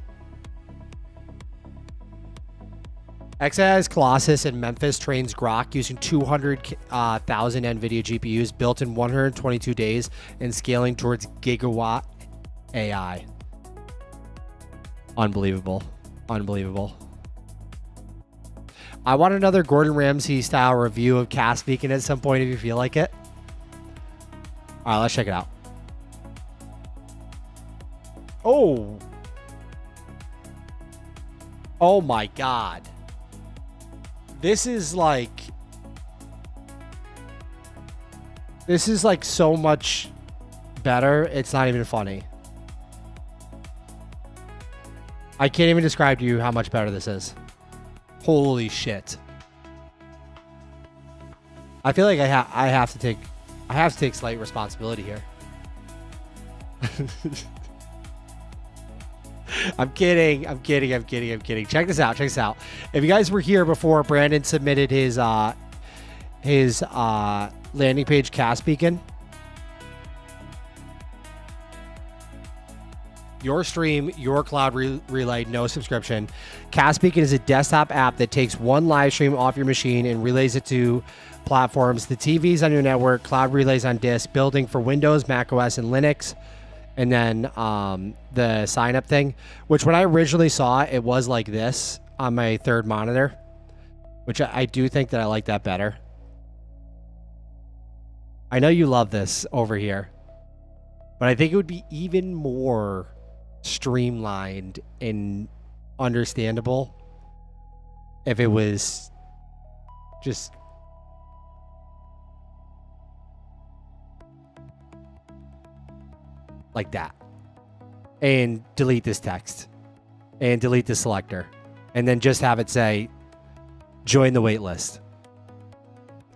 XAI's Colossus in Memphis trains Grok using 200,000 NVIDIA GPUs built in 122 days and scaling towards gigawatt AI. Unbelievable. Unbelievable. I want another Gordon Ramsay style review of Cast Beacon at some point if you feel like it. All right, let's check it out. Oh. Oh my God. This is like so much better. It's not even funny. I can't even describe to you how much better this is. Holy shit. I feel like I have to take slight responsibility here. I'm kidding. Check this out. If you guys were here before Brandon submitted his landing page Cast Beacon, your stream, your cloud relay, no subscription. Cast Beacon is a desktop app that takes one live stream off your machine and relays it to platforms, the TVs on your network, cloud relays on disk, building for Windows, Mac OS, and Linux. And then the sign up thing, which when I originally saw it was like this. on my third monitor, which I do think that I like that better. I know you love this over here, but I think it would be even more streamlined and understandable if it was just like that. And delete this text and delete the selector and then just have it say join the wait list.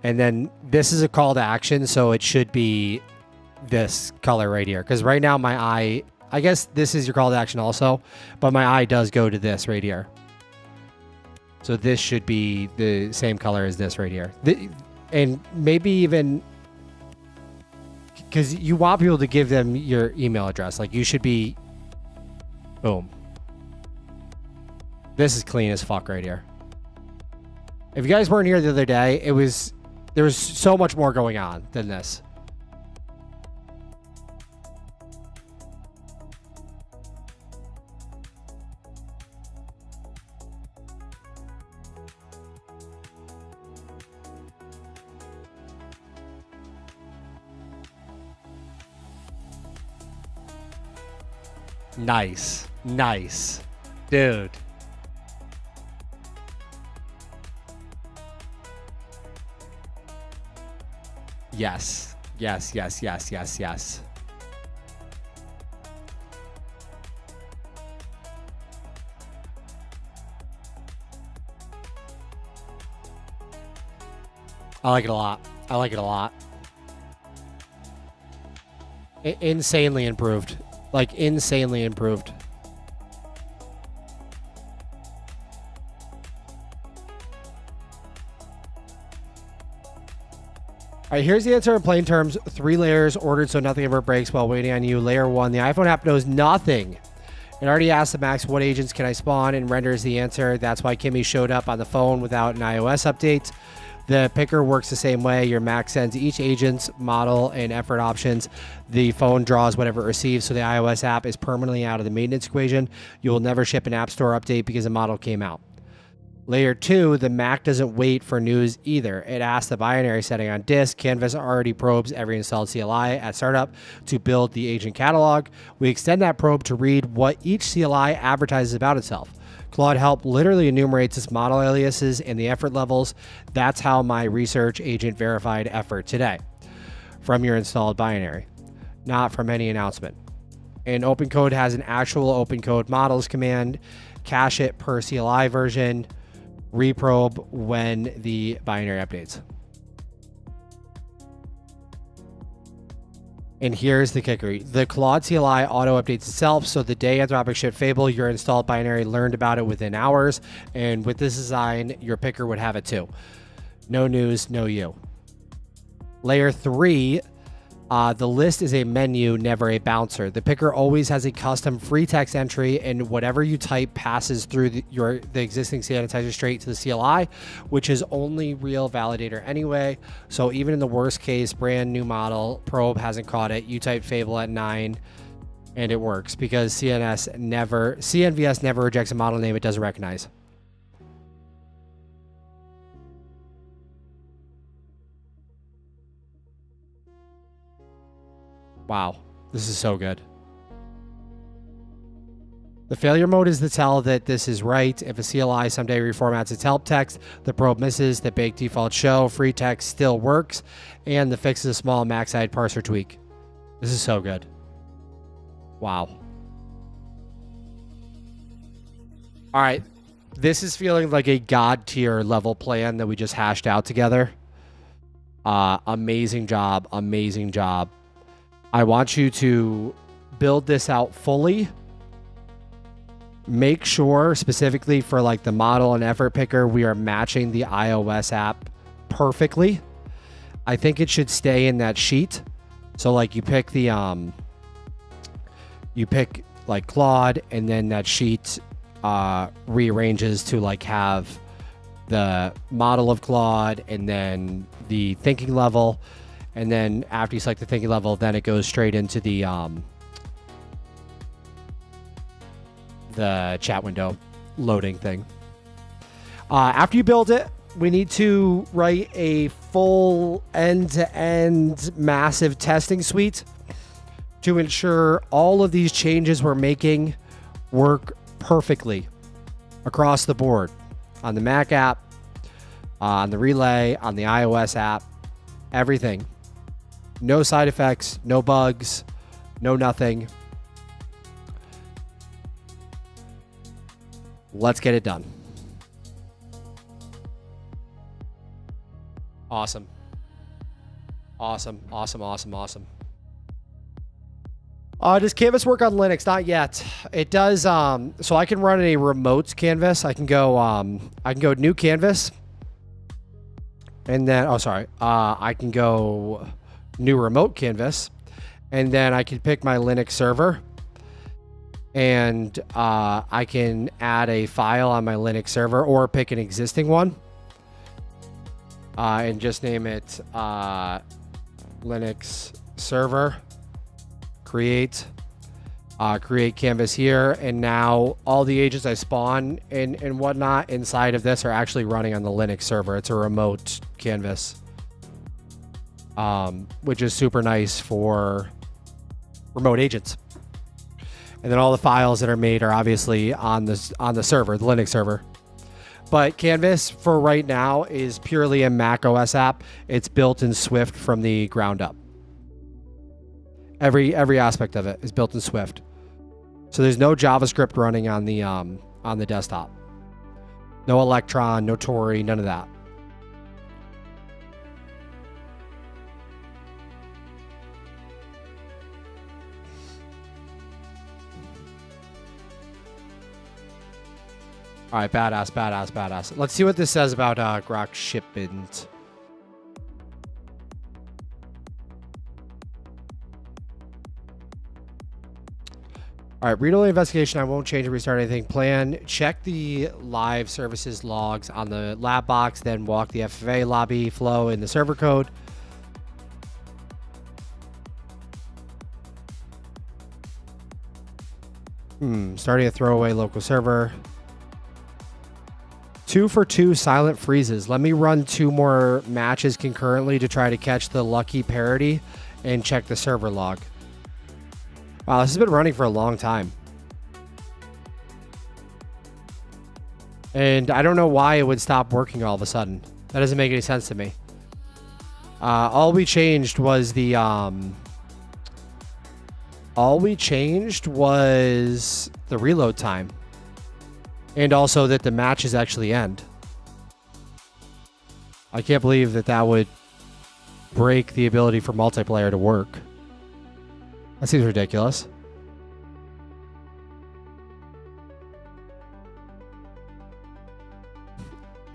And then this is a call to action, so it should be this color right here. Because right now my eye, I guess this is your call to action also, but my eye does go to this right here. So this should be the same color as this right here. And maybe even, because you want people to give them your email address. Like you should be, boom. This is clean as fuck right here. If you guys weren't here the other day, there was so much more going on than this. Nice. Nice. Dude. Yes. Yes, yes, yes, yes, yes. I like it a lot. I like it a lot. Insanely improved. Like, insanely improved. All right, here's the answer in plain terms. 3 layers ordered so nothing ever breaks while waiting on you. Layer 1, the iPhone app knows nothing. It already asked the Max what agents can I spawn and renders the answer. That's why Kimmy showed up on the phone without an iOS update. The picker works the same way. Your Mac sends each agent's model and effort options. The phone draws whatever it receives, so the iOS app is permanently out of the maintenance equation. You will never ship an App Store update because the model came out. Layer 2, the Mac doesn't wait for news either. It asks the binary setting on disk. Canvas already probes every installed CLI at startup to build the agent catalog. We extend that probe to read what each CLI advertises about itself. Claude Help literally enumerates its model aliases and the effort levels. That's how my research agent verified effort today from your installed binary, not from any announcement. And OpenCode has an actual OpenCode models command, cache it per CLI version, reprobe when the binary updates. And here's the kicker. The Claude CLI auto updates itself, so the day Anthropic shipped Fable, your installed binary learned about it within hours, and with this design, your picker would have it too. No news, no you. Layer 3, the list is a menu, never a bouncer. The picker always has a custom free text entry, and whatever you type passes through the existing sanitizer straight to the CLI, which is only real validator anyway. So even in the worst case, brand new model, probe hasn't caught it, you type Fable at 9, and it works because CNVS never rejects a model name it doesn't recognize. Wow, this is so good. The failure mode is to tell that this is right. If a CLI someday reformats its help text, the probe misses, the baked default show, free text still works, and the fix is a small max-side parser tweak. This is so good. Wow. All right, this is feeling like a god tier level plan that we just hashed out together. Amazing job, amazing job. I want you to build this out fully. Make sure specifically for like the model and effort picker, we are matching the iOS app perfectly. I think it should stay in that sheet. So like you pick the, you pick like Claude, and then that sheet rearranges to like have the model of Claude and then the thinking level. And then after you select the thinking level, then it goes straight into the chat window loading thing. After you build it, we need to write a full end-to-end massive testing suite to ensure all of these changes we're making work perfectly across the board on the Mac app, on the Relay, on the iOS app, everything. No side effects, no bugs, no nothing. Let's get it done. Awesome. Awesome. Does Canvas work on Linux? Not yet. It does. So I can run a remote Canvas. I can go new Canvas. And then, I can go new remote Canvas. And then I can pick my Linux server. And I can add a file on my Linux server or pick an existing one. And just name it Linux server. Create Canvas here, and now all the agents I spawn and whatnot inside of this are actually running on the Linux server. It's a remote Canvas, which is super nice for remote agents. And then all the files that are made are obviously on the server, the Linux server. But Canvas for right now is purely a Mac OS app. It's built in Swift from the ground up. Every aspect of it is built in Swift. So there's no JavaScript running on the desktop. No Electron, no Tori, none of that. All right, badass. Let's see what this says about Grok shipment. All right, read-only investigation. I won't change or restart anything. Plan, check the live services logs on the lab box, then walk the FFA lobby flow in the server code. Starting a throwaway local server. 2 for 2 silent freezes. Let me run 2 more matches concurrently to try to catch the lucky parity and check the server log. Wow, this has been running for a long time. And I don't know why it would stop working all of a sudden. That doesn't make any sense to me. All we changed was the reload time. And also that the matches actually end. I can't believe that would break the ability for multiplayer to work. That seems ridiculous.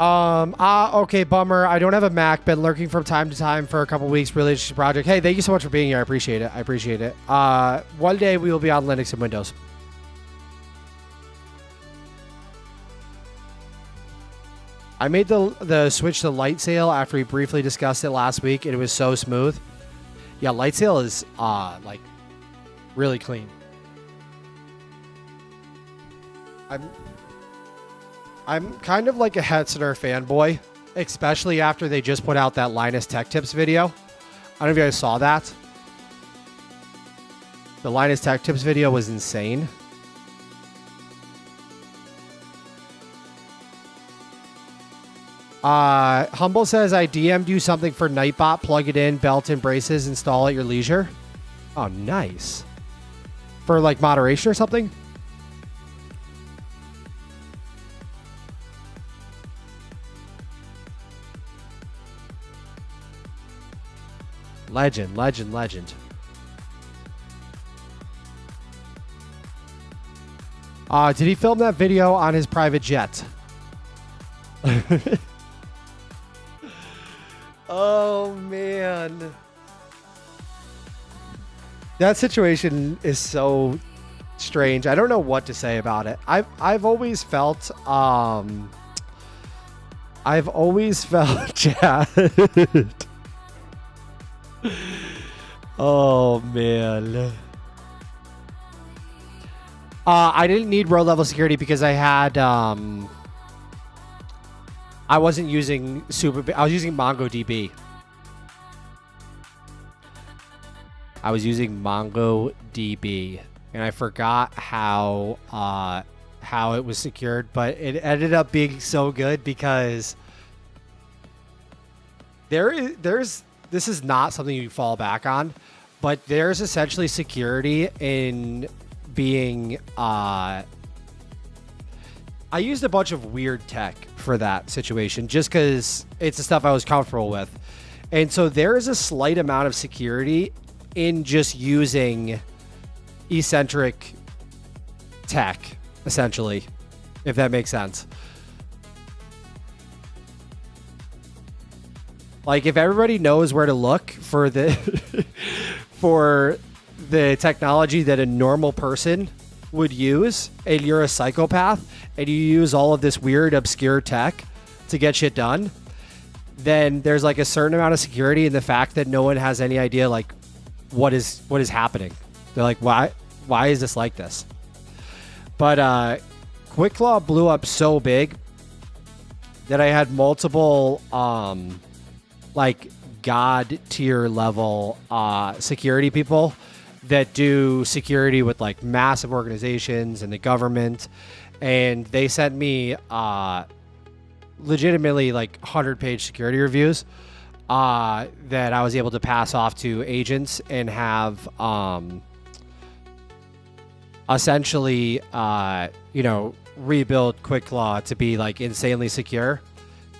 Okay, bummer. I don't have a Mac. Been lurking from time to time for a couple weeks. Really interesting project. Hey, thank you so much for being here. I appreciate it. One day we will be on Linux and Windows. I made the switch to Lightsail after we briefly discussed it last week, and it was so smooth. Yeah, Lightsail is like really clean. I'm kind of like a Hetzner fanboy, especially after they just put out that Linus Tech Tips video. I don't know if you guys saw that. The Linus Tech Tips video was insane. Humble says, I DM'd you something for Nightbot. Plug it in, belt and braces, install at your leisure. Oh, nice. For like moderation or something? Legend. Did he film that video on his private jet? Oh, man. That situation is so strange. I don't know what to say about it. I've always felt Chad. Oh, man. I didn't need row level security because I had I wasn't using I was using MongoDB. I was using MongoDB, and I forgot how it was secured, but it ended up being so good because this is not something you fall back on, but there's essentially security in being I used a bunch of weird tech for that situation just because it's the stuff I was comfortable with. And so there is a slight amount of security in just using eccentric tech, essentially, if that makes sense. Like, if everybody knows where to look for the for the technology that a normal person would use, and you're a psychopath and you use all of this weird obscure tech to get shit done, then there's like a certain amount of security in the fact that no one has any idea like what is happening. They're like, why is this like this? But QuickClaw blew up so big that I had multiple like god tier level security people that do security with like massive organizations and the government, and they sent me legitimately like 100-page security reviews that I was able to pass off to agents and have essentially rebuild QuickClaw to be like insanely secure.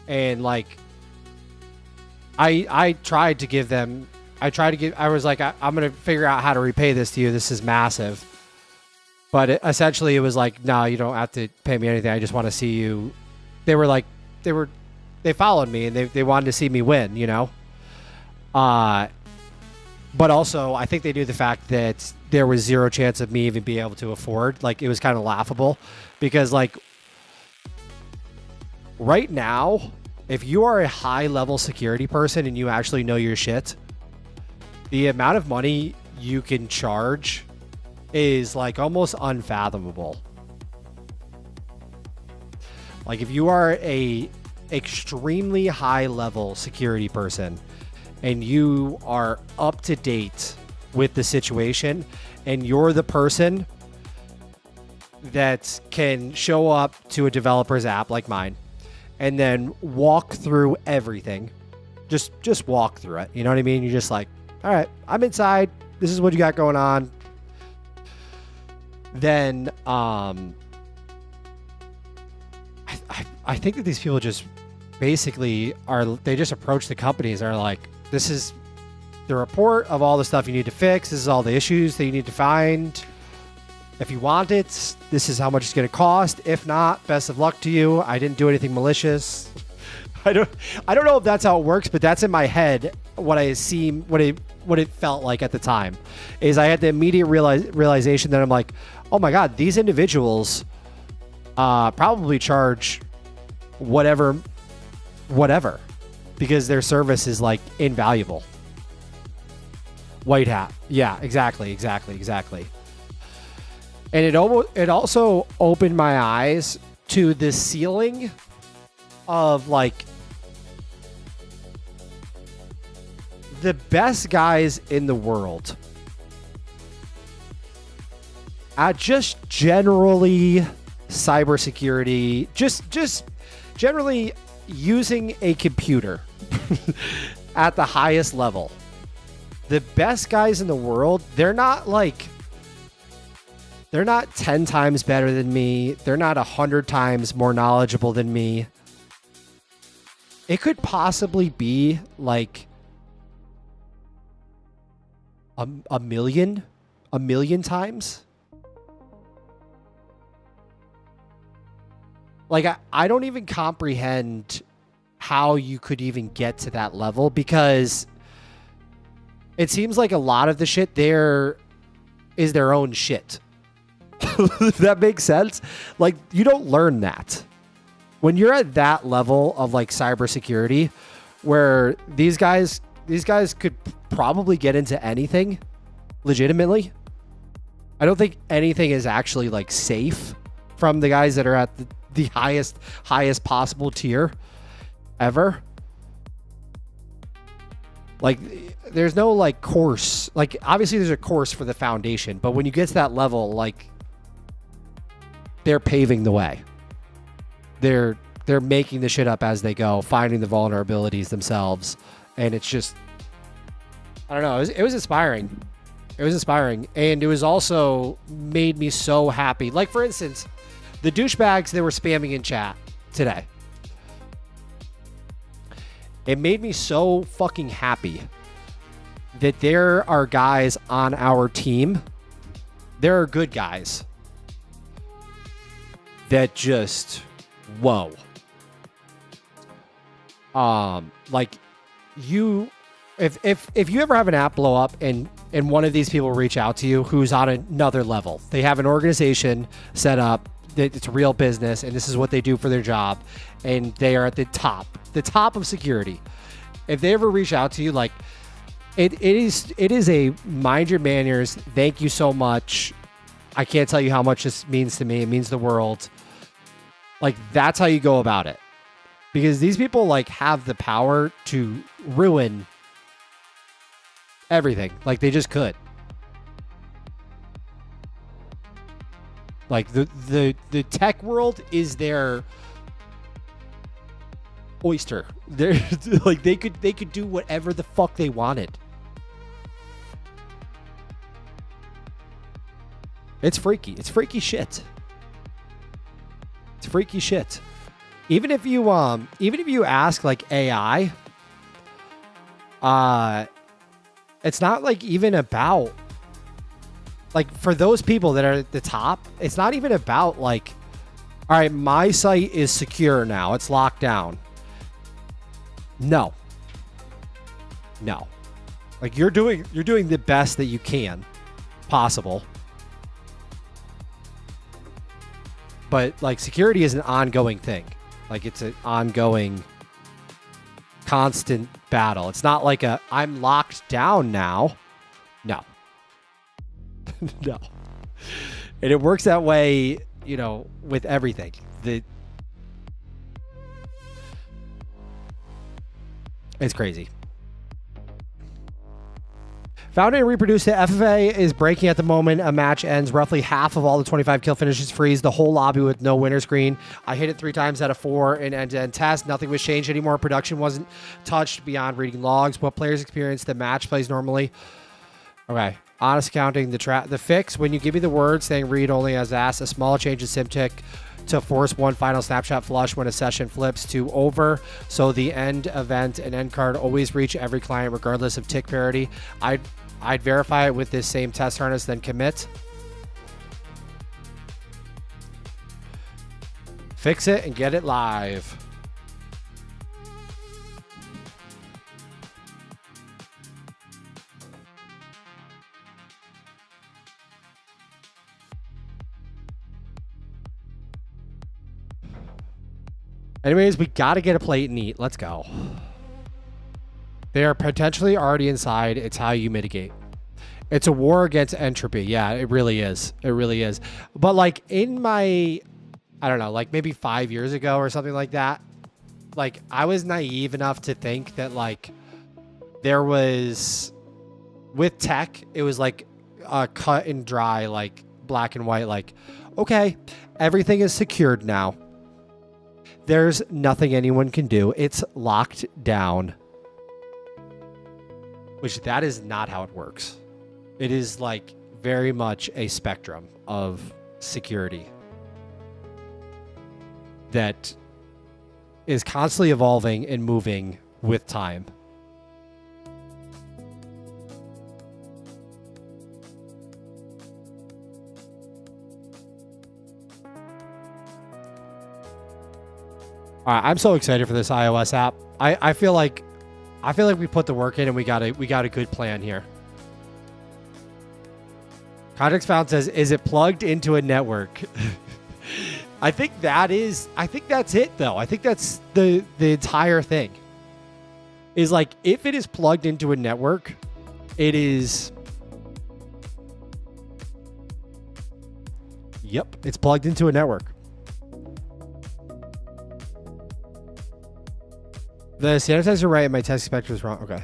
And like I tried to give them, I was like, I'm going to figure out how to repay this to you. This is massive. But essentially it was like, no, you don't have to pay me anything. I just want to see you. They were like, they followed me and they wanted to see me win, you know? But also I think they knew the fact that there was zero chance of me even being able to afford. Like, it was kind of laughable because like right now, if you are a high level security person and you actually know your shit, the amount of money you can charge is like almost unfathomable. Like, if you are a extremely high level security person and you are up to date with the situation and you're the person that can show up to a developer's app like mine and then walk through everything, just walk through it, you know what I mean? You're just like, all right, I'm inside, this is what you got going on. Then I think that these people just basically they just approach the companies and are like, this is the report of all the stuff you need to fix. This is all the issues that you need to find. If you want it, this is how much it's going to cost. If not, best of luck to you. I didn't do anything malicious. I don't know if that's how it works, but that's in my head. What it felt like at the time is I had the immediate realization that I'm like, oh my God, these individuals probably charge whatever, because their service is like invaluable. White hat. Yeah, exactly. And it also opened my eyes to the ceiling of like the best guys in the world at just generally cybersecurity, just generally using a computer at the highest level. The best guys in the world, they're not 10 times better than me. They're not 100 times more knowledgeable than me. It could possibly be like a million times. Like, I don't even comprehend how you could even get to that level, because it seems like a lot of the shit there is their own shit. That makes sense. Like, you don't learn that when you're at that level of like cybersecurity, where these guys could probably get into anything legitimately. I don't think anything is actually like safe from the guys that are at the highest possible tier. ever. Like, there's no like course. Like, obviously there's a course for the foundation, but when you get to that level, like, they're paving the way. They're making the shit up as they go, finding the vulnerabilities themselves, and it's just, I don't know. It was inspiring. It was inspiring, and it was also made me so happy. Like, for instance, the douchebags that were spamming in chat today. It made me so fucking happy that there are guys on our team. There are good guys that just, whoa. Like, you, if you ever have an app blow up and one of these people reach out to you who's on another level, they have an organization set up, that it's a real business, and this is what they do for their job, and they are at the top of security. If they ever reach out to you, like, it is a mind your manners, thank you so much, I can't tell you how much this means to me, it means the world. Like, that's how you go about it. Because these people, like, have the power to ruin everything. Like, they just could. Like, the tech world is their oyster. They're like, they could do whatever the fuck they wanted. It's freaky. It's freaky shit. It's freaky shit. Even if you ask like AI, it's not like even about, like, for those people that are at the top, it's not even about like, all right, my site is secure now, it's locked down. No. Like, you're doing the best that you can possible. But like, security is an ongoing thing. Like, it's an ongoing, constant battle. It's not like I'm locked down now. No. No. And it works that way, you know, with everything. It's crazy. Found and reproduced it. FFA is breaking at the moment. A match ends. Roughly half of all the 25 kill finishes freeze. The whole lobby with no winner screen. I hit it 3 times out of 4 in end-to-end test. Nothing was changed anymore. Production wasn't touched beyond reading logs. What players experienced the match plays normally. Okay. Honest accounting. The fix. When you give me the word saying read only as asked, a small change in SimTick to force one final snapshot flush when a session flips to over. So the end event and end card always reach every client regardless of tick parity. I'd verify it with this same test harness, then commit. Fix it and get it live. Anyways, we got to get a plate and eat. Let's go. They are potentially already inside. It's how you mitigate. It's a war against entropy. Yeah, it really is. It really is. But like, in my, I don't know, like maybe 5 years ago or something like that, like, I was naive enough to think that like there was, with tech, it was like a cut and dry, like black and white, like, okay, everything is secured now. There's nothing anyone can do. It's locked down. Which that is not how it works. It is like very much a spectrum of security that is constantly evolving and moving with time. All right, I'm so excited for this iOS app. I feel like we put the work in and we got a good plan here. Context Found says, is it plugged into a network? I think that's it though. I think that's the entire thing. Is like, if it is plugged into a network, it is. Yep, it's plugged into a network. The sanitizer right and my test inspector was wrong. Okay.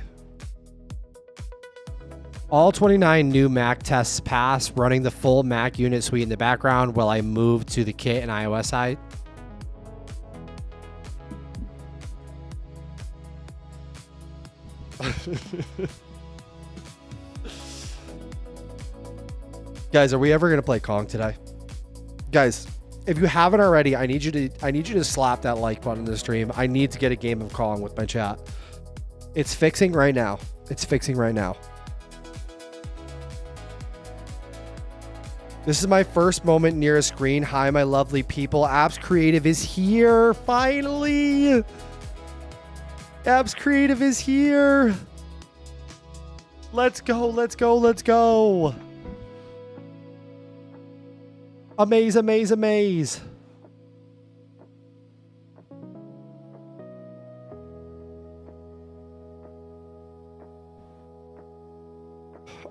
All 29 new Mac tests pass, running the full Mac unit suite in the background while I move to the kit and iOS side. Guys, are we ever going to play Kong today? Guys, if you haven't already, I need you to slap that like button in the stream. I need to get a game of Kong with my chat. It's fixing right now. It's fixing right now. This is my first moment near a screen. Hi, my lovely people. Apps Creative is here. Finally. Apps Creative is here. Let's go. Let's go. Let's go. Amaze, amaze, amaze.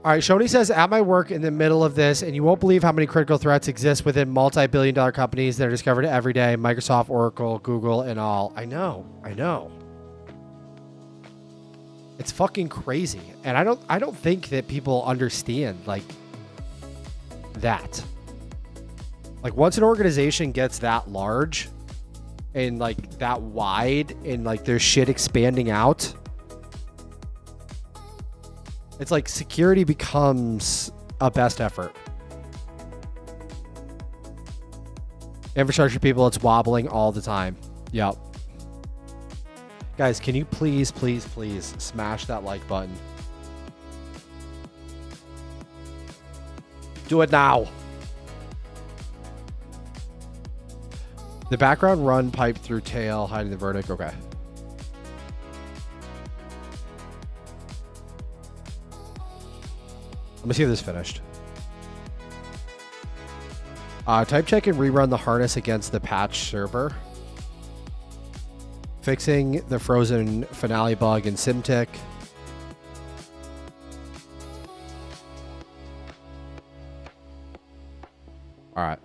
All right, Shoni says, at my work in the middle of this, and you won't believe how many critical threats exist within multi-billion-dollar companies that are discovered every day. Microsoft, Oracle, Google, and all. I know. It's fucking crazy. And I don't think that people understand, like, that. Like, once an organization gets that large and, like, that wide and, like, there's shit expanding out, it's like security becomes a best effort. Infrastructure people, it's wobbling all the time. Yep. Guys, can you please smash that like button? Do it now. The background run pipe through tail, hiding the verdict. Okay. Let me see if this is finished. Type check and rerun the harness against the patch server. Fixing the frozen finale bug in Symantec. All right.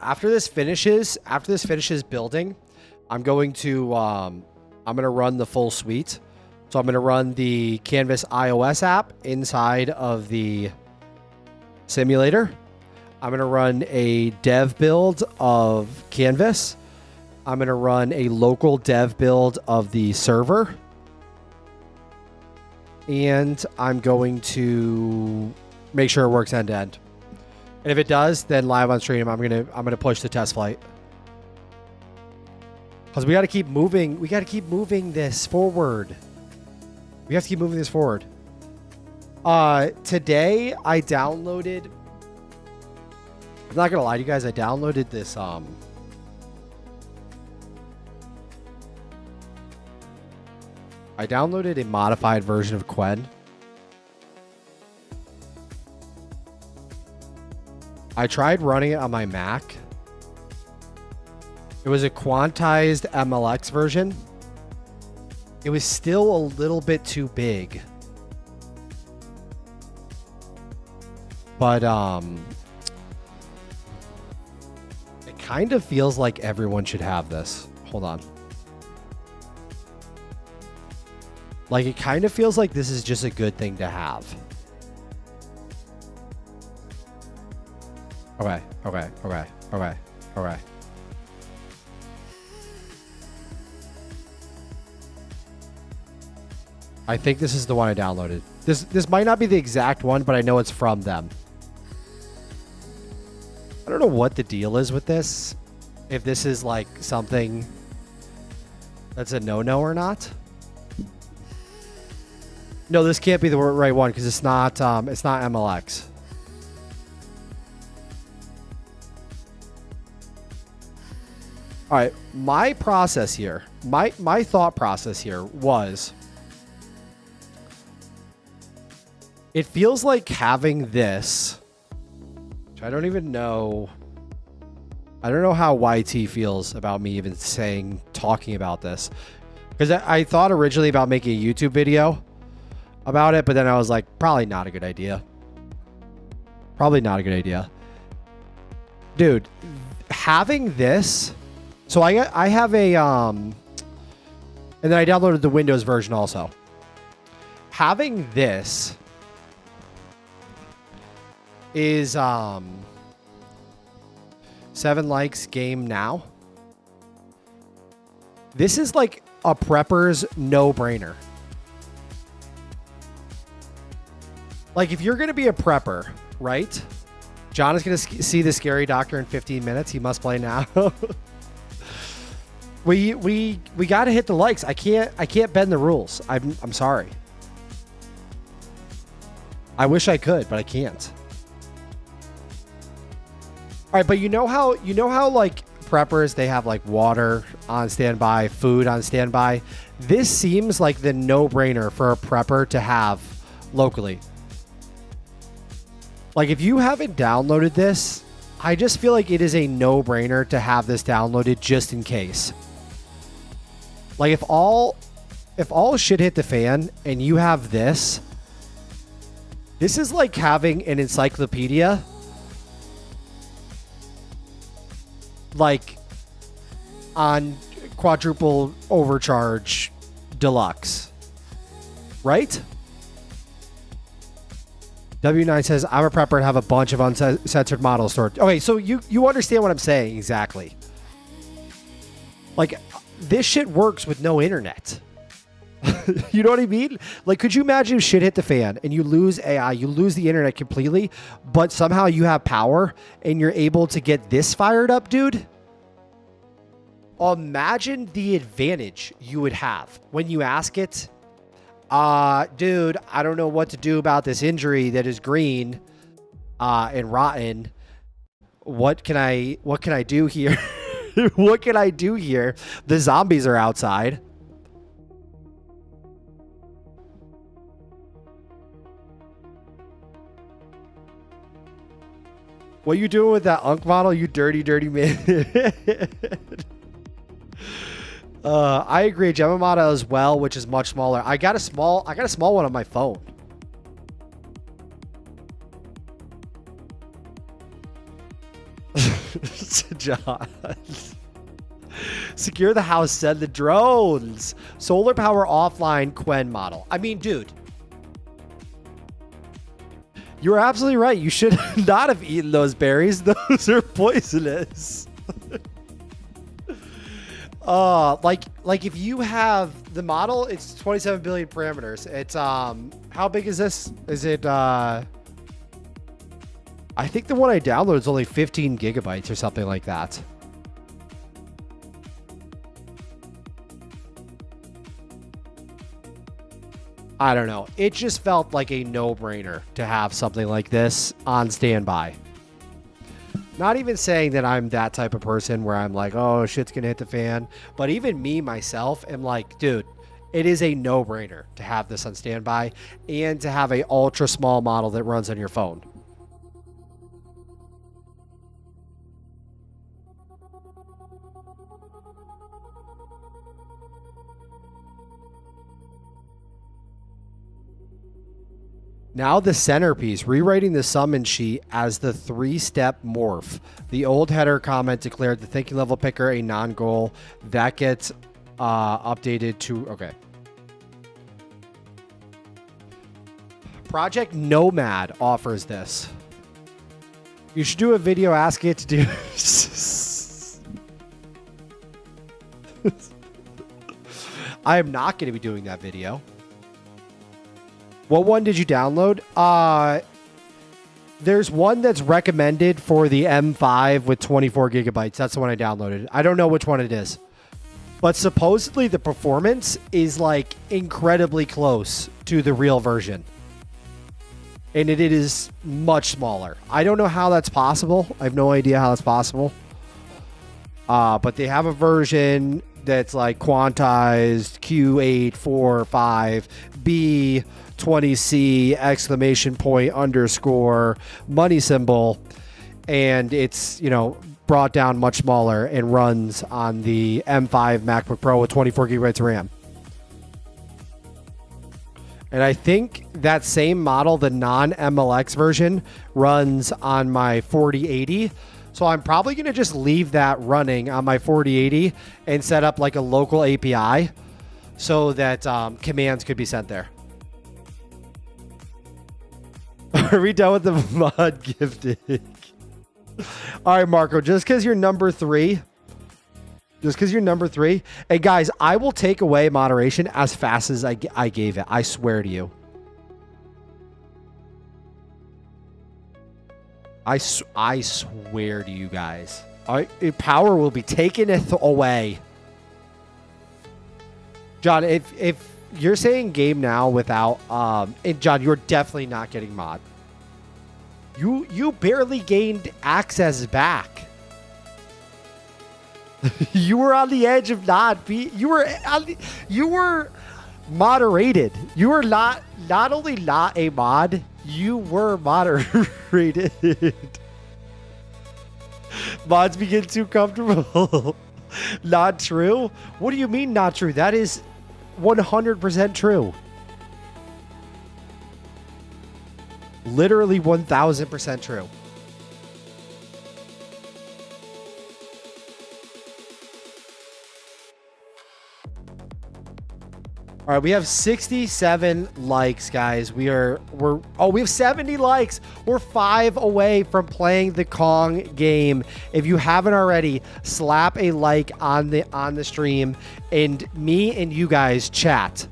After this finishes building, I'm going to run the full suite. So I'm going to run the Canvas iOS app inside of the simulator. I'm going to run a dev build of Canvas. I'm going to run a local dev build of the server. And I'm going to make sure it works end to end. And if it does, then live on stream, I'm going to push the test flight. Cuz we got to keep moving. We got to keep moving this forward. We have to keep moving this forward. Today I downloaded, I'm not gonna lie to you guys, I downloaded this I downloaded a modified version of Qwen. I tried running it on my Mac. It was a quantized MLX version. It was still a little bit too big. But it kind of feels like everyone should have this. Hold on. Like, it kind of feels like this is just a good thing to have. Okay. I think this is the one I downloaded. This might not be the exact one, but I know it's from them. I don't know what the deal is with this. If this is like something that's a no-no or not. No, this can't be the right one because it's not MLX. All right, my process here, my thought process here was, it feels like having this, which I don't even know. I don't know how YT feels about me even talking about this. Because I thought originally about making a YouTube video about it, but then I was like, probably not a good idea. Probably not a good idea. Dude, having this, so I have a And then I downloaded the Windows version also. Having this is 7 likes game now. This is like a prepper's no-brainer. Like if you're going to be a prepper, right? John is going to see the scary doctor in 15 minutes. He must play now. we got to hit the likes. I can't bend the rules. I'm sorry. I wish I could, but I can't. All right, but you know how like preppers, they have like water on standby, food on standby. This seems like the no-brainer for a prepper to have locally. Like if you haven't downloaded this, I just feel like it is a no-brainer to have this downloaded just in case. Like if all shit hit the fan and you have this is like having an encyclopedia like on quadruple overcharge deluxe, right? W9 says, I'm a prepper and have a bunch of uncensored models stored. Okay, so you understand what I'm saying exactly. Like, this shit works with no internet. You know what I mean? Like, could you imagine if shit hit the fan and you lose AI, you lose the internet completely, but somehow you have power and you're able to get this fired up, dude? Imagine the advantage you would have when you ask it, dude, I don't know what to do about this injury that is green and rotten. What can I do here? What can I do here? The zombies are outside. What you doing with that Unk model, you dirty, dirty man? I agree. Gemma model as well, which is much smaller. I got a small one on my phone. John. Secure the house, send the drones. Solar power offline Quen model. I mean, dude. You're absolutely right. You should not have eaten those berries. Those are poisonous. Like if you have the model, it's 27 billion parameters. It's how big is this? Is it I think the one I downloaded is only 15 gigabytes or something like that. I don't know. It just felt like a no-brainer to have something like this on standby. Not even saying that I'm that type of person where I'm like, oh, shit's going to hit the fan. But even me, myself, am like, dude, it is a no-brainer to have this on standby and to have a ultra small model that runs on your phone. Now the centerpiece, rewriting the summon sheet as the 3-step morph. The old header comment declared the thinking level picker a non-goal. That gets updated to, okay. Project Nomad offers this. You should do a video asking it to do. I am not going to be doing that video. What one did you download? There's one that's recommended for the M5 with 24 gigabytes. That's the one I downloaded. I don't know which one it is. But supposedly the performance is like incredibly close to the real version. And it is much smaller. I don't know how that's possible. I have no idea how that's possible. But they have a version that's like quantized Q845B 20C exclamation point underscore money symbol, and it's, you know, brought down much smaller and runs on the M5 MacBook Pro with 24 gigabytes of RAM. And I think that same model, the non-MLX version, runs on my 4080. So I'm probably going to just leave that running on my 4080 and set up like a local API so that commands could be sent there. Are we done with the mod gifting? All right, Marco, just because you're number 3. Hey, guys, I will take away moderation as fast as I gave it. I swear to you. I swear to you guys. Power will be taken away. John, if you're saying game now without... and John, you're definitely not getting mod. You barely gained access back. You were on the edge of not be. You were moderated. You were not only not a mod, you were moderated. Mods begin too comfortable. Not true? What do you mean not true? That is 100% true. Literally 1000% true. All right, we have 67 likes, guys. We have 70 likes. We're 5 away from playing the Kong game. If you haven't already, slap a like on the stream, and me and you guys chat.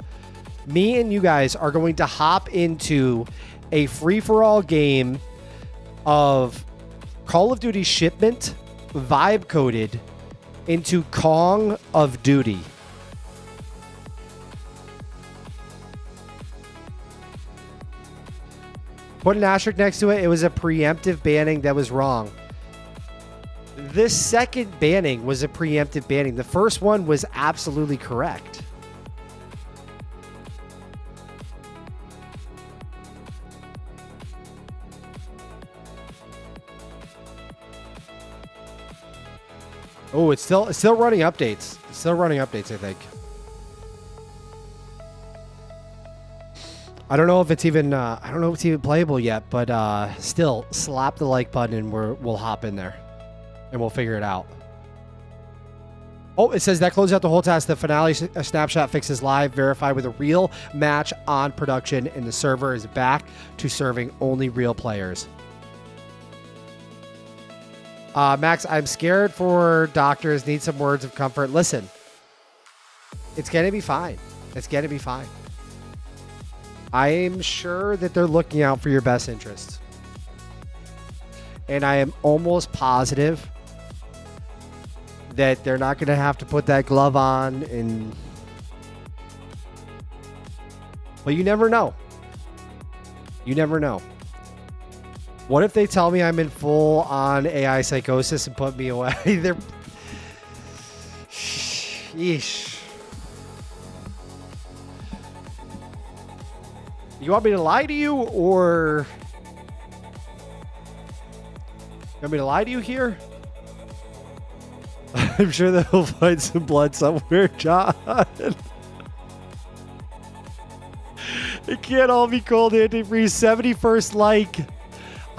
Me and you guys are going to hop into a free-for-all game of Call of Duty Shipment vibe coded into Kong of Duty. Put an asterisk next to it. It was a preemptive banning that was wrong. This second banning was a preemptive banning. The first one was absolutely correct. Oh, it's still running updates. It's still running updates, I think. I don't know if it's even playable yet, but still, slap the like button and we'll hop in there, and we'll figure it out. Oh, it says that closes out the whole task. The finale snapshot fixes live, verified with a real match on production, and the server is back to serving only real players. Max, I'm scared for doctors. Need some words of comfort. Listen, it's gonna be fine. It's gonna be fine. I'm sure that they're looking out for your best interests. And I am almost positive that they're not going to have to put that glove on. But you never know. You never know. What if they tell me I'm in full-on AI psychosis and put me away? They're... Yeesh. You want me to lie to you, or... You want me to lie to you here? I'm sure they'll find some blood somewhere, John. It can't all be cold antifreeze. 71st like.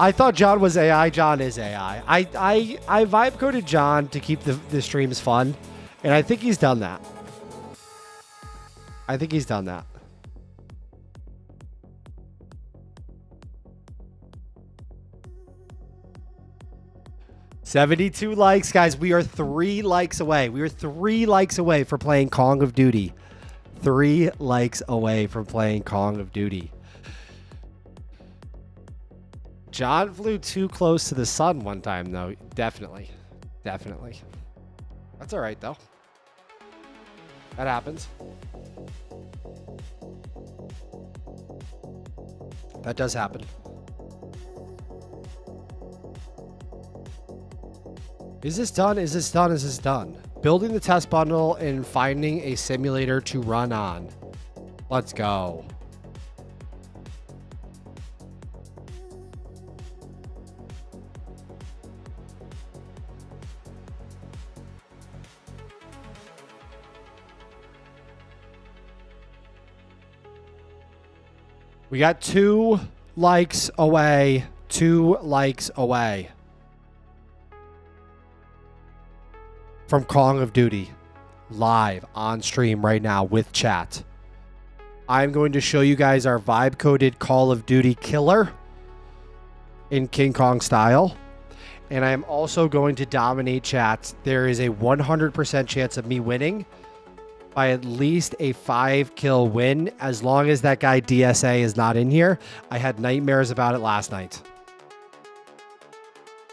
I thought John was AI. John is AI. I vibe coded John to keep the streams fun, and I think he's done that. I think he's done that. $72 likes, guys. We are 3 likes away. We are 3 likes away for playing Kong of Duty. 3 likes away from playing Kong of Duty. John flew too close to the sun one time, though. Definitely. Definitely. That's all right, though. That happens. That does happen. Is this done? Is this done? Is this done? Building the test bundle and finding a simulator to run on. Let's go. We got 2 likes away. 2 likes away from Kong of Duty. live on stream right now with chat. I'm going to show you guys our vibe coded Call of Duty killer in King Kong style. And I am also going to dominate chat. There is a 100% chance of me winning by at least a 5-kill win, as long as that guy DSA is not in here. I had nightmares about it last night.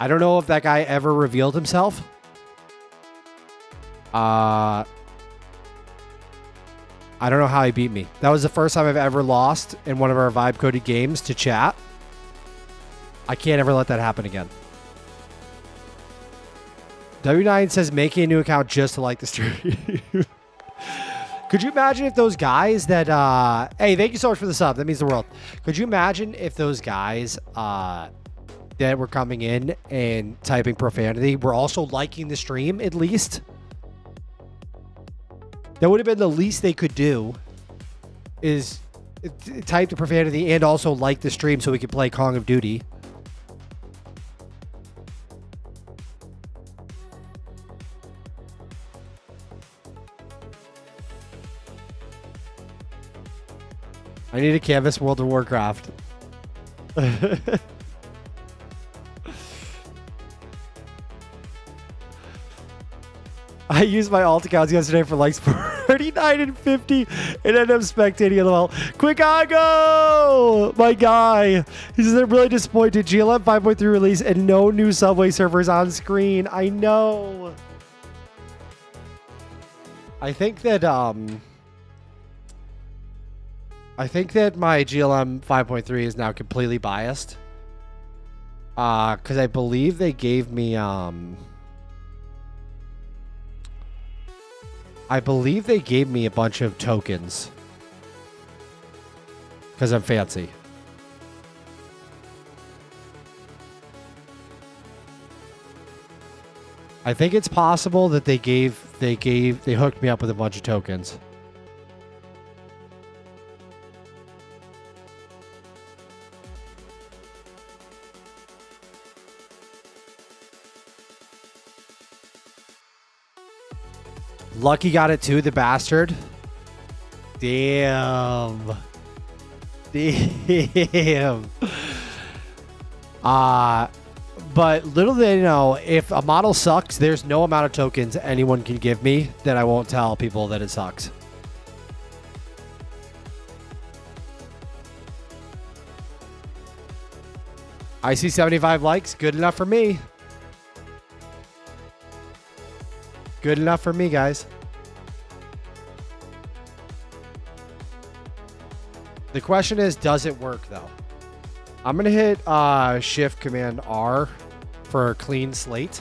I don't know if that guy ever revealed himself. I don't know how he beat me. That was the first time I've ever lost in one of our vibe coded games to chat. I can't ever let that happen again. W9 says making a new account just to like the stream. Could you imagine if those guys that hey, thank you so much for the sub. That means the world. Could you imagine if those guys that were coming in and typing profanity were also liking the stream at least? That would have been the least they could do, is type the profanity and also like the stream so we could play Call of Duty. I need to canvas World of Warcraft. I used my alt accounts yesterday for likes 49 and 50 and ended up spectating LOL. Quickago! My guy. He says they're really disappointed. GLM 5.3 release and no new Subway servers on screen. I know. I think that my GLM 5.3 is now completely biased. Because I believe they gave me a bunch of tokens. Because I'm fancy. I think it's possible that they hooked me up with a bunch of tokens. Lucky got it too, the bastard. Damn. But little they know, if a model sucks, there's no amount of tokens anyone can give me that I won't tell people that it sucks. I see 75 likes. Good enough for me. Good enough for me, guys. The question is, does it work, though? I'm going to hit Shift Command R for a clean slate.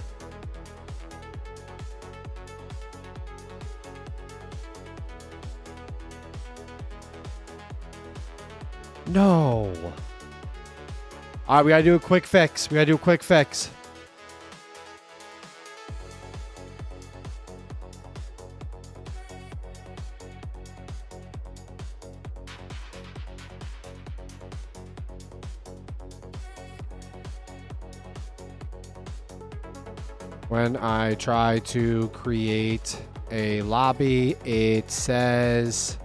No. All right, we got to do a quick fix. When I try to create a lobby, it says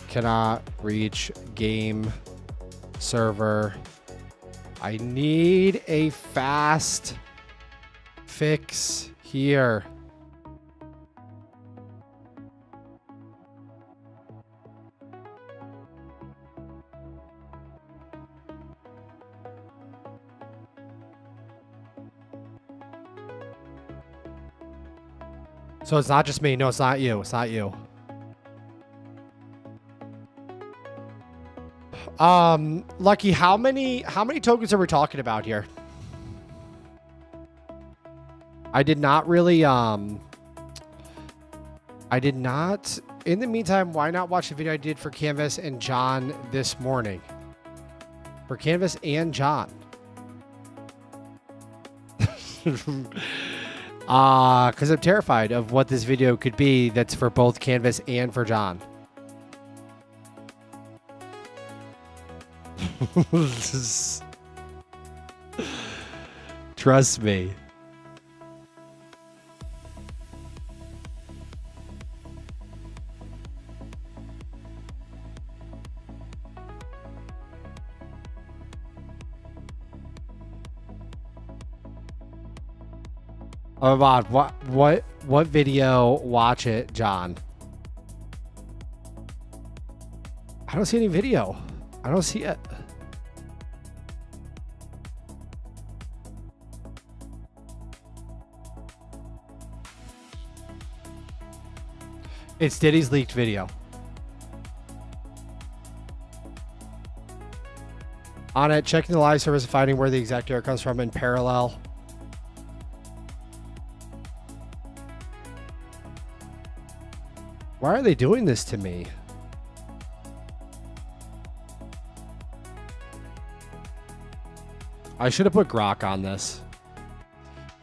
cannot reach game server. I need a fast fix here. So it's not just me. No, it's not you. It's not you. Lucky, how many tokens are we talking about here? I did not really in the meantime, why not watch the video I did for Canvas and John this morning? For Canvas and John. Because I'm terrified of what this video could be that's for both Canvas and for John. Trust me. Oh my God, what video? Watch it, John. I don't see any video. I don't see it. It's Diddy's leaked video. On it, checking the live service and finding where the exact error comes from in parallel. Why are they doing this to me? I should have put Grok on this.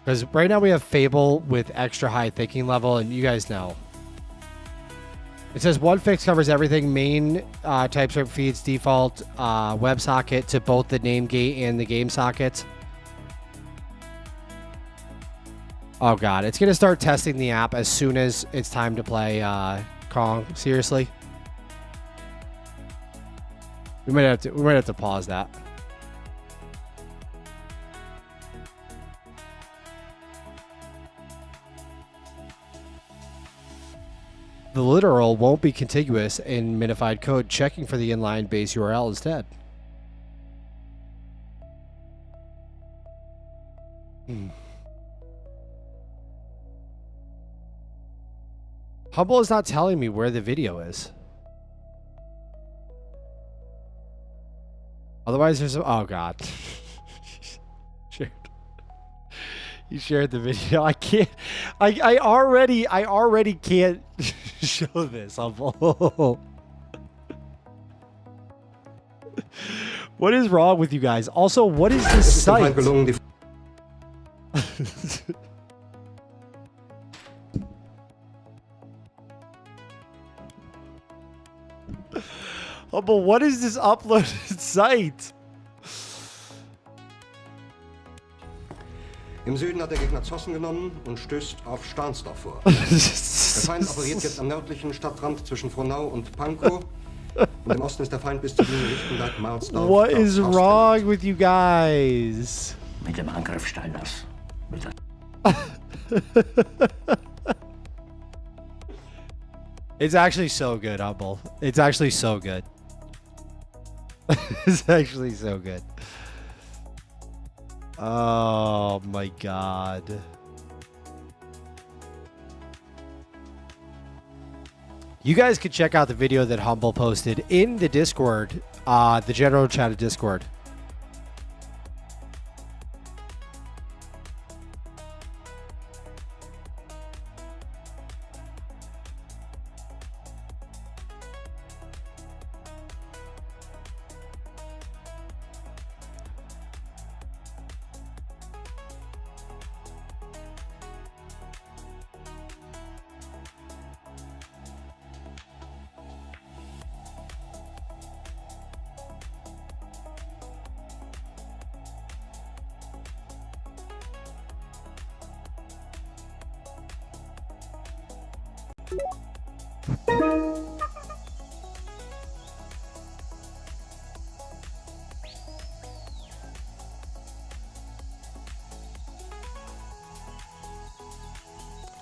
Because right now we have Fable with extra high thinking level, and you guys know. It says one fix covers everything. Main TypeScript feeds default WebSocket to both the name gate and the game socket. Oh God, it's gonna start testing the app as soon as it's time to play Kong. Seriously, we might have to pause that. The literal won't be contiguous in minified code, checking for the inline base URL instead. Humble is not telling me where the video is. Otherwise, there's oh God. You shared the video. I can't. I already can't show this. Humble. What is wrong with you guys? Also, what is this site? Humble, what is this uploaded site? Im Süden hat der Gegner Zossen genommen und stößt auf Stahnsdorf vor. Der Feind operiert jetzt am nördlichen Stadtrand zwischen Frohnau und Pankow. Und im Osten ist der Feind bis zur Linie Lichtenberg-Marsdorf. What is wrong with you guys? Mit dem Angriff Steiners. It's actually so good, Humble. It's actually so good. It's actually so good. Oh my God. You guys can check out the video that Humble posted in the Discord, the general chat of Discord.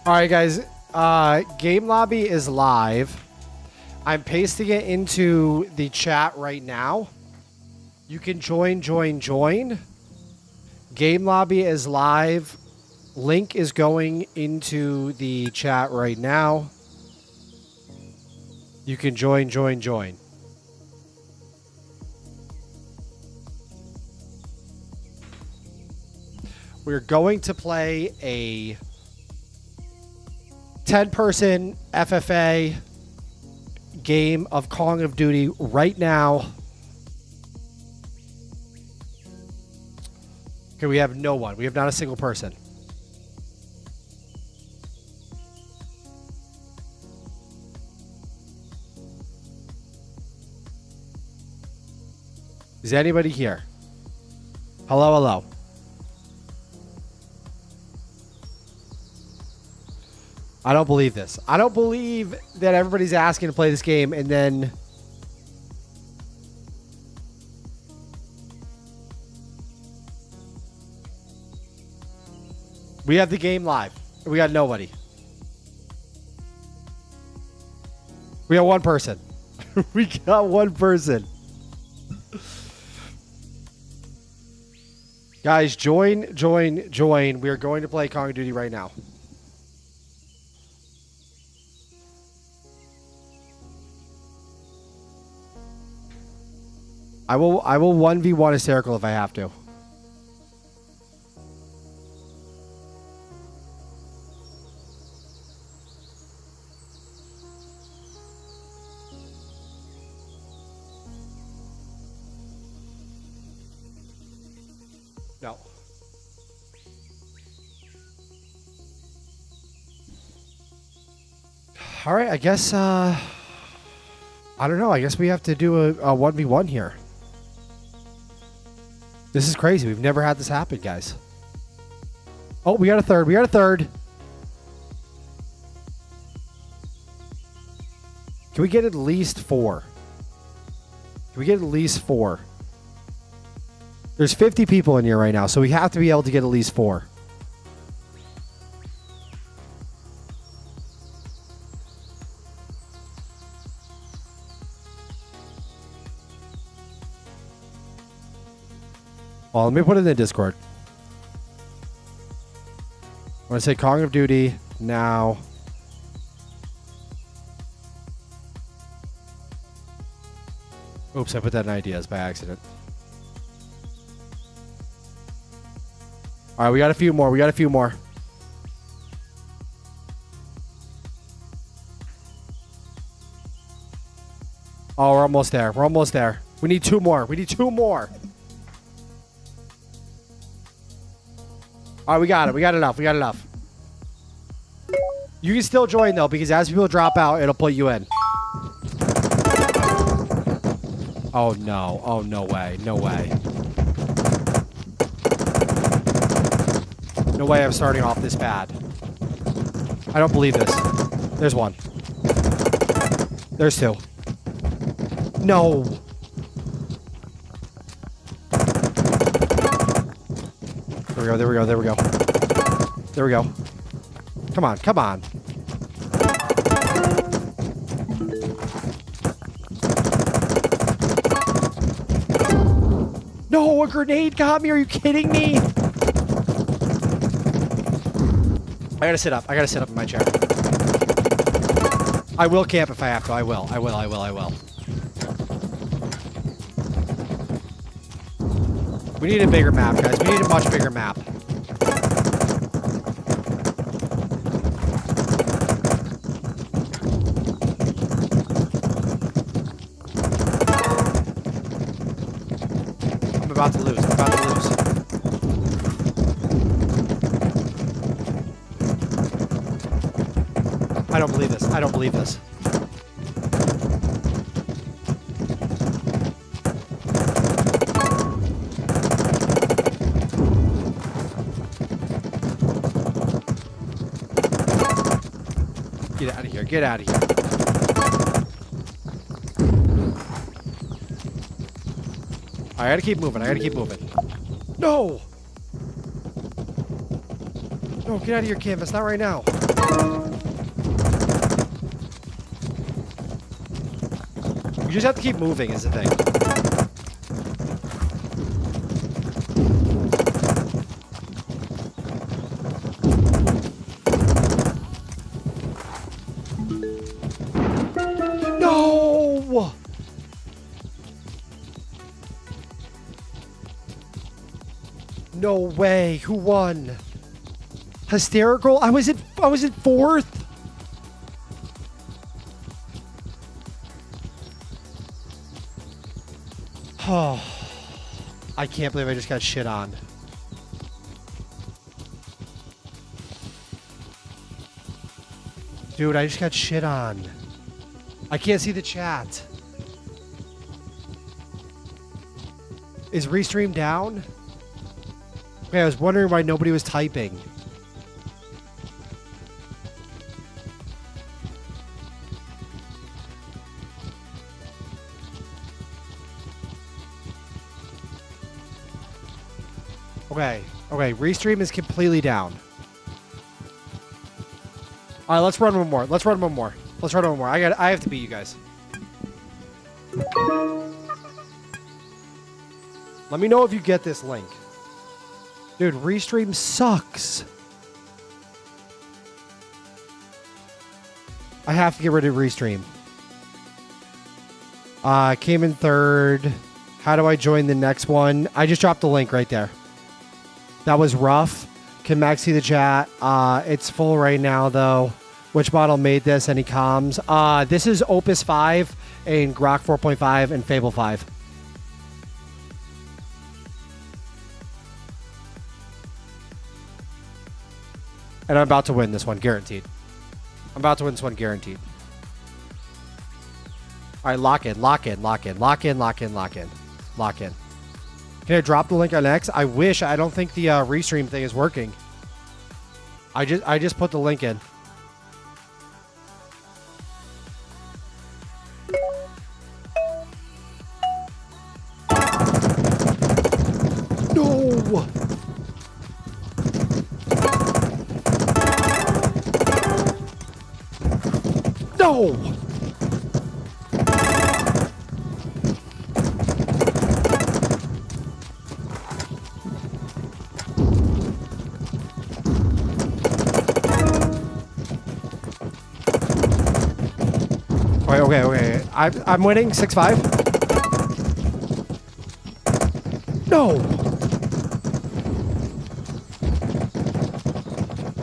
All right, guys. Game Lobby is live. I'm pasting it into the chat right now. You can join. Game Lobby is live. Link is going into the chat right now. You can join. We're going to play a 10-person FFA game of Call of Duty right now. Okay, we have no one. We have not a single person. Is anybody here? Hello. I don't believe this. I don't believe that everybody's asking to play this game and then... We have the game live. We got nobody. We got one person. We got one person. Guys, join. We are going to play Call of Duty right now. I will 1v1 hysterical if I have to. No. All right, I guess I don't know. I guess we have to do a 1v1 here. This is crazy. We've never had this happen, guys. Oh, we got a third. We got a third. Can we get at least 4? Can we get at least 4? There's 50 people in here right now, so we have to be able to get at least 4. Well, let me put it in the Discord. I'm going to say Call of Duty now. Oops, I put that in ideas by accident. All right, we got a few more. We got a few more. Oh, we're almost there. We're almost there. We need 2 more. We need 2 more. All right, we got it. We got enough. We got enough. You can still join, though, because as people drop out, it'll put you in. Oh, no. Oh, no way. No way. No way I'm starting off this bad. I don't believe this. There's 1. There's 2. No. There we go, there we go, there we go. There we go. Come on, come on. No, a grenade got me. Are you kidding me? I gotta sit up. I gotta sit up in my chair. I will camp if I have to. I will. I will. I will. I will. We need a bigger map, guys. We need a much bigger map. I'm about to lose. I'm about to lose. I don't believe this. I don't believe this. Get out of here. Get out of here. I gotta keep moving. I gotta keep moving. No! No, get out of your canvas. Not right now. You just have to keep moving is the thing. No! No way. Who won? Hysterical? I was in 4th. Oh, I can't believe I just got shit on. Dude, I just got shit on. I can't see the chat. Is Restream down? Okay, I was wondering why nobody was typing. Okay, Restream is completely down. All right, let's run one more. Let's run one more. Let's run one more. I have to beat you guys. Let me know if you get this link. Dude, Restream sucks. I have to get rid of Restream. Came in third. How do I join the next one? I just dropped the link right there. That was rough. Can Max see the chat? It's full right now, though. Which model made this? Any comms? This is Opus 5 and Grok 4.5 and Fable 5. And I'm about to win this one, guaranteed. I'm about to win this one, guaranteed. All right, lock in, lock in, lock in, lock in, lock in, lock in, lock in. Can I drop the link on X? I wish. I don't think the restream thing is working. I just put the link in. No. No. Okay. I'm winning 6-5. No.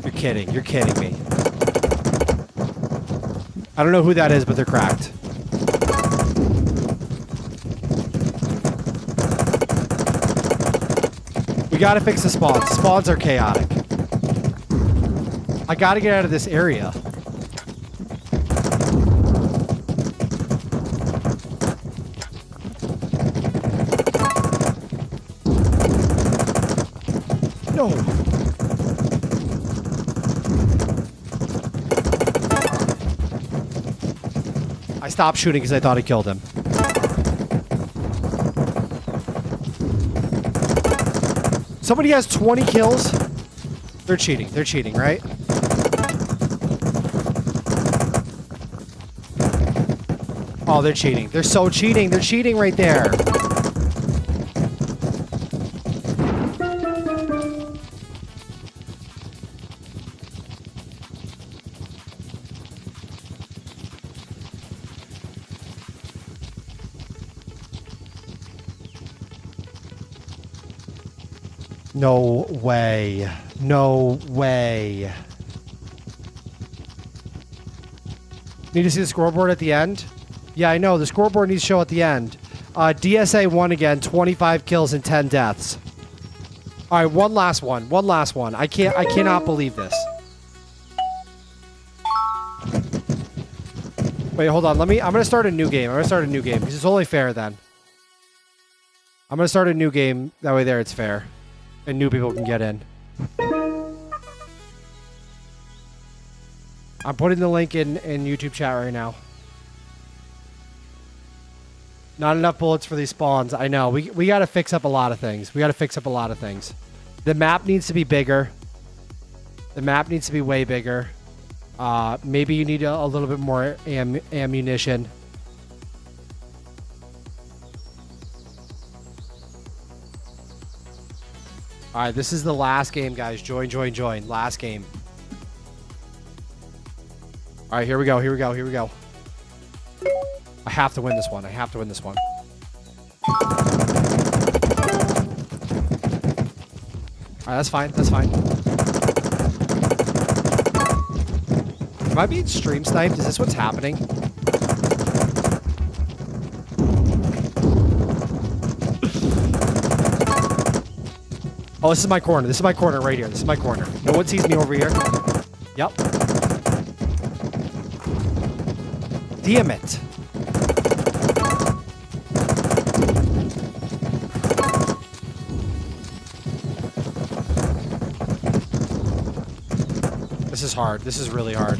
You're kidding. You're kidding me. I don't know who that is, but they're cracked. We gotta fix the spawns. Spawns are chaotic. I gotta get out of this area. No. I stopped shooting because I thought I killed him. Somebody has 20 kills. They're cheating. They're cheating, right? Oh, they're cheating. They're so cheating. They're cheating right there. No way. No way. Need to see the scoreboard at the end? Yeah, I know. The scoreboard needs to show at the end. DSA won again. 25 kills and 10 deaths. All right, one last one. One last one. I cannot believe this. Wait, hold on. I'm going to start a new game. I'm going to start a new game because it's only fair then. I'm going to start a new game. That way there it's fair. And new people can get in. I'm putting the link in YouTube chat right now. Not enough bullets for these spawns. I know. We got to fix up a lot of things. We got to fix up a lot of things. The map needs to be bigger. The map needs to be way bigger. Maybe you need a little bit more ammunition. All right, this is the last game, guys. Join. Last game. All right, here we go. I have to win this one. All right, that's fine. Am I being stream sniped? Is this what's happening? Oh, this is my corner. Right here. No one sees me over here. Yep. Damn it. This is hard. This is really hard.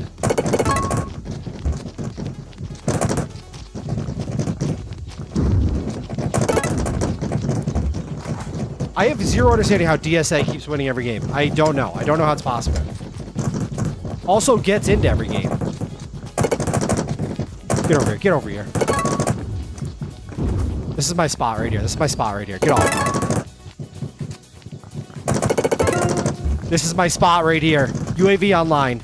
I have zero understanding how DSA keeps winning every game. I don't know. I don't know how it's possible. Also gets into every game. Get over here. Get over here. This is my spot right here. This is my spot right here. Get off. This is my spot right here. UAV online.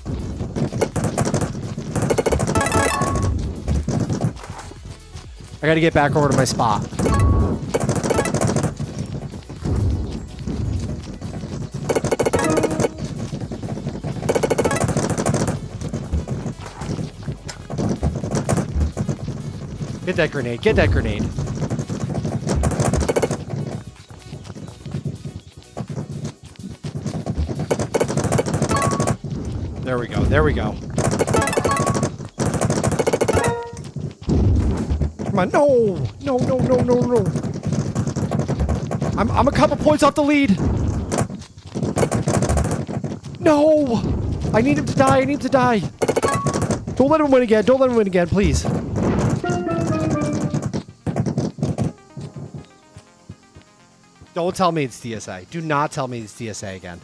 I gotta get back over to my spot. Get that grenade. Get that grenade. There we go. There we go. Come on. No. No, no, no, no, no. I'm a couple points off the lead. No. I need him to die. I need him to die. Don't let him win again. Don't let him win again, please. Don't tell me it's DSA. Do not tell me it's DSA again.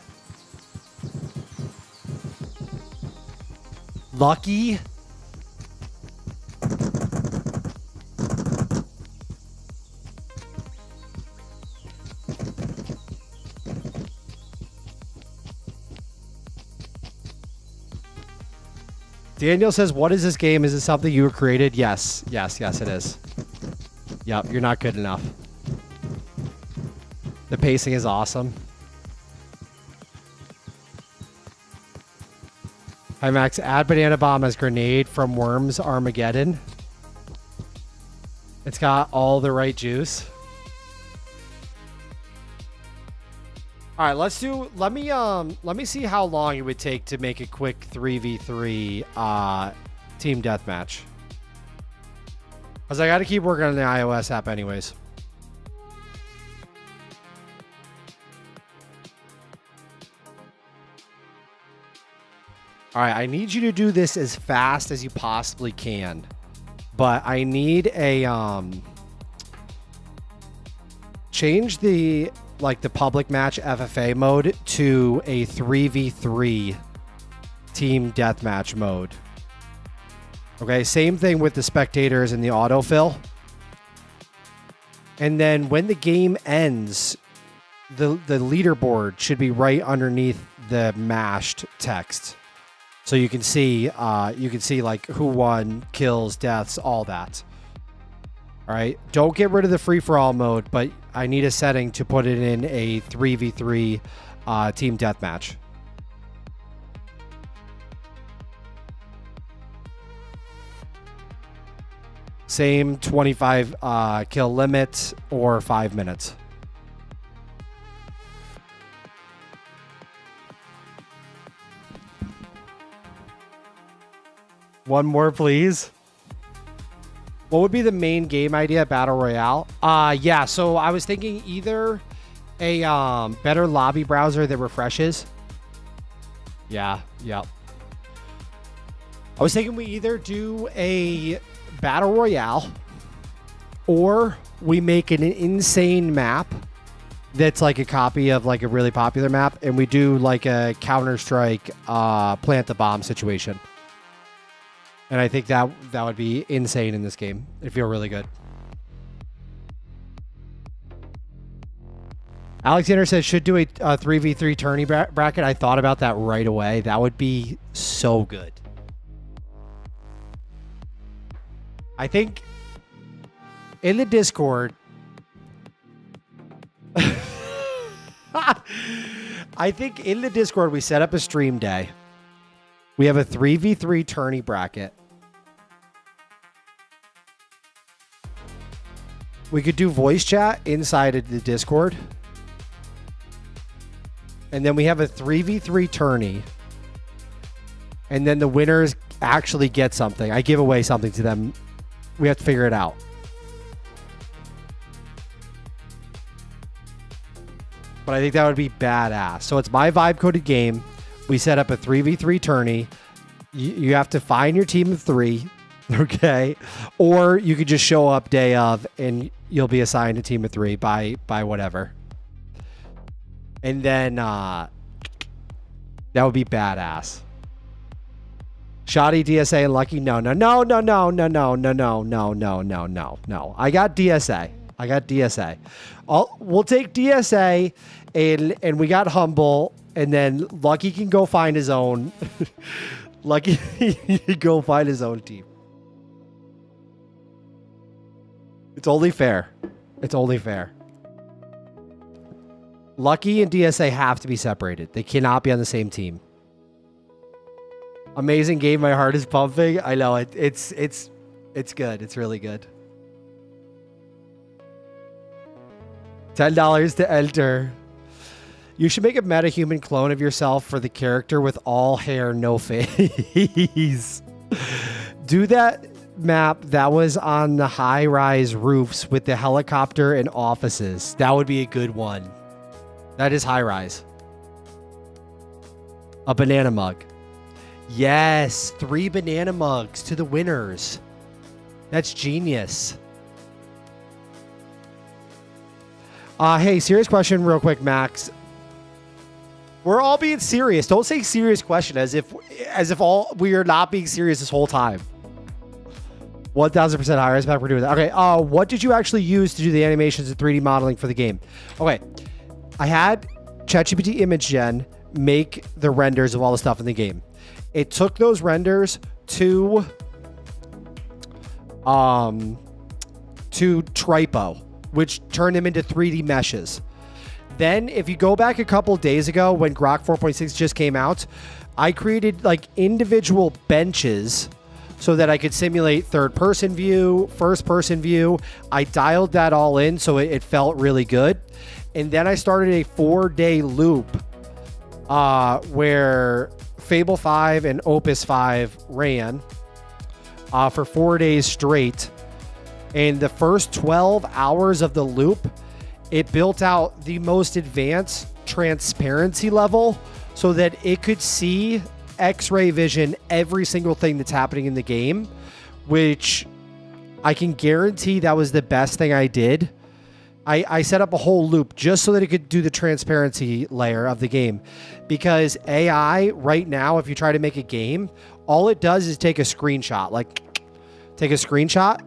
Lucky. Daniel says, what is this game? Is it something you created? Yes. Yes, yes, it is. Yep, you're not good enough. The pacing is awesome. Hi, Max. Add banana bomb as grenade from Worms Armageddon. It's got all the right juice. All right, let me see how long it would take to make a quick 3v3 team deathmatch. Cuz I got to keep working on the iOS app anyways. All right, I need you to do this as fast as you possibly can. But I need a change the public match FFA mode to a 3v3 team deathmatch mode. Okay, same thing with the spectators and the autofill. And then when the game ends, the leaderboard should be right underneath the mashed text. So you can see like who won, kills, deaths, all that. All right. Don't get rid of the free-for-all mode, but I need a setting to put it in a 3v3 team deathmatch. Same 25 kill limit or 5 minutes. One more, please. What would be the main game idea? Battle Royale? Yeah, so I was thinking either a better lobby browser that refreshes. Yeah, yep. I was thinking we either do a Battle Royale or we make an insane map that's like a copy of like a really popular map and we do like a Counter-Strike plant the bomb situation. And I think that would be insane in this game. It'd feel really good. Alexander says, should do a 3v3 tourney bracket. I thought about that right away. That would be so good. I think in the Discord... I think in the Discord we set up a stream day. We have a 3v3 tourney bracket. We could do voice chat inside of the Discord. And then we have a 3v3 tourney. And then the winners actually get something. I give away something to them. We have to figure it out. But I think that would be badass. So it's my vibe coded game. We set up a 3v3 tourney. You have to find your team of 3, okay? Or you could just show up day of and you'll be assigned a team of 3 by whatever. And then that would be badass. Shoddy, DSA, and Lucky. No. I got DSA. We'll take DSA, and we got Humble, and then Lucky can go find his own. Lucky can go find his own team. It's only fair. Lucky and DSA have to be separated. They cannot be on the same team. Amazing game. My heart is pumping. I know it. It's good. It's really good. $10 to enter. You should make a metahuman clone of yourself for the character with all hair, no face. Do that map that was on the high-rise roofs with the helicopter and offices. That would be a good one. That is high-rise. A banana mug. Yes, 3 banana mugs to the winners. That's genius. Hey, serious question real quick, Max. We're all being serious. Don't say serious question as if we are not being serious this whole time. 1000% higher impact we're doing that. Okay, what did you actually use to do the animations and 3D modeling for the game? Okay, I had ChatGPT Image Gen make the renders of all the stuff in the game. It took those renders to Tripo, which turned them into 3D meshes. Then if you go back a couple days ago when Grok 4.6 just came out, I created like individual benches so that I could simulate third-person view, first-person view. I dialed that all in so it felt really good. And then I started a 4-day loop where Fable 5 and Opus 5 ran for 4 days straight. And the first 12 hours of the loop, it built out the most advanced transparency level so that it could see X-ray vision every single thing that's happening in the game, which I can guarantee that was the best thing I did. I set up a whole loop just so that it could do the transparency layer of the game, because AI right now, if you try to make a game, all it does is take a screenshot,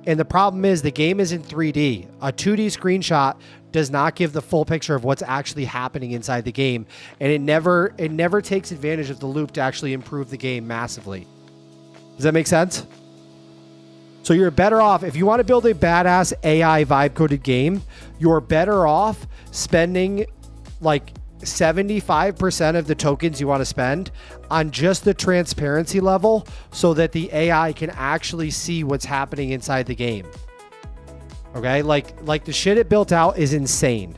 and the problem is the game is in 3D. A 2D screenshot does not give the full picture of what's actually happening inside the game, and it never takes advantage of the loop to actually improve the game massively. Does that make sense? So you're better off, if you want to build a badass AI vibe coded game, you're better off spending like 75% of the tokens you want to spend on just the transparency level so that the AI can actually see what's happening inside the game. Okay, like the shit it built out is insane.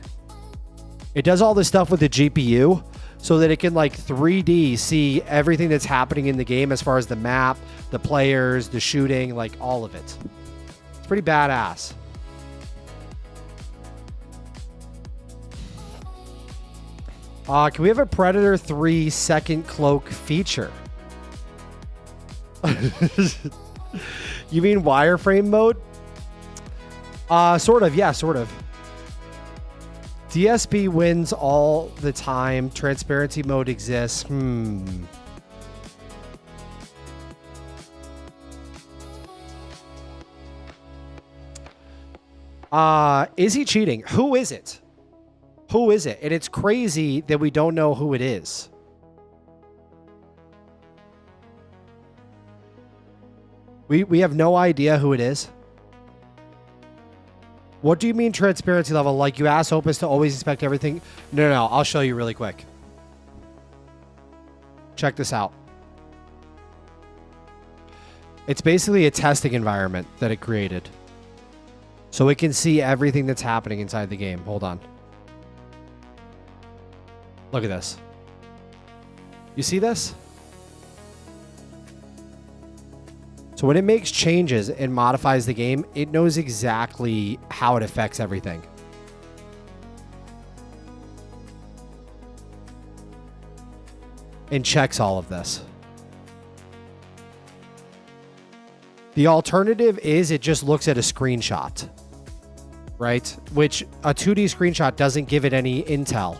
It does all this stuff with the GPU so that it can like 3D see everything that's happening in the game as far as the map, the players, the shooting, like all of it. It's pretty badass. Can we have a Predator 3 second cloak feature? You mean wireframe mode? Sort of, yeah, sort of. DSP wins all the time. Transparency mode exists. Is he cheating? Who is it? Who is it? And it's crazy that we don't know who it is. We have no idea who it is. What do you mean transparency level? Like you asked Opus to always inspect everything? No. I'll show you really quick. Check this out. It's basically a testing environment that it created. So it can see everything that's happening inside the game. Hold on. Look at this. You see this? So when it makes changes and modifies the game, it knows exactly how it affects everything. And checks all of this. The alternative is it just looks at a screenshot, right? Which a 2D screenshot doesn't give it any intel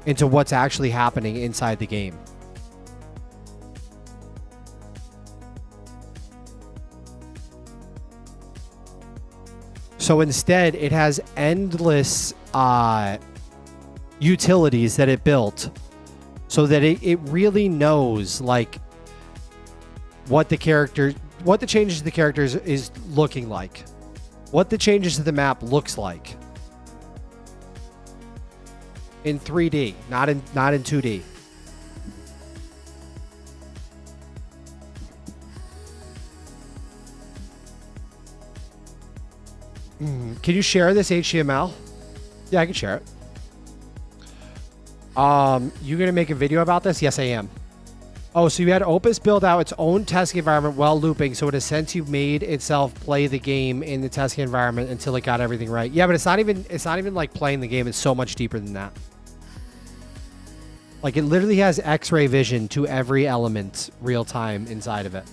into what's actually happening inside the game. So instead, it has endless utilities that it built so that it really knows like what the changes to the characters is looking like, what the changes to the map looks like in 3D, not in 2D. Can you share this HTML? Yeah, I can share it. You gonna make a video about this? Yes, I am. Oh, so you had Opus build out its own testing environment while looping, so in a sense you made itself play the game in the testing environment until it got everything right. Yeah, but it's not even like playing the game. It's so much deeper than that. Like it literally has X-ray vision to every element real time inside of it.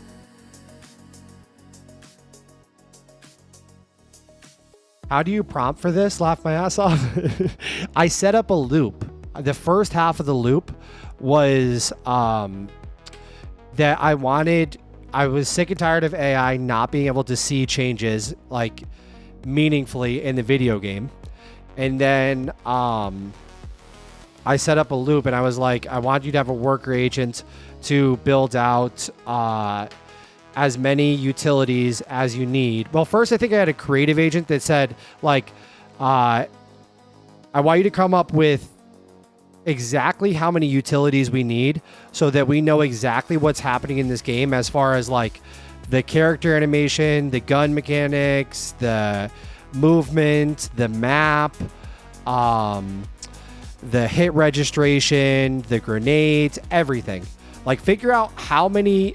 How do you prompt for this? Laugh my ass off. I set up a loop. The first half of the loop was that I was sick and tired of AI not being able to see changes like meaningfully in the video game. And then I set up a loop and I was like, I want you to have a worker agent to build out as many utilities as you need. Well, first I think I had a creative agent that said like, I want you to come up with exactly how many utilities we need so that we know exactly what's happening in this game as far as like the character animation, the gun mechanics, the movement, the map, the hit registration, the grenades, everything. Like figure out how many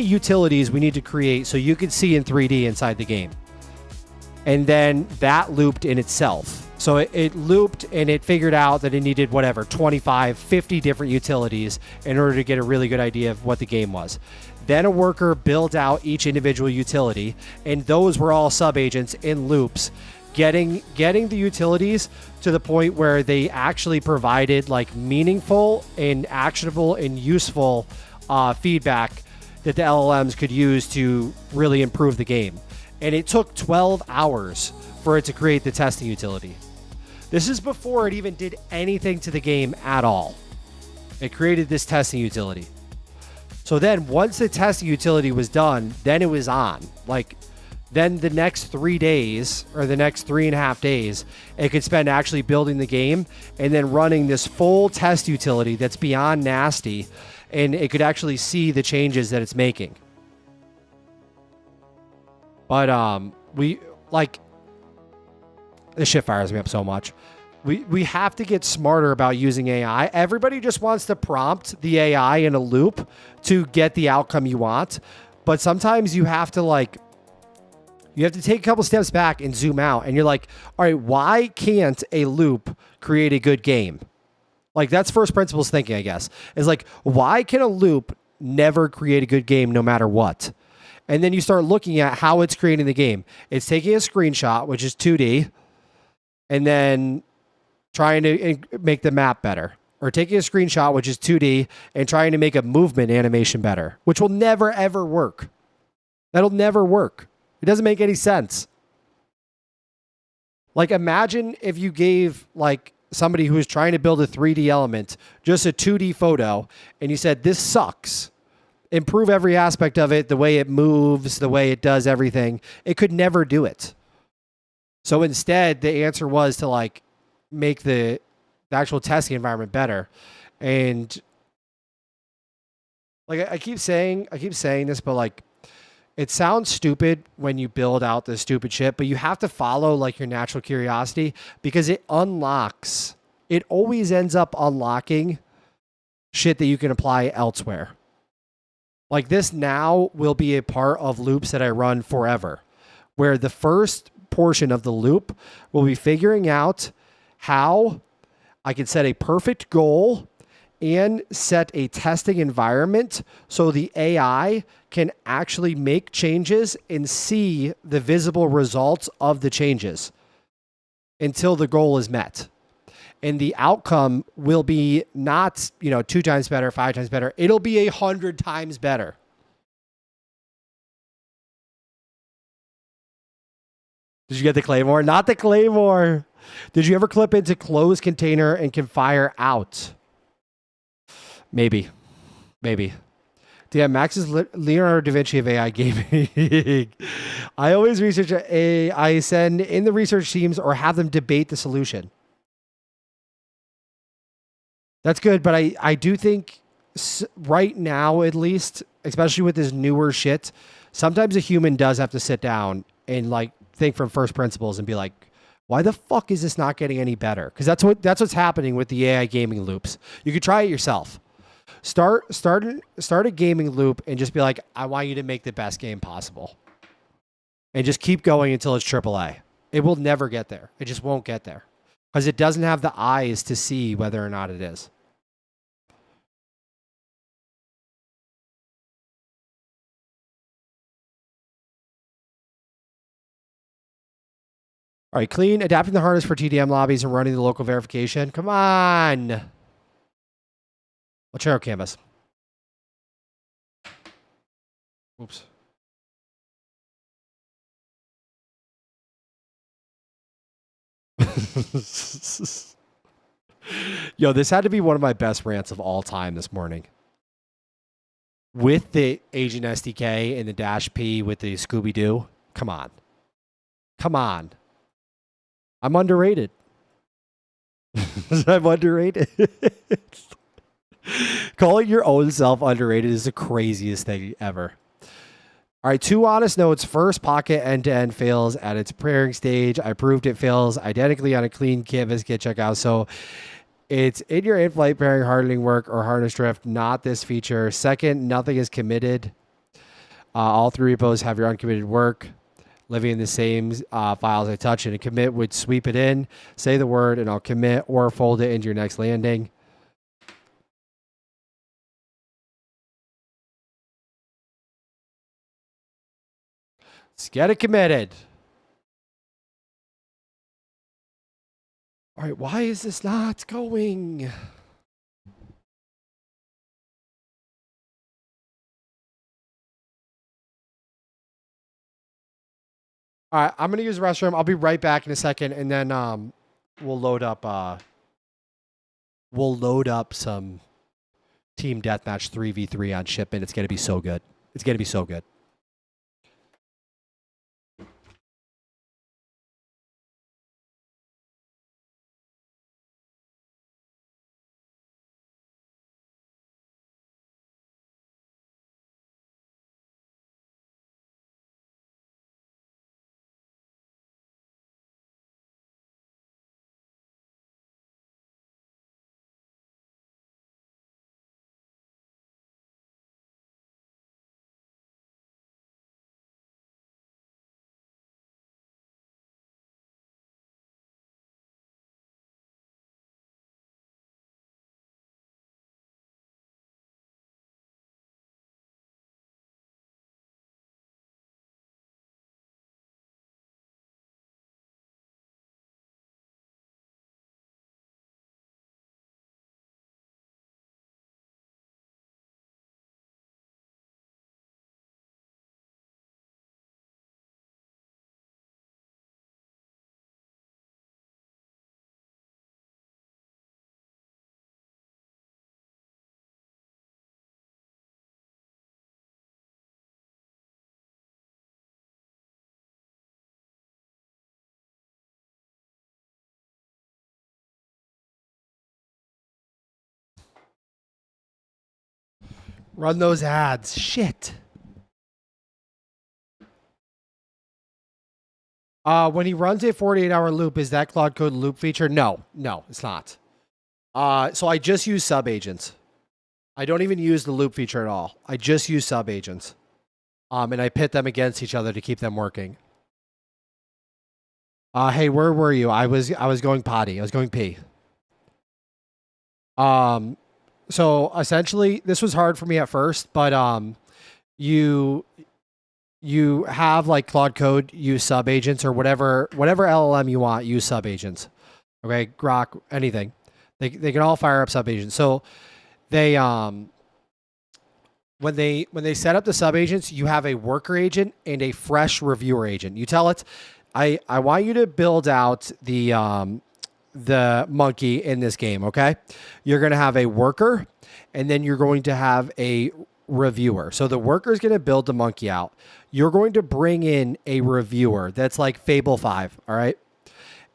utilities we need to create so you can see in 3D inside the game. And then that looped in itself. So it looped and it figured out that it needed whatever, 25, 50 different utilities in order to get a really good idea of what the game was. Then a worker built out each individual utility, and those were all sub-agents in loops, getting the utilities to the point where they actually provided like meaningful and actionable and useful feedback that the LLMs could use to really improve the game. And it took 12 hours for it to create the testing utility. This is before it even did anything to the game at all. It created this testing utility. So then once the testing utility was done, then it was on. Like then the next 3 days or the next 3.5 days, it could spend actually building the game and then running this full test utility that's beyond nasty, and it could actually see the changes that it's making. But we like this shit fires me up so much. We have to get smarter about using AI. Everybody just wants to prompt the AI in a loop to get the outcome you want, but sometimes you have to take a couple steps back and zoom out, and you're like, all right, why can't a loop create a good game? Like that's first principles thinking, I guess. Is like, why can a loop never create a good game no matter what? And then you start looking at how it's creating the game. It's taking a screenshot, which is 2D, and then trying to make the map better. Or taking a screenshot, which is 2D, and trying to make a movement animation better, which will never, ever work. That'll never work. It doesn't make any sense. Like imagine if you gave like somebody who is trying to build a 3D element just a 2D photo, and you said, this sucks. Improve every aspect of it, the way it moves, the way it does everything. It could never do it. So instead, the answer was to like make the actual testing environment better. And like I keep saying this, but like it sounds stupid when you build out the stupid shit, but you have to follow like your natural curiosity because it unlocks. It always ends up unlocking shit that you can apply elsewhere. Like this now will be a part of loops that I run forever, where the first portion of the loop will be figuring out how I can set a perfect goal and set a testing environment so the AI can actually make changes and see the visible results of the changes until the goal is met. And the outcome will be not, 2 times better, 5 times better. It'll be 100 times better. Did you get the Claymore? Not the Claymore. Did you ever clip into closed container and can fire out? Maybe. Damn, Max is Leonardo da Vinci of AI gaming. I always research I send in the research teams or have them debate the solution. That's good, but I do think right now, at least, especially with this newer shit, sometimes a human does have to sit down and like think from first principles and be like, why the fuck is this not getting any better? Because that's what's happening with the AI gaming loops. You could try it yourself. Start a gaming loop and just be like, I want you to make the best game possible. And just keep going until it's AAA. It will never get there. It just won't get there. Because it doesn't have the eyes to see whether or not it is. All right, clean, adapting the harness for TDM lobbies and running the local verification. Come on. Lechero canvas. Oops. Yo, this had to be one of my best rants of all time this morning. With the Agent SDK and the Dash P with the Scooby-Doo. Come on. I'm underrated. I'm underrated. Calling your own self underrated is the craziest thing ever. All right, 2 honest notes. First, Pocket end-to-end fails at its pairing stage. I proved it fails identically on a clean canvas kit checkout. So it's in your in-flight pairing hardening work or harness drift, not this feature. Second, nothing is committed. All 3 repos have your uncommitted work living in the same files I touch, and a commit would sweep it in, say the word, and I'll commit or fold it into your next landing. Let's get it committed. All right, why is this not going? All right, I'm going to use the restroom. I'll be right back in a second, and then we'll load up some Team Deathmatch 3v3 on shipment. It's going to be so good. Run those ads. Shit. When he runs a 48-hour loop, is that Claude Code loop feature? No, it's not. So I just use sub-agents. I don't even use the loop feature at all. I just use sub-agents. And I pit them against each other to keep them working. Hey, where were you? I was going potty. I was going pee. So essentially, this was hard for me at first, but you have like Claude Code use sub agents or whatever LLM you want, use sub agents. Okay, Grok, anything. They can all fire up sub agents. So they when they set up the sub agents, you have a worker agent and a fresh reviewer agent. You tell it I want you to build out the monkey in this game, okay? You're going to have a worker, and then you're going to have a reviewer. So the worker is going to build the monkey out. You're going to bring in a reviewer that's like Fable 5, all right?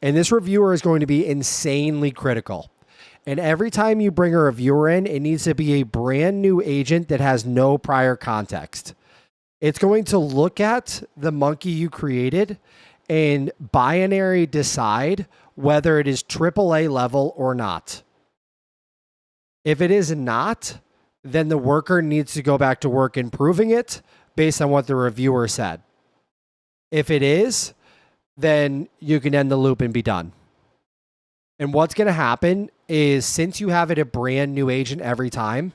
And this reviewer is going to be insanely critical. And every time you bring a reviewer in, it needs to be a brand new agent that has no prior context. It's going to look at the monkey you created and binary decide whether it is AAA level or not. If it is not, then the worker needs to go back to work improving it based on what the reviewer said. If it is, then you can end the loop and be done. And what's going to happen is, since you have it a brand new agent every time,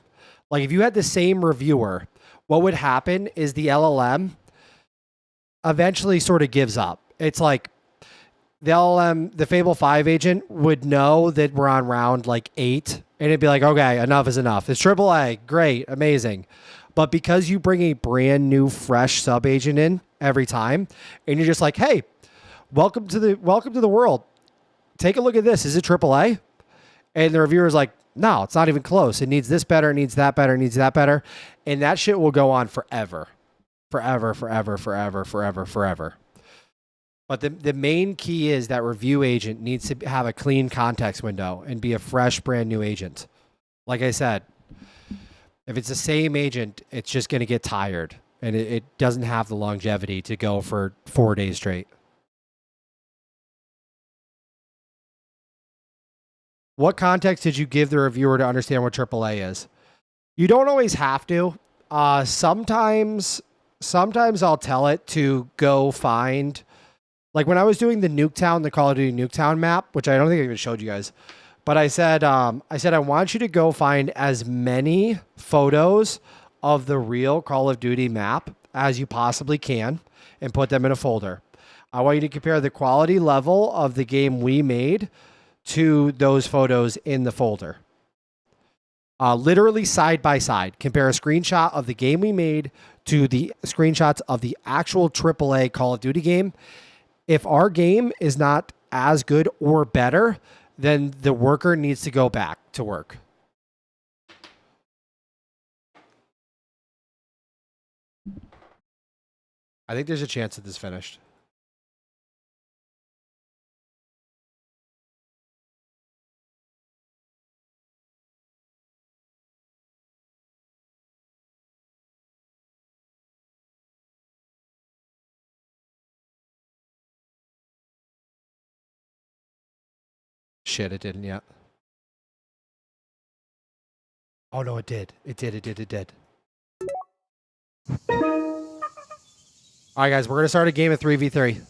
like if you had the same reviewer, what would happen is the LLM eventually sort of gives up. It's like the LLM, the Fable 5 agent would know that we're on round like 8, and it'd be like, okay, enough is enough. It's AAA, great, amazing. But because you bring a brand new, fresh sub agent in every time, and you're just like, hey, welcome to the world. Take a look at this. Is it AAA? And the reviewer is like, no, it's not even close. It needs this better, it needs that better, it needs that better. And that shit will go on forever. Forever, forever, forever, forever, forever. But the main key is that review agent needs to have a clean context window and be a fresh, brand new agent. Like I said, if it's the same agent, it's just going to get tired. And it doesn't have the longevity to go for 4 days straight. What context did you give the reviewer to understand what AAA is? You don't always have to. Sometimes I'll tell it to go find... Like when I was doing the Nuketown, the Call of Duty Nuketown map, which I don't think I even showed you guys, but I said I want you to go find as many photos of the real Call of Duty map as you possibly can and put them in a folder. I want you to compare the quality level of the game we made to those photos in the folder. Literally side by side. Compare a screenshot of the game we made to the screenshots of the actual AAA Call of Duty game. If our game is not as good or better, then the worker needs to go back to work. I think there's a chance that this is finished. Shit, it didn't yet. Oh no, it did. It did. Alright guys, we're going to start a game of 3v3.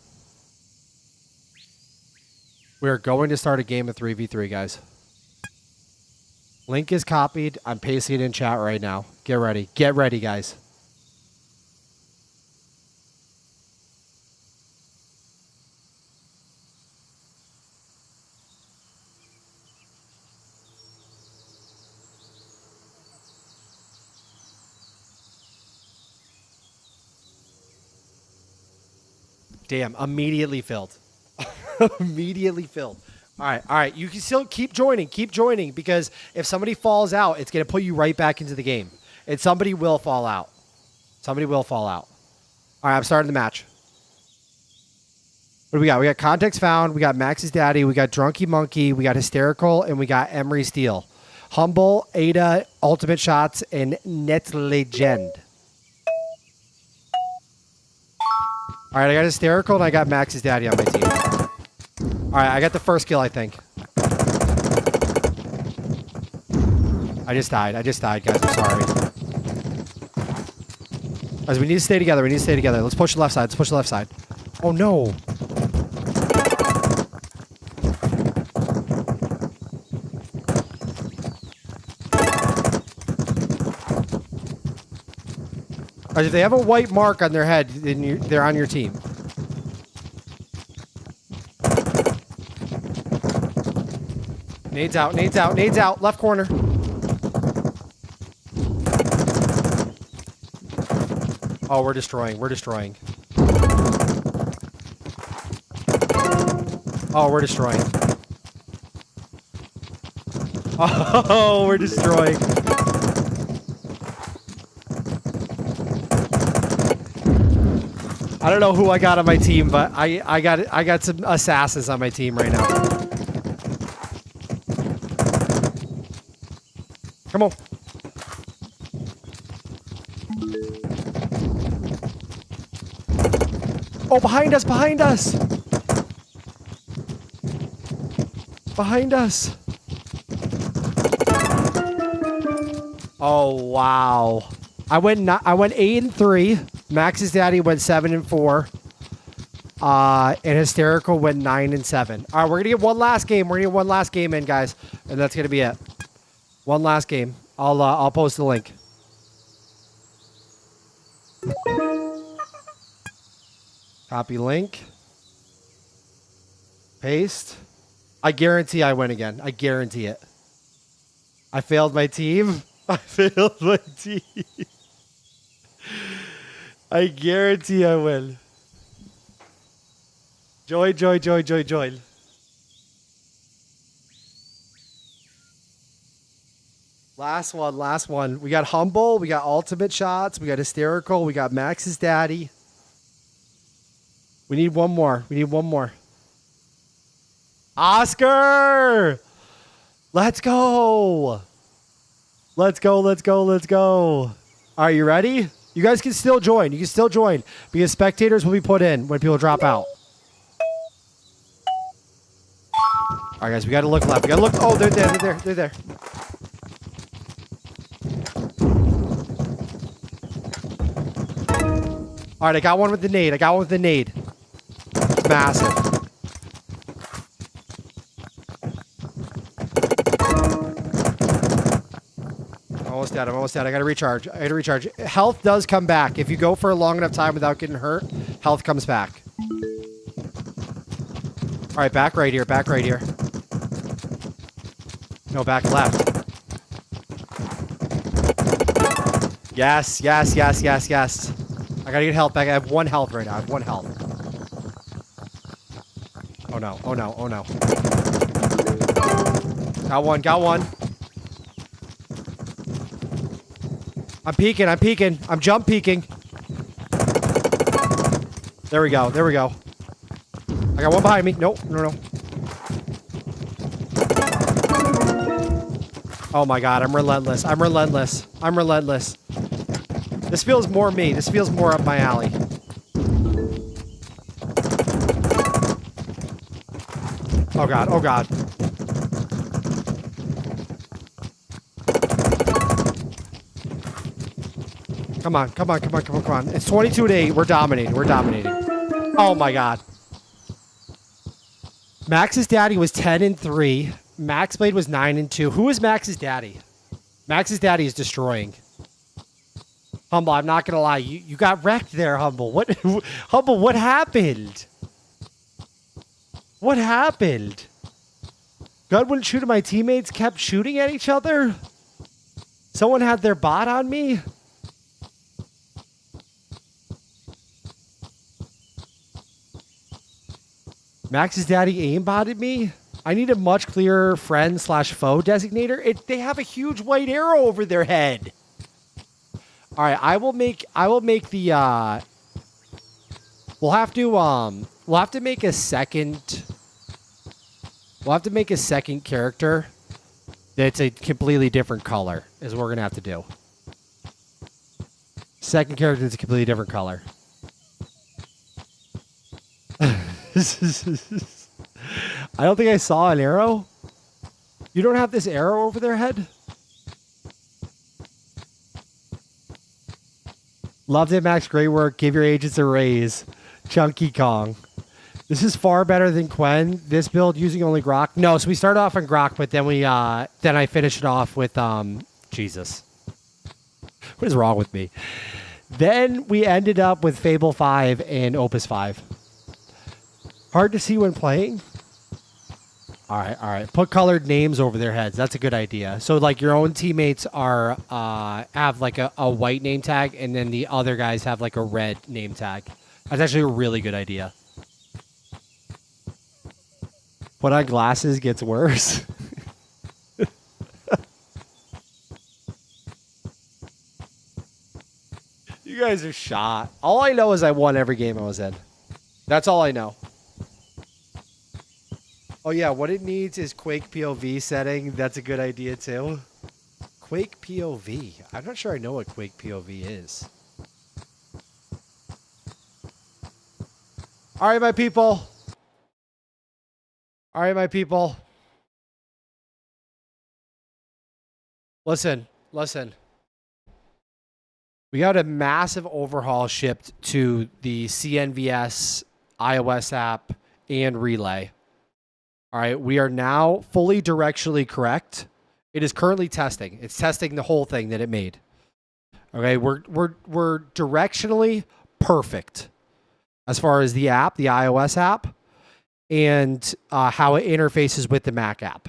We're going to start a game of 3v3, guys. Link is copied. I'm pasting it in chat right now. Get ready. Get ready, guys. Damn, immediately filled. Immediately filled. All right. You can still keep joining, because if somebody falls out, it's going to put you right back into the game. And somebody will fall out. All right, I'm starting the match. What do we got? We got Context Found, we got Max's Daddy, we got Drunky Monkey, we got Hysterical, and we got Emery Steele. Humble, Ada, Ultimate Shots, and Net Legend. All right, I got Hysterical and I got Max's Daddy on my team. All right, I got the first kill, I think. I just died, guys. I'm sorry. Guys, we need to stay together. Let's push the left side. Oh, no. Guys, if they have a white mark on their head, then they're on your team. Nades out, left corner. Oh, we're destroying. Oh, we're destroying. Oh, we're destroying. I don't know who I got on my team, but I got some assassins on my team right now. Come on. Oh, behind us, behind us. Behind us. Oh, wow. I went 8-3. Max's daddy went 7-4. And Hysterical went 9-7. All right, we're gonna get one last game. We're gonna get one last game in, guys, and that's gonna be it. One last game. I'll post the link. Copy link. Paste. I guarantee I win again. I guarantee it. I failed my team. I failed my team. I guarantee I win. Join. Last one. We got Humble, we got Ultimate Shots, we got Hysterical, we got Max's daddy. We need one more. Oscar! Let's go! Let's go. All right, you ready? You guys can still join. Because spectators will be put in when people drop out. All right, guys, we got to look left. We got to look. Oh, they're there. All right, I got one with the nade. It's massive. I'm almost dead. I gotta recharge. Health does come back. If you go for a long enough time without getting hurt, health comes back. All right, back right here. No, back left. Yes. I gotta get health back. I have 1 health right now. Oh no. Got one. I'm peeking. I'm jump peeking. There we go. I got one behind me. No. Oh my god, I'm relentless. This feels more me. This feels more up my alley. Oh god. Come on. It's 22-8. We're dominating. Oh my god. Max's daddy was 10-3. Max Blade was 9-2. Who is Max's daddy? Max's daddy is destroying. Humble, I'm not gonna lie. You got wrecked there, Humble. Humble, what happened? Gun wouldn't shoot at my teammates, kept shooting at each other? Someone had their bot on me? Max's daddy aimbotted me? I need a much clearer friend/foe designator. They have a huge white arrow over their head. All right, I will make the we'll have to make a second character that's a completely different color is what we're going to have to do. Second character that's a completely different color. I don't think I saw an arrow. You don't have this arrow over their head? Loved it, Max. Great work. Give your agents a raise. Chunky Kong. This is far better than Quen. This build using only Grok. No, so we started off on Grok, but then I finished it off with Jesus. What is wrong with me? Then we ended up with Fable 5 and Opus 5. Hard to see when playing. All right. Put colored names over their heads. That's a good idea. So like your own teammates are have like a white name tag, and then the other guys have like a red name tag. That's actually a really good idea. Put on glasses gets worse. You guys are shot. All I know is I won every game I was in. That's all I know. Oh yeah, what it needs is Quake POV setting. That's a good idea too. Quake POV. I'm not sure I know what Quake POV is. All right, my people. All right, my people. Listen. We got a massive overhaul shipped to the CNVS iOS app and Relay. All right, we are now fully directionally correct. It is currently testing. It's testing the whole thing that it made. Okay, we're directionally perfect as far as the app, the iOS app, and how it interfaces with the Mac app.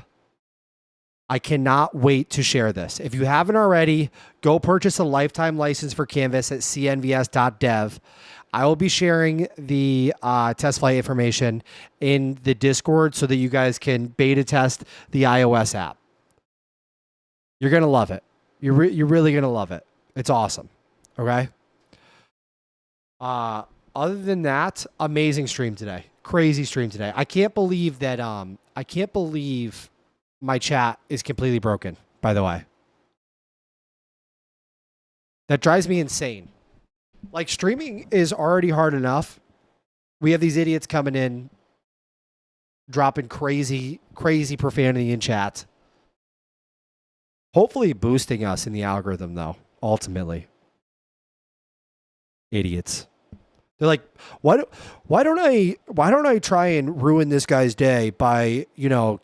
I cannot wait to share this. If you haven't already, go purchase a lifetime license for Canvas at cnvs.dev. I will be sharing the test flight information in the Discord so that you guys can beta test the iOS app. You're going to love it. You're really going to love it. It's awesome. Okay? Other than that, amazing stream today. Crazy stream today. I can't believe that my chat is completely broken, by the way. That drives me insane. Like, streaming is already hard enough. We have these idiots coming in, dropping crazy profanity in chat. Hopefully boosting us in the algorithm, though, ultimately. Idiots. They're like, why don't I try and ruin this guy's day by,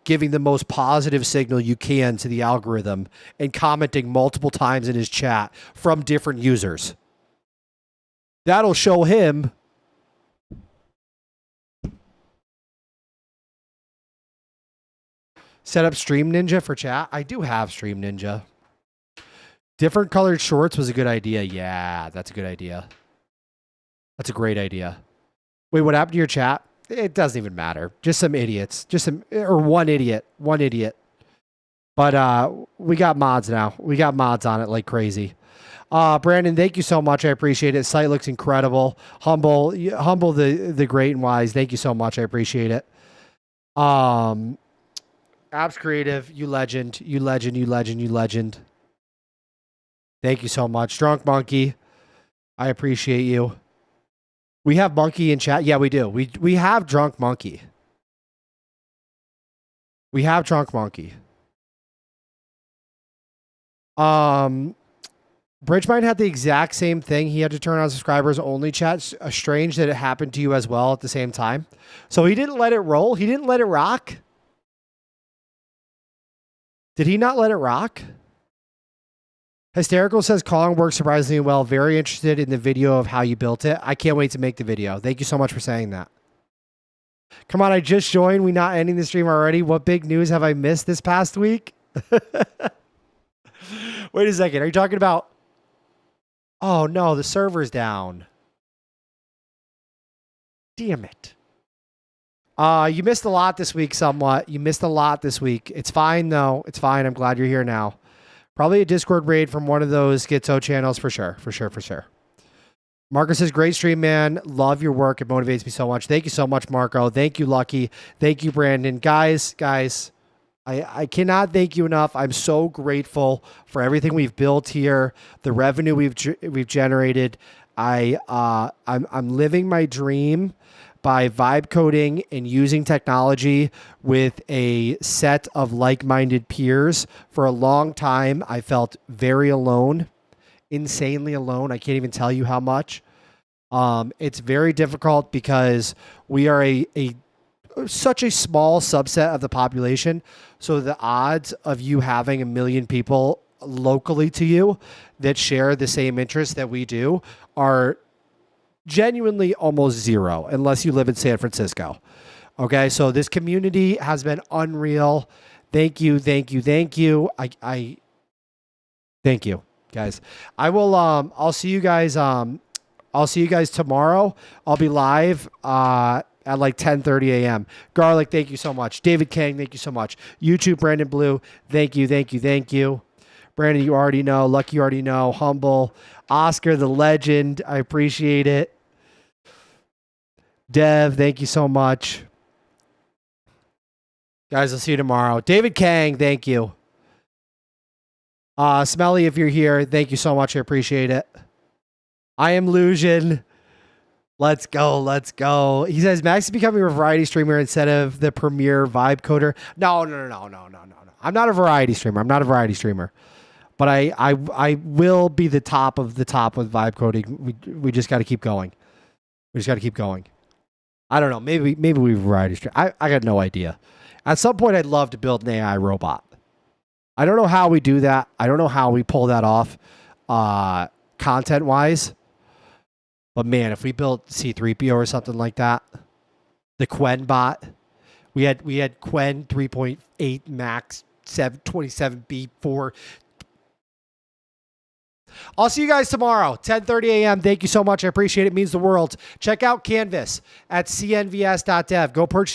giving the most positive signal you can to the algorithm and commenting multiple times in his chat from different users. That'll show him. Set up Stream Ninja for chat. I do have Stream Ninja. Different colored shorts was a good idea. Yeah, that's a good idea. That's a great idea. Wait, what happened to your chat? It doesn't even matter. Just some idiots. One idiot. But we got mods now. We got mods on it like crazy. Brandon, thank you so much. I appreciate it. Site looks incredible. Humble the great and wise. Thank you so much. I appreciate it. Apps Creative, you legend. Thank you so much. Drunk Monkey, I appreciate you. We have Monkey in chat. Yeah, we do. We have Drunk Monkey. We have Drunk Monkey. Bridgemind had the exact same thing. He had to turn on subscribers only chat. Strange that it happened to you as well at the same time. So he didn't let it roll. He didn't let it rock. Did he not let it rock? Hysterical says calling works surprisingly well. Very interested in the video of how you built it. I can't wait to make the video. Thank you so much for saying that. Come on, I just joined. We not ending the stream already. What big news have I missed this past week? Wait a second. Are you talking about... Oh, no, the server's down. Damn it. You missed a lot this week somewhat. It's fine, though. It's fine. I'm glad you're here now. Probably a Discord raid from one of those Schizo channels for sure. Marco says, great stream, man. Love your work. It motivates me so much. Thank you so much, Marco. Thank you, Lucky. Thank you, Brandon. Guys, I cannot thank you enough. I'm so grateful for everything we've built here, the revenue we've generated. I'm living my dream by vibe coding and using technology with a set of like-minded peers. For a long time, I felt very alone, insanely alone. I can't even tell you how much. It's very difficult because we are such a small subset of the population. So the odds of you having 1 million people locally to you that share the same interests that we do are genuinely almost zero unless you live in San Francisco. Okay, so this community has been unreal. Thank you. I thank you, guys. I will I'll see you guys tomorrow. I'll be live at like 10:30 a.m. Garlic, thank you so much. David Kang, thank you so much. YouTube, Brandon Blue, thank you, thank you, thank you. Brandon, you already know. Lucky, you already know. Humble. Oscar, the legend, I appreciate it. Dev, thank you so much. Guys, I'll see you tomorrow. David Kang, thank you. Smelly, if you're here, thank you so much. I appreciate it. I am Lusion. Let's go. Let's go. He says Max is becoming a variety streamer instead of the premier vibe coder. No. I'm not a variety streamer. But I will be the top of the top with vibe coding. We just got to keep going. I don't know. Maybe we variety stream. I got no idea. At some point, I'd love to build an AI robot. I don't know how we do that. I don't know how we pull that off content-wise. But man, if we built C-3PO or something like that, the Quen bot, we had Quen 3.8 max 27B4. I'll see you guys tomorrow, 10:30 a.m. Thank you so much. I appreciate it. It means the world. Check out Canvas at cnvs.dev. Go purchase